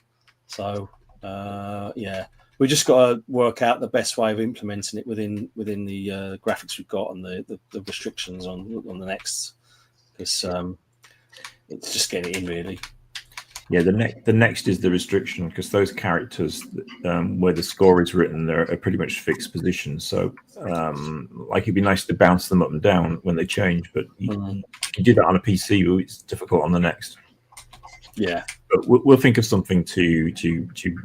[SPEAKER 3] So we just got to work out the best way of implementing it within the graphics we've got and the restrictions on the next, because it's just getting it in really.
[SPEAKER 2] Yeah, the next is the restriction, because those characters where the score is written, they're a pretty much fixed position. So like it'd be nice to bounce them up and down when they change, but you do that on a PC, but it's difficult on the next.
[SPEAKER 3] Yeah,
[SPEAKER 2] but we'll think of something to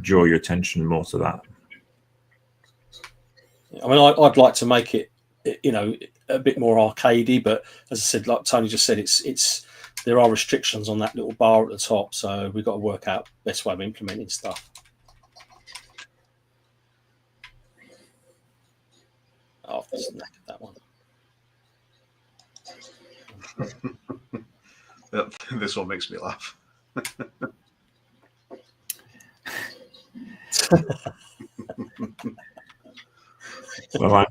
[SPEAKER 2] draw your attention more to that.
[SPEAKER 3] I mean, I'd like to make it, a bit more arcadey, but as I said, like Tony just said, it's there are restrictions on that little bar at the top, so we've got to work out the best way of implementing stuff. Oh, I've just knackered that one.
[SPEAKER 1] This one makes me laugh.
[SPEAKER 2] Well,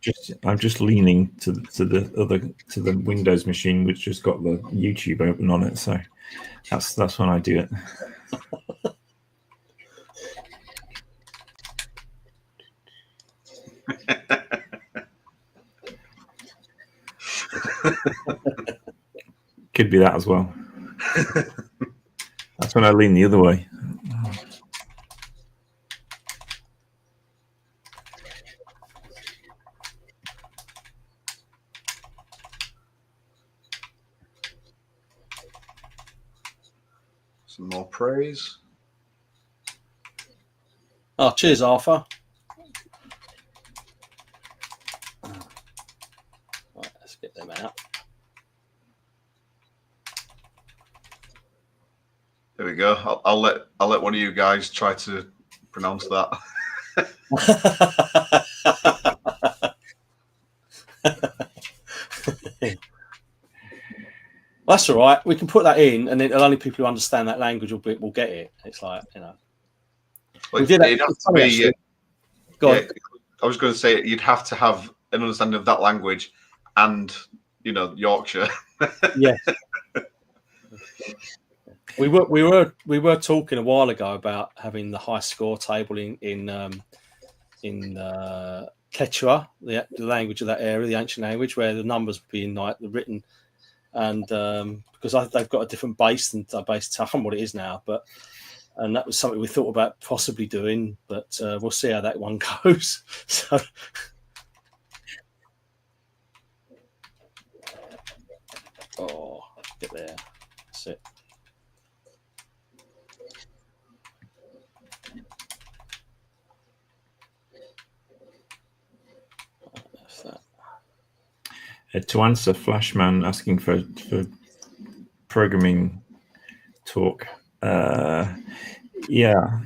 [SPEAKER 2] I'm just leaning to the Windows machine, which just got the YouTube open on it, so that's when I do it. Could be that as well. That's when I lean the other way.
[SPEAKER 1] Some more praise.
[SPEAKER 3] Oh, cheers, Arthur. Right, let's get them out.
[SPEAKER 1] There we go. I'll let one of you guys try to pronounce that.
[SPEAKER 3] That's all right. We can put that in, and then only people who understand that language will get it. It's like,
[SPEAKER 1] Well,
[SPEAKER 3] we did that.
[SPEAKER 1] It'd have to be,
[SPEAKER 3] I
[SPEAKER 1] was going to say you'd have to have an understanding of that language, and Yorkshire.
[SPEAKER 3] Yeah. We were talking a while ago about having the high score table in Quechua, the language of that area, the ancient language, where the numbers would be in like the written. And because they've got a different base than our base, I can't remember what it is now, and that was something we thought about possibly doing, but we'll see how that one goes. So, get there. That's it. That's that.
[SPEAKER 2] To answer Flashman asking for programming talk, yeah,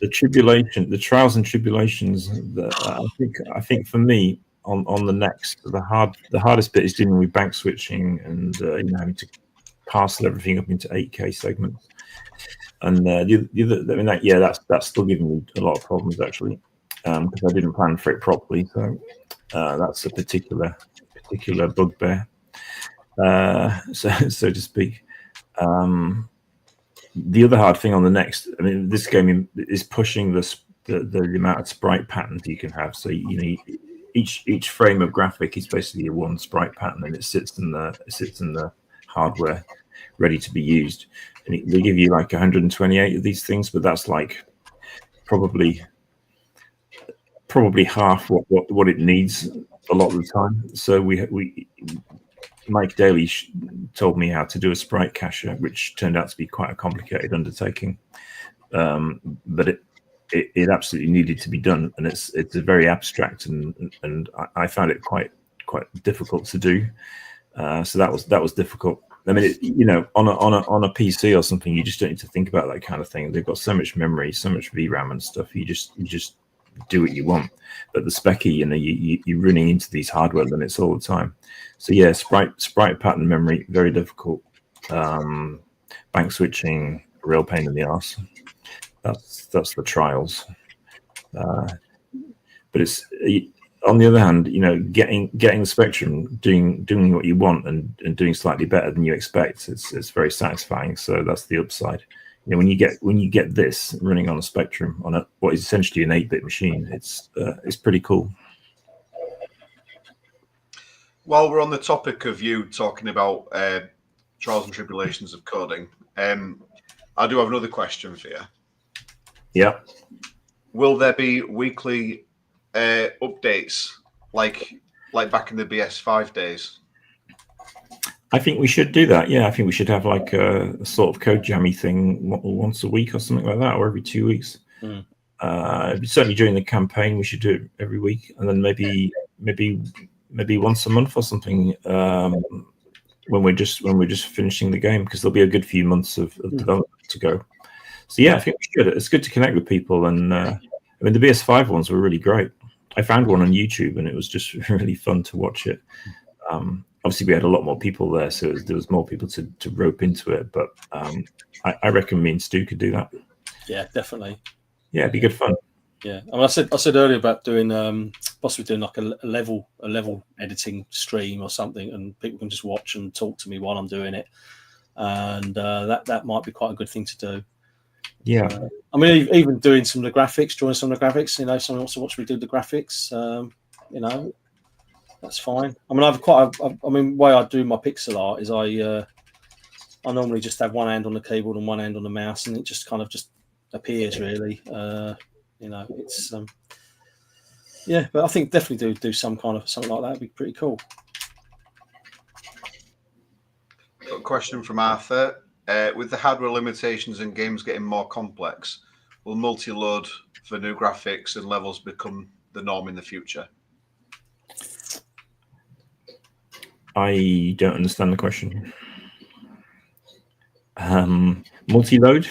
[SPEAKER 2] the trials and tribulations. I think for me on the next, the hardest bit is dealing with bank switching and having to parcel everything up into 8K segments. And that's still giving me a lot of problems actually, because I didn't plan for it properly. So. That's a particular bugbear, so to speak. The other hard thing on the next, I mean, this game is pushing the amount of sprite patterns you can have. So each frame of graphic is basically a one sprite pattern, and it sits in the hardware ready to be used. And they give you like 128 of these things, but that's like probably half what it needs a lot of the time. So Mike Daly told me how to do a sprite cacher, which turned out to be quite a complicated undertaking, but it absolutely needed to be done, and it's a very abstract and I found it quite difficult to do. So that was difficult. I mean, on a PC or something, you just don't need to think about that kind of thing. They've got so much memory, so much VRAM and stuff. You just do what you want. But the Speccy, you're running into these hardware limits all the time. So yeah, sprite pattern memory, very difficult. bank switching, a real pain in the arse. That's the trials. But it's, on the other hand, getting the Spectrum, doing what you want and doing slightly better than you expect, it's very satisfying. So that's the upside. When you get this running on a Spectrum on what is essentially an 8-bit machine, it's pretty cool.
[SPEAKER 1] While we're on the topic of you talking about trials and tribulations of coding, I do have another question for you.
[SPEAKER 2] Yeah.
[SPEAKER 1] Will there be weekly updates like back in the BS5 days?
[SPEAKER 2] I think we should do that. Yeah, I think we should have like a sort of code jammy thing once a week or something like that, or every 2 weeks. Certainly during the campaign, we should do it every week, and then maybe once a month or something when we're just finishing the game, because there'll be a good few months of development to go. So yeah, I think we should. It's good to connect with people, and I mean the BS5 ones were really great. I found one on YouTube, and it was just really fun to watch it. Obviously, we had a lot more people there, so there was more people to rope into it. But I reckon me and Stu could do that.
[SPEAKER 3] Yeah, definitely.
[SPEAKER 2] Yeah, it'd be good fun.
[SPEAKER 3] Yeah, I mean, I said earlier about doing possibly doing like a level editing stream or something, and people can just watch and talk to me while I'm doing it, and that might be quite a good thing to do.
[SPEAKER 2] Yeah,
[SPEAKER 3] I mean, even doing some of the graphics, drawing some of the graphics. Someone wants to watch me do the graphics. That's fine. I mean, the way I do my pixel art is I normally just have one hand on the keyboard and one hand on the mouse, and it just kind of just appears really. It's but I think definitely do some kind of something like that. Would be pretty cool.
[SPEAKER 1] Got a question from Arthur. With the hardware limitations and games getting more complex, will multi-load for new graphics and levels become the norm in the future?
[SPEAKER 2] I don't understand the question. Multi-load?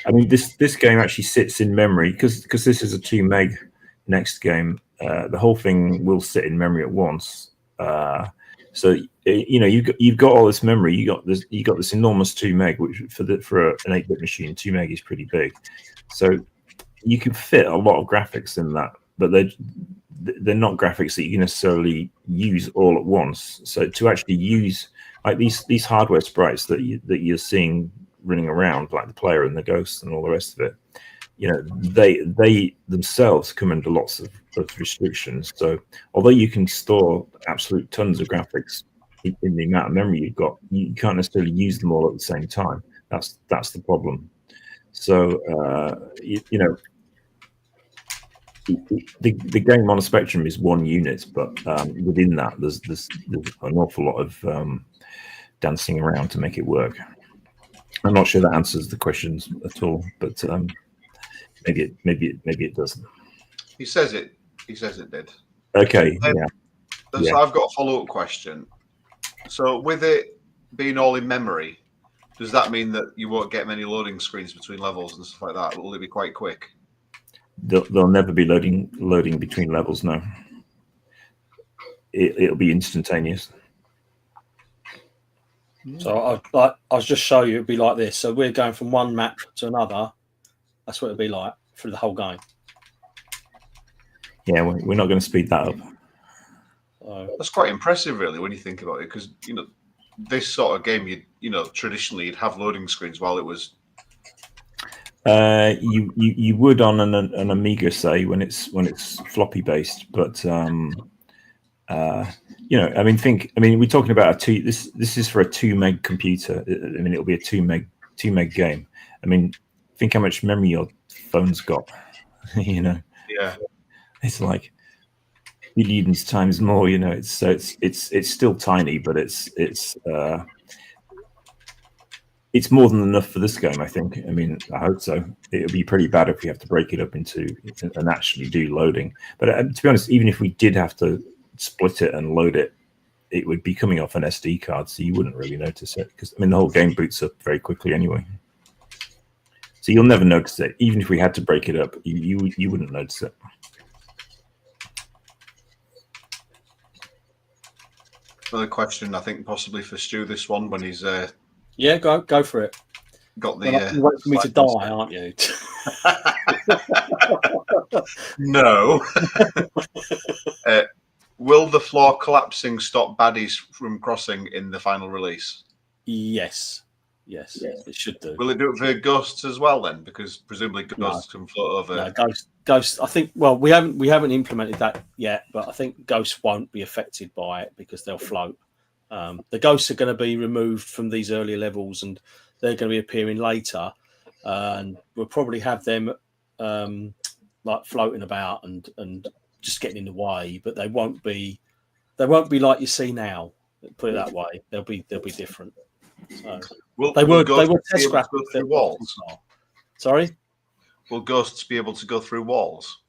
[SPEAKER 2] I mean, this game actually sits in memory because this is a 2 meg next game. The whole thing will sit in memory at once. So you've got all this memory. You got this enormous 2 meg, which for an 8-bit machine, 2 meg is pretty big. So you can fit a lot of graphics in that, but they're not graphics that you can necessarily use all at once. So to actually use like these hardware sprites that you're seeing running around, like the player and the ghost and all the rest of it, they themselves come under lots of restrictions. So although you can store absolute tons of graphics in the amount of memory you've got, you can't necessarily use them all at the same time. That's the problem. So the game on a Spectrum is 1 unit, but within that there's an awful lot of dancing around to make it work. I'm not sure that answers the questions at all, but maybe it doesn't.
[SPEAKER 1] He says it did.
[SPEAKER 2] Okay.
[SPEAKER 1] So I've got a follow-up question. So with it being all in memory, does that mean that you won't get many loading screens between levels and stuff like that? Will it be quite quick?
[SPEAKER 2] There'll never be loading between levels. No, it'll be instantaneous.
[SPEAKER 3] So I'll just show you. It'd be like this. So we're going from one map to another. That's what it'd be like through the whole game.
[SPEAKER 2] Yeah, we're not going to speed that up.
[SPEAKER 1] That's quite impressive, really, when you think about it, because this sort of game, traditionally you'd have loading screens while it was.
[SPEAKER 2] You would on an Amiga, say, when it's floppy based, but we're talking about this is for a 2 meg computer. I mean, it'll be a 2 meg game. I mean, think how much memory your phone's got.
[SPEAKER 1] Yeah,
[SPEAKER 2] it's like billions times more. It's still tiny, but it's more than enough for this game, I think. I mean, I hope so. It would be pretty bad if we have to break it up and actually do loading. But to be honest, even if we did have to split it and load it, it would be coming off an SD card, so you wouldn't really notice it, because the whole game boots up very quickly anyway. So you'll never notice it. Even if we had to break it up, you wouldn't notice it.
[SPEAKER 1] Another question, I think possibly for Stu, this one, when he's
[SPEAKER 3] Yeah, go for it.
[SPEAKER 1] Got the.
[SPEAKER 3] You're waiting for me to die, aren't you?
[SPEAKER 1] No. Will the floor collapsing stop baddies from crossing in the final release?
[SPEAKER 3] Yes, it should do.
[SPEAKER 1] Will it do it for ghosts as well then? Because presumably ghosts can float over.
[SPEAKER 3] No, ghosts. I think. Well, we haven't implemented that yet, but I think ghosts won't be affected by it because they'll float. The ghosts are going to be removed from these earlier levels, and they're going to be appearing later, and we'll probably have them like floating about and just getting in the way, but they won't be like you see now. Put it that way. They'll be different. So they will test graphics
[SPEAKER 1] go through walls.
[SPEAKER 3] Sorry,
[SPEAKER 1] will ghosts be able to go through walls?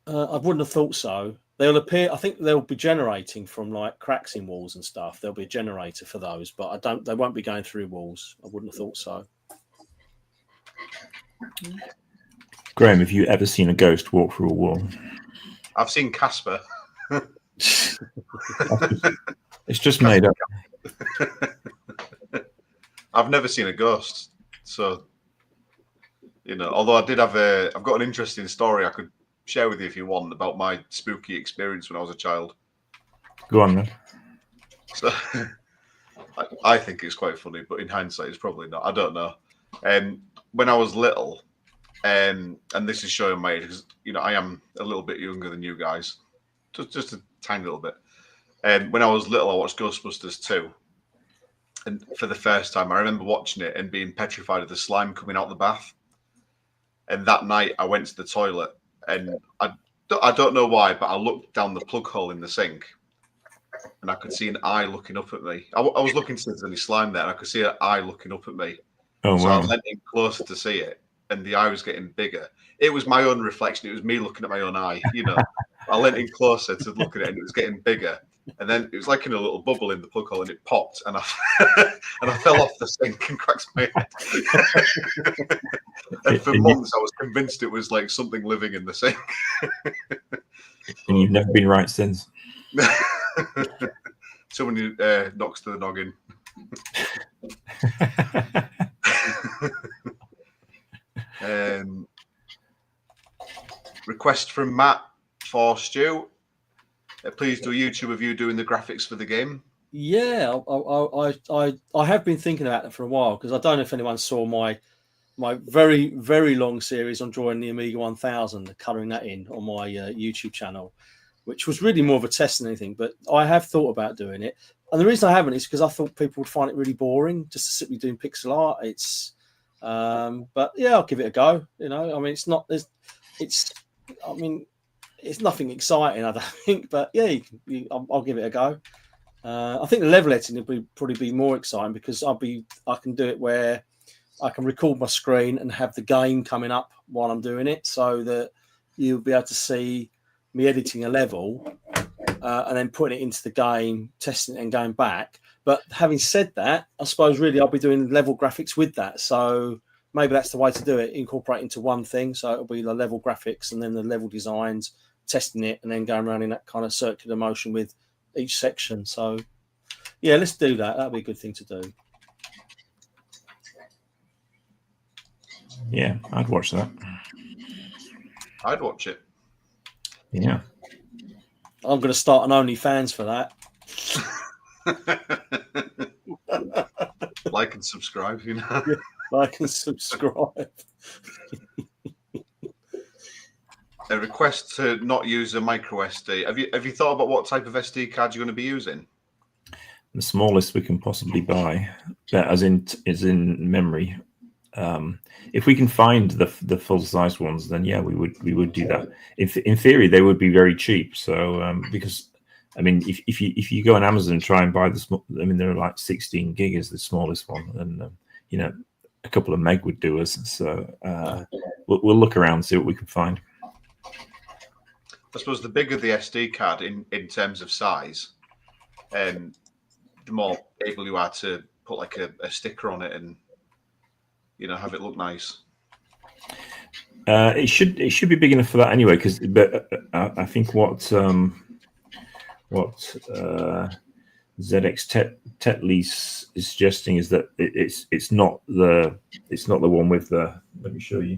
[SPEAKER 3] I wouldn't have thought so. They'll appear. I think they'll be generating from like cracks in walls and stuff. There'll be a generator for those, but they won't be going through walls. I wouldn't have thought so.
[SPEAKER 2] Graham, have you ever seen a ghost walk through a wall?
[SPEAKER 1] I've seen Casper.
[SPEAKER 2] It's just made up.
[SPEAKER 1] I've never seen a ghost, so although I've got an interesting story I could share with you if you want about my spooky experience when I was a child.
[SPEAKER 2] Go on, then.
[SPEAKER 1] So I think it's quite funny, but in hindsight, it's probably not. I don't know. When I was little, and this is showing my age because I am a little bit younger than you guys, just a tiny little bit. When I was little, I watched Ghostbusters 2. And for the first time, I remember watching it and being petrified of the slime coming out the bath. And that night, I went to the toilet, and I don't know why, but I looked down the plug hole in the sink, and I could see an eye looking up at me. I was looking to see if there's any slime there, and I could see an eye looking up at me.
[SPEAKER 2] Oh,
[SPEAKER 1] so
[SPEAKER 2] wow.
[SPEAKER 1] I leant in closer to see it, and the eye was getting bigger. It was my own reflection. It was me looking at my own eye. I leant in closer to look at it, and it was getting bigger. And then it was like in a little bubble in the plug hole, and it popped, and I fell off the sink and cracked my head. And for months, I was convinced it was like something living in the sink.
[SPEAKER 2] And you've never been right since.
[SPEAKER 1] Someone knocks to the noggin. Request from Matt for Stu. Please do a YouTube of you doing the graphics for the game.
[SPEAKER 3] Yeah, I have been thinking about that for a while because I don't know if anyone saw my very, very long series on drawing the Amiga 1000, colouring that in on my YouTube channel, which was really more of a test than anything. But I have thought about doing it, and the reason I haven't is because I thought people would find it really boring just to sit me doing pixel art. But yeah, I'll give it a go. I mean, it's nothing exciting, I don't think, but yeah, I'll give it a go. I think the level editing will probably be more exciting because I can do it where I can record my screen and have the game coming up while I'm doing it, so that you'll be able to see me editing a level and then putting it into the game, testing it, and going back. But having said that, I suppose really I'll be doing level graphics with that. So maybe that's the way to do it, incorporate into one thing. So it'll be the level graphics and then the level designs, testing it, and then going around in that kind of circular motion with each section. So yeah, let's do that. That'd be a good thing to do.
[SPEAKER 2] Yeah, I'd watch that.
[SPEAKER 1] I'd watch it.
[SPEAKER 2] Yeah.
[SPEAKER 3] I'm going to start an OnlyFans for that.
[SPEAKER 1] Like and subscribe,
[SPEAKER 3] Yeah, like and subscribe.
[SPEAKER 1] A request to not use a micro SD. Have you thought about what type of SD card you're going to be using?
[SPEAKER 2] The smallest we can possibly buy, as in memory. If we can find the full size ones, then yeah, we would do that. In theory, they would be very cheap. So because I mean, if you go on Amazon and try and buy the small, I mean, they're like 16 gig is the smallest one, and a couple of meg would do us. So we'll look around and see what we can find.
[SPEAKER 1] I suppose the bigger the SD card in terms of size, the more able you are to put like a sticker on it and have it look nice.
[SPEAKER 2] It should be big enough for that anyway. But I think what ZX Tetley is suggesting is that it's not the one with the. Let me show you.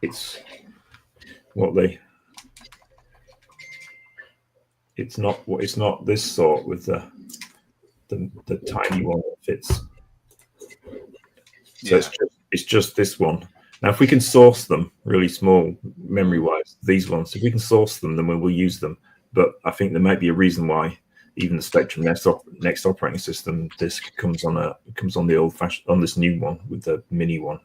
[SPEAKER 2] It's what they. It's not this sort with the tiny one that fits. So it's just this one. Now, if we can source them really small memory-wise, these ones, if we can source them, then we will use them. But I think there might be a reason why even the Spectrum next operating system disk comes on the old-fashioned on this new one with the mini one.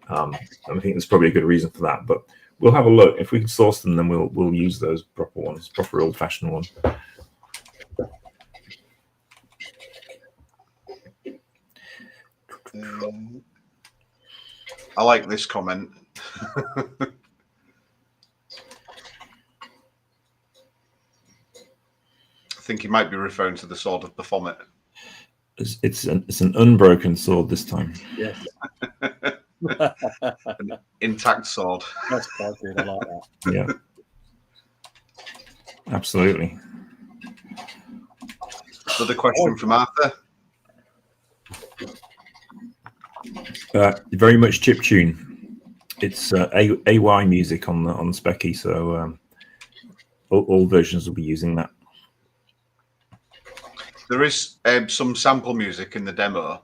[SPEAKER 2] And I think there's probably a good reason for that. But we'll have a look. If we can source them, then we'll use those proper ones, proper old-fashioned ones.
[SPEAKER 1] I like this comment. I think he might be referring to the Sword of Baphomet.
[SPEAKER 2] It's an unbroken sword this time.
[SPEAKER 3] Yes.
[SPEAKER 1] An intact sword.
[SPEAKER 3] That's quite good. I like that.
[SPEAKER 2] Yeah. Absolutely.
[SPEAKER 1] Another question from Arthur.
[SPEAKER 2] Very much chiptune. It's AY music on the Specky, so all versions will be using that.
[SPEAKER 1] There is some sample music in the demo.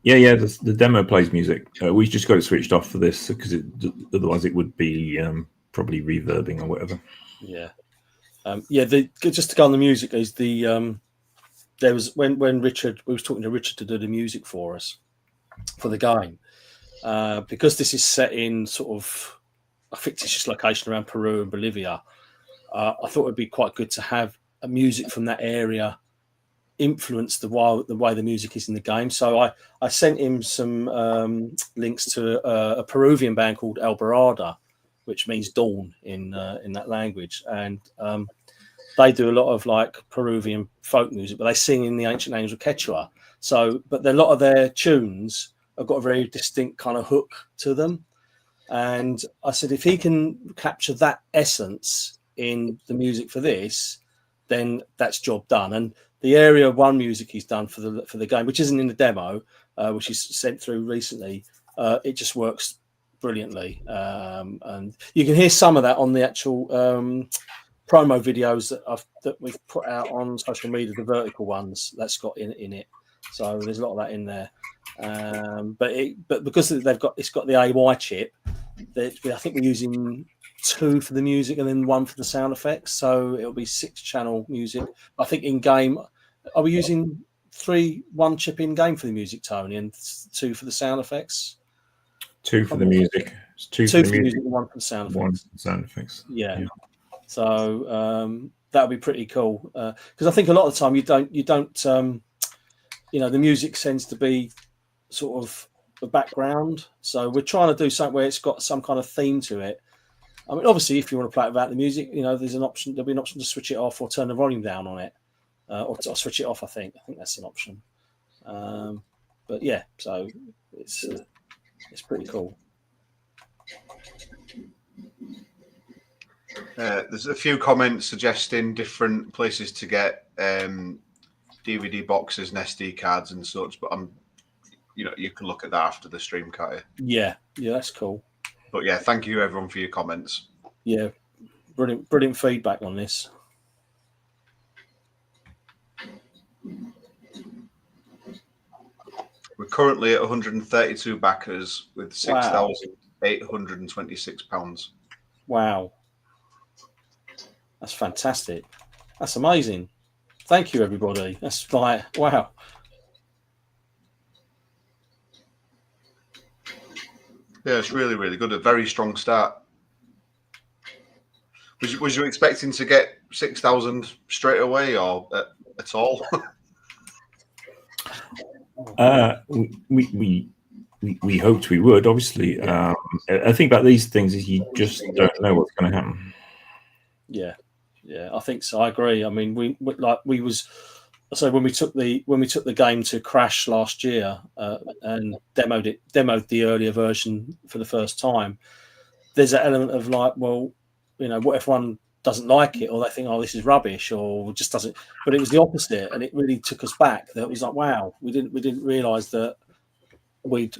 [SPEAKER 2] Yeah. The demo plays music. We just got it switched off for this because otherwise it would be probably reverbing or whatever.
[SPEAKER 3] Yeah. Just to go on the music is the there was when Richard, we was talking to Richard to do the music for us for the game, because this is set in sort of a fictitious location around Peru and Bolivia. I thought it'd be quite good to have a music from that area influence the way the music is in the game. So I sent him some links to a Peruvian band called Alborada, which means dawn in that language, and they do a lot of like Peruvian folk music, but they sing in the ancient language of Quechua. So, but a lot of their tunes have got a very distinct kind of hook to them. And I said, if he can capture that essence in the music for this, then that's job done. And the Area 1 music he's done for the game, which isn't in the demo, which he's sent through recently, it just works brilliantly. And you can hear some of that on the actual promo videos that we've put out on social media, the vertical ones that's got in it. So there's a lot of that in there. But because it's got the AY chip, I think we're using 2 for the music and then 1 for the sound effects. So it'll be 6-channel music. I think in game, are we using 1 chip in game for the music, Tony, and 2 for the sound effects?
[SPEAKER 2] 2 for the music. 2
[SPEAKER 3] for the music and 1 for the sound effects.
[SPEAKER 2] 1 for the sound effects.
[SPEAKER 3] Yeah. So that would be pretty cool, because I think a lot of the time you don't the music tends to be sort of the background. So we're trying to do something where it's got some kind of theme to it. I mean, obviously, if you want to play it without the music, there's an option. There'll be an option to switch it off or turn the volume down on it, or switch it off. I think that's an option. But yeah, so it's pretty cool.
[SPEAKER 1] There's a few comments suggesting different places to get DVD boxes and SD cards and such, but you can look at that after the stream, can't you?
[SPEAKER 3] Yeah, that's cool.
[SPEAKER 1] But yeah, thank you everyone for your comments.
[SPEAKER 3] Yeah, brilliant feedback on this.
[SPEAKER 1] We're currently at 132 backers with £6,826.
[SPEAKER 3] Wow. That's fantastic. That's amazing. Thank you, everybody. That's like, wow.
[SPEAKER 1] Yeah, it's really, really good. A very strong start. Was you expecting to get 6,000 straight away or at all?
[SPEAKER 2] We hoped we would. Obviously, I think about these things is you just don't know what's going to happen.
[SPEAKER 3] Yeah, I think so. I agree. I mean, when we took the game to Crash last year and demoed the earlier version for the first time. There's an element of like, well, what if one doesn't like it, or they think, oh, this is rubbish, or just doesn't. But it was the opposite, and it really took us back. That it was like, wow, we didn't realise that we'd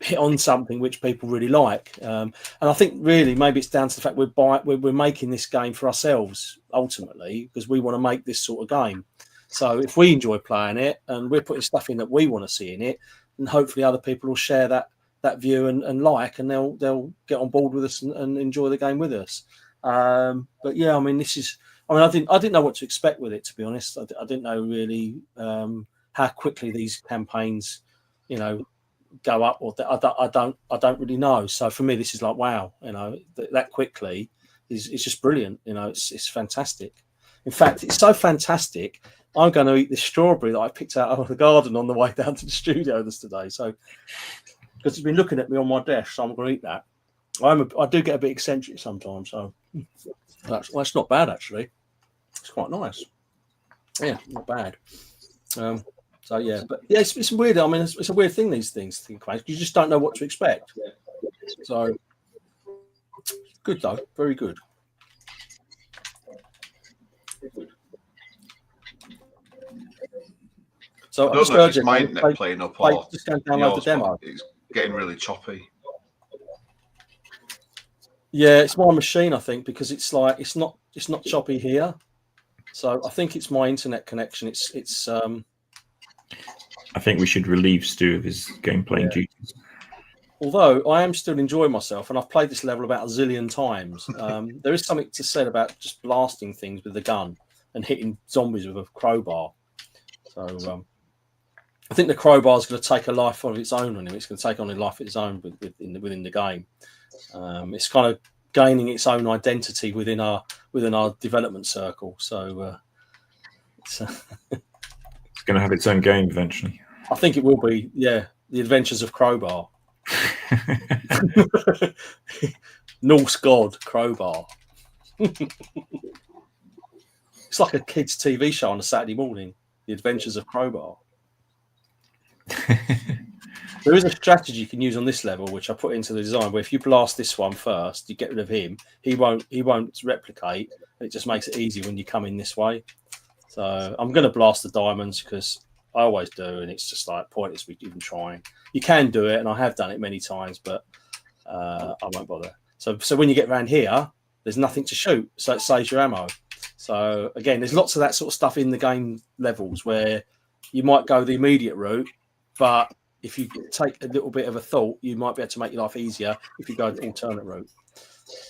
[SPEAKER 3] hit on something which people really like. And I think really maybe it's down to the fact we're making this game for ourselves ultimately, because we want to make this sort of game. So if we enjoy playing it and we're putting stuff in that we want to see in it, and hopefully other people will share that view and like, and they'll get on board with us and enjoy the game with us. But yeah, I mean, I didn't know what to expect with it, to be honest. I didn't know really how quickly these campaigns, go up, or I don't really know. So for me, this is like, wow, that quickly is just brilliant. It's fantastic. In fact, it's so fantastic, I'm going to eat this strawberry that I picked out of the garden on the way down to the studio today. So because it's been looking at me on my desk, so I'm going to eat that. I do get a bit eccentric sometimes, so that's not bad actually. It's quite nice. Yeah, not bad. So yeah, but yeah, it's weird. I mean, it's a weird thing. These things, you just don't know what to expect. So good though, very good. So
[SPEAKER 1] I don't know if it's my internet playing up or
[SPEAKER 3] just go and download the demo.
[SPEAKER 1] It's getting really choppy.
[SPEAKER 3] Yeah, it's my machine, I think, because it's not choppy here. So I think it's my internet connection. It's
[SPEAKER 2] I think we should relieve Stu of his gameplay duties.
[SPEAKER 3] Although I am still enjoying myself, and I've played this level about a zillion times. There is something to say about just blasting things with the gun and hitting zombies with a crowbar. So I think the crowbar is going to take a life of its own on him. It's going to take on a life of its own within the game. It's kind of gaining its own identity within our development circle. So it's
[SPEAKER 2] going to have its own game eventually.
[SPEAKER 3] I think it will be. Yeah, The Adventures of Crowbar. Norse god Crowbar. It's like a kids' TV show on a Saturday morning. The Adventures of Crowbar. There is a strategy you can use on this level, which I put into the design, where if you blast this one first, you get rid of him. He won't replicate. It just makes it easy when you come in this way. So I'm going to blast the diamonds because I always do, and it's just like pointless even trying. You can do it, and I have done it many times, but I won't bother. So when you get around here, there's nothing to shoot, so it saves your ammo. So again, there's lots of that sort of stuff in the game levels where you might go the immediate route, but if you take a little bit of a thought, you might be able to make your life easier if you go the alternate route.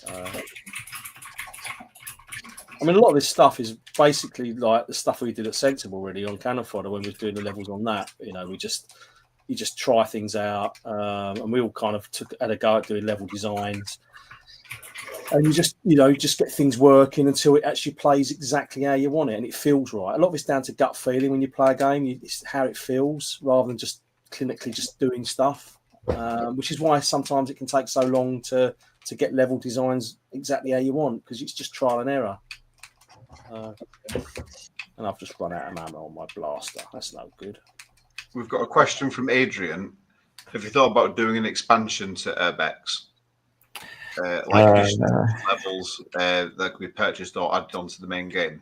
[SPEAKER 3] I mean, a lot of this stuff is basically like the stuff we did at Sensible, really, on Cannon Fodder when we were doing the levels on that. You just try things out, and we all kind of had a go at doing level designs. And you just get things working until it actually plays exactly how you want it, and it feels right. A lot of it's down to gut feeling when you play a game. It's how it feels rather than just clinically just doing stuff, which is why sometimes it can take so long to get level designs exactly how you want, because it's just trial and error. And I've just run out of ammo on my blaster. That's no good.
[SPEAKER 1] We've got a question from Adrian. Have you thought about doing an expansion to UrbX? Levels that could be purchased or added onto the main game?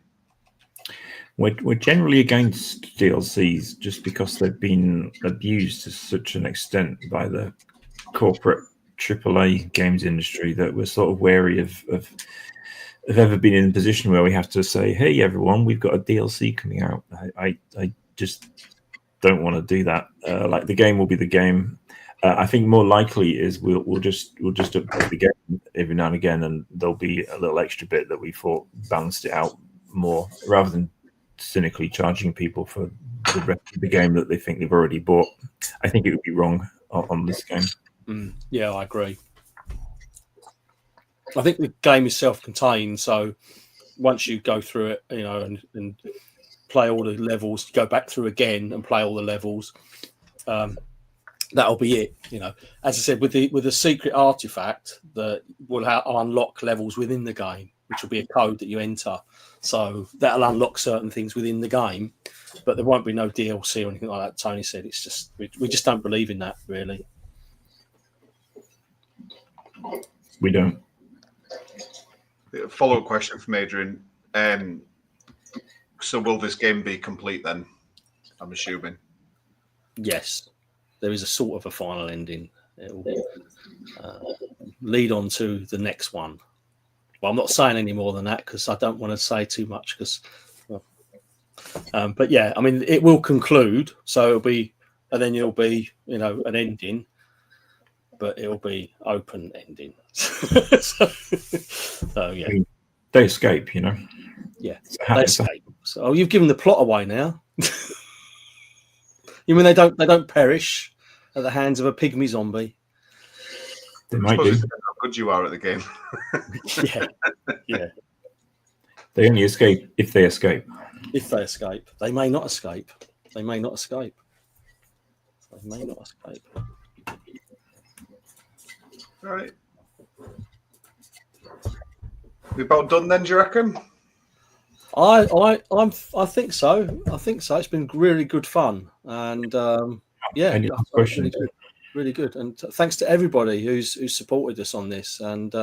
[SPEAKER 2] We're generally against DLCs just because they've been abused to such an extent by the corporate AAA games industry that we're sort of wary of ever been in a position where we have to say, hey, everyone, we've got a DLC coming out. I just don't want to do that. Like, the game will be the game. I think more likely is we'll just update the game every now and again, and there'll be a little extra bit that we thought balanced it out more, rather than cynically charging people for the rest of the game that they think they've already bought. I think it would be wrong on this game.
[SPEAKER 3] Yeah, I agree. I think the game is self-contained, so once you go through it, and play all the levels, go back through again and play all the levels, that'll be it. As I said, with the secret artifact that will unlock levels within the game, which will be a code that you enter. So that'll unlock certain things within the game, but there won't be no DLC or anything like that. Tony said it's just we just don't believe in that, really.
[SPEAKER 2] We don't.
[SPEAKER 1] Follow-up question from Adrian. So will this game be complete then? I'm assuming.
[SPEAKER 3] Yes, there is a sort of a final ending. It will lead on to the next one. Well, I'm not saying any more than that because I don't want to say too much. But yeah, I mean, it will conclude. So it'll be, and then you'll be, an ending, but it'll be open ending. so yeah,
[SPEAKER 2] I mean, they escape.
[SPEAKER 3] Yeah, they escape. So you've given the plot away now. You mean they don't perish at the hands of a pygmy zombie?
[SPEAKER 2] They might do.
[SPEAKER 1] How good you are at the game.
[SPEAKER 3] Yeah.
[SPEAKER 2] They only escape if they escape.
[SPEAKER 3] If they escape, they may not escape. They may not escape.
[SPEAKER 1] All right. We about done then, do you reckon?
[SPEAKER 3] I think so. It's been really good fun, and
[SPEAKER 2] Any questions?
[SPEAKER 3] Really good. And thanks to everybody who's supported us on this. And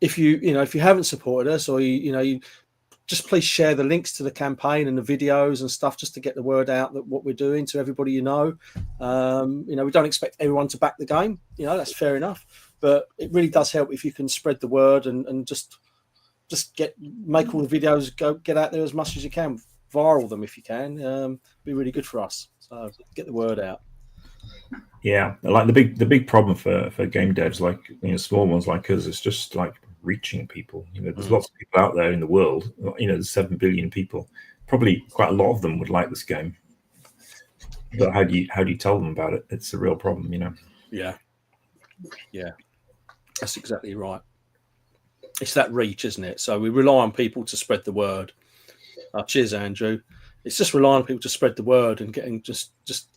[SPEAKER 3] if you haven't supported us, or you just please share the links to the campaign and the videos and stuff, just to get the word out that what we're doing to everybody. We don't expect everyone to back the game. That's fair enough, but it really does help if you can spread the word and just make all the videos get out there as much as you can, viral them if you can. Be really good for us. So get the word out.
[SPEAKER 2] Yeah, like the big problem for game devs, like small ones like us, is just like reaching people. There's lots of people out there in the world. There's 7 billion people. Probably quite a lot of them would like this game, but how do you tell them about it? It's a real problem.
[SPEAKER 3] Yeah, that's exactly right. It's that reach, isn't it? So we rely on people to spread the word. Cheers, Andrew. It's just relying on people to spread the word and getting just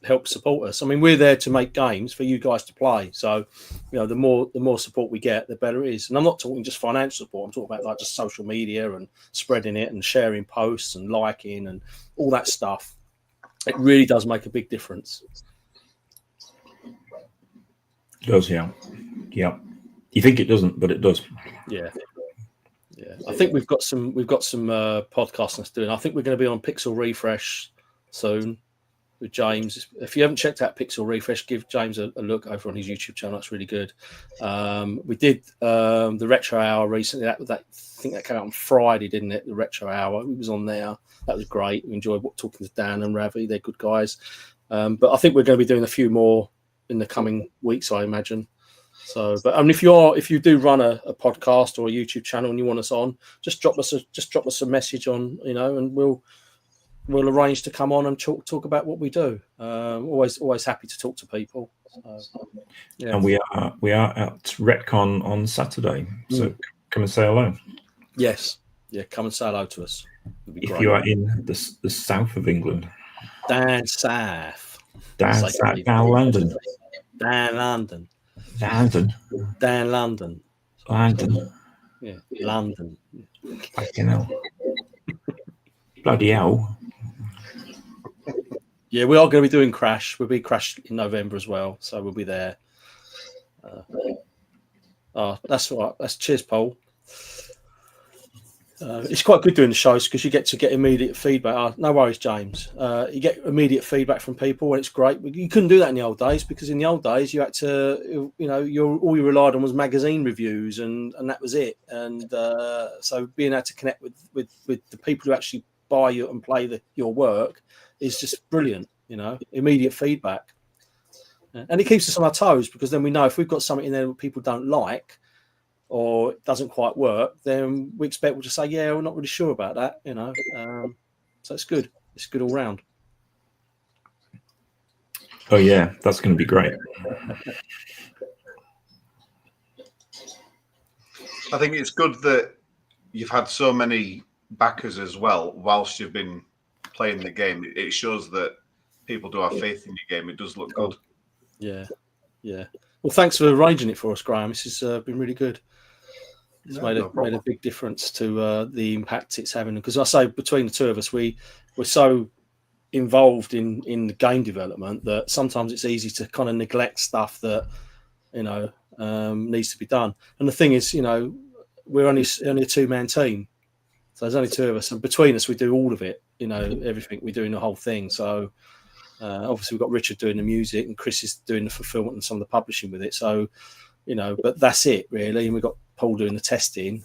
[SPEAKER 3] help support us. I mean, we're there to make games for you guys to play. So, the more support we get, the better it is. And I'm not talking just financial support. I'm talking about like just social media and spreading it and sharing posts and liking and all that stuff. It really does make a big difference.
[SPEAKER 2] It does, yeah. You think it doesn't, but it does.
[SPEAKER 3] Yeah. I think we've got some podcasting doing. I think we're going to be on Pixel Refresh soon with James. If you haven't checked out Pixel Refresh, give James a look over on his YouTube channel. That's really good. We did the Retro Hour recently. That I think that came out on Friday, didn't it? The Retro Hour. We was on there. That was great. We enjoyed talking to Dan and Ravi. They're good guys. But I think we're going to be doing a few more in the coming weeks, I imagine. So, but if you do run a podcast or a YouTube channel and you want us on, just drop us a message on, and we'll arrange to come on and talk about what we do. Always happy to talk to people. Yeah.
[SPEAKER 2] And we are at Retcon on Saturday, so come and say hello.
[SPEAKER 3] Yes, come and say hello to us.
[SPEAKER 2] If you are in the south of England,
[SPEAKER 3] down south,
[SPEAKER 2] down London.
[SPEAKER 3] Yeah, London.
[SPEAKER 2] Fucking hell. Bloody hell.
[SPEAKER 3] Yeah, we are going to be doing Crash. We'll be Crash in November as well, so we'll be there. That's all right. That's cheers, Paul. It's quite good doing the shows because you get immediate feedback. No worries, James. You get immediate feedback from people, and it's great. You couldn't do that in the old days because in the old days you had to, all you relied on was magazine reviews, and that was it. And so being able to connect with the people who actually buy you and play your work is just brilliant. Immediate feedback, and it keeps us on our toes because then we know if we've got something in there that people don't like, or it doesn't quite work, then we expect people to say, yeah, we're not really sure about that, so it's good. It's good all round.
[SPEAKER 2] Oh yeah, that's going to be great.
[SPEAKER 1] I think it's good that you've had so many backers as well whilst you've been playing the game. It shows that people do have faith in your game. It does look good.
[SPEAKER 3] Yeah. Well, thanks for arranging it for us, Graham. This has been really good. It's made a big difference to the impact it's having. Because I say between the two of us, we're so involved in the game development that sometimes it's easy to kind of neglect stuff that needs to be done. And the thing is, we're only a two-man team, so there's only two of us, and between us we do all of it. You know, everything we do in the whole thing. So obviously we've got Richard doing the music, and Chris is doing the fulfillment and some of the publishing with it. So, you know, but that's it really, and we've got Paul doing the testing.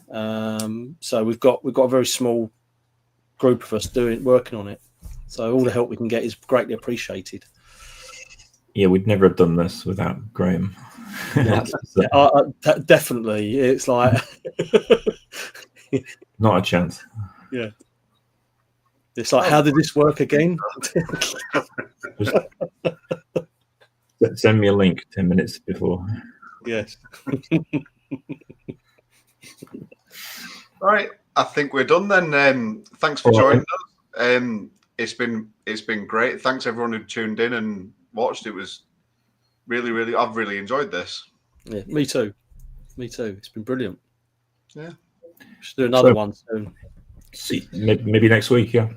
[SPEAKER 3] So we've got a very small group of us working on it. So all the help we can get is greatly appreciated.
[SPEAKER 2] Yeah, we'd never have done this without Graham.
[SPEAKER 3] Definitely, it's like
[SPEAKER 2] not a chance.
[SPEAKER 3] Yeah, it's like, how did this work again?
[SPEAKER 2] Just send me a link 10 minutes before.
[SPEAKER 3] Yes.
[SPEAKER 1] Right, I think we're done then. Thanks for joining us. It's been great. Thanks everyone who tuned in and watched. It was really, I've really enjoyed this.
[SPEAKER 3] Yeah, me too. It's been brilliant.
[SPEAKER 1] Yeah,
[SPEAKER 3] should do another one soon.
[SPEAKER 2] See, maybe next week. Yeah,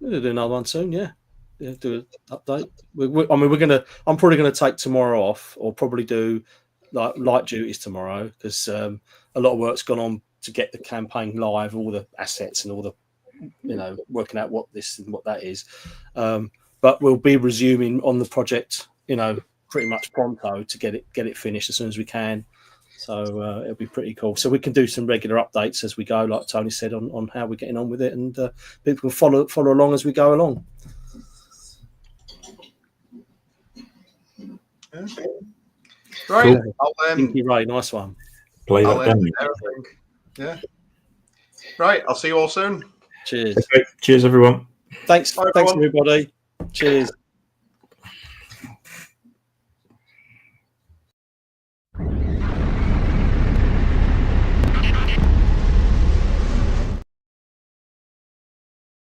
[SPEAKER 3] we'll do another one soon. Yeah, do an update. I'm probably gonna take tomorrow off, or probably do like light duties tomorrow, because a lot of work's gone on to get the campaign live, all the assets and all the, you know, working out what this and what that is. But we'll be resuming on the project, you know, pretty much pronto to get it finished as soon as we can. So it'll be pretty cool. So we can do some regular updates as we go, like Tony said, on how we're getting on with it, and people can follow along as we go along.
[SPEAKER 1] Okay. Right.
[SPEAKER 3] Cool. Thank you, Ray. Nice one.
[SPEAKER 2] Play that down.
[SPEAKER 1] Yeah. Right. I'll see you all soon.
[SPEAKER 3] Cheers.
[SPEAKER 2] Okay. Cheers, everyone.
[SPEAKER 3] Thanks, everybody. Cheers.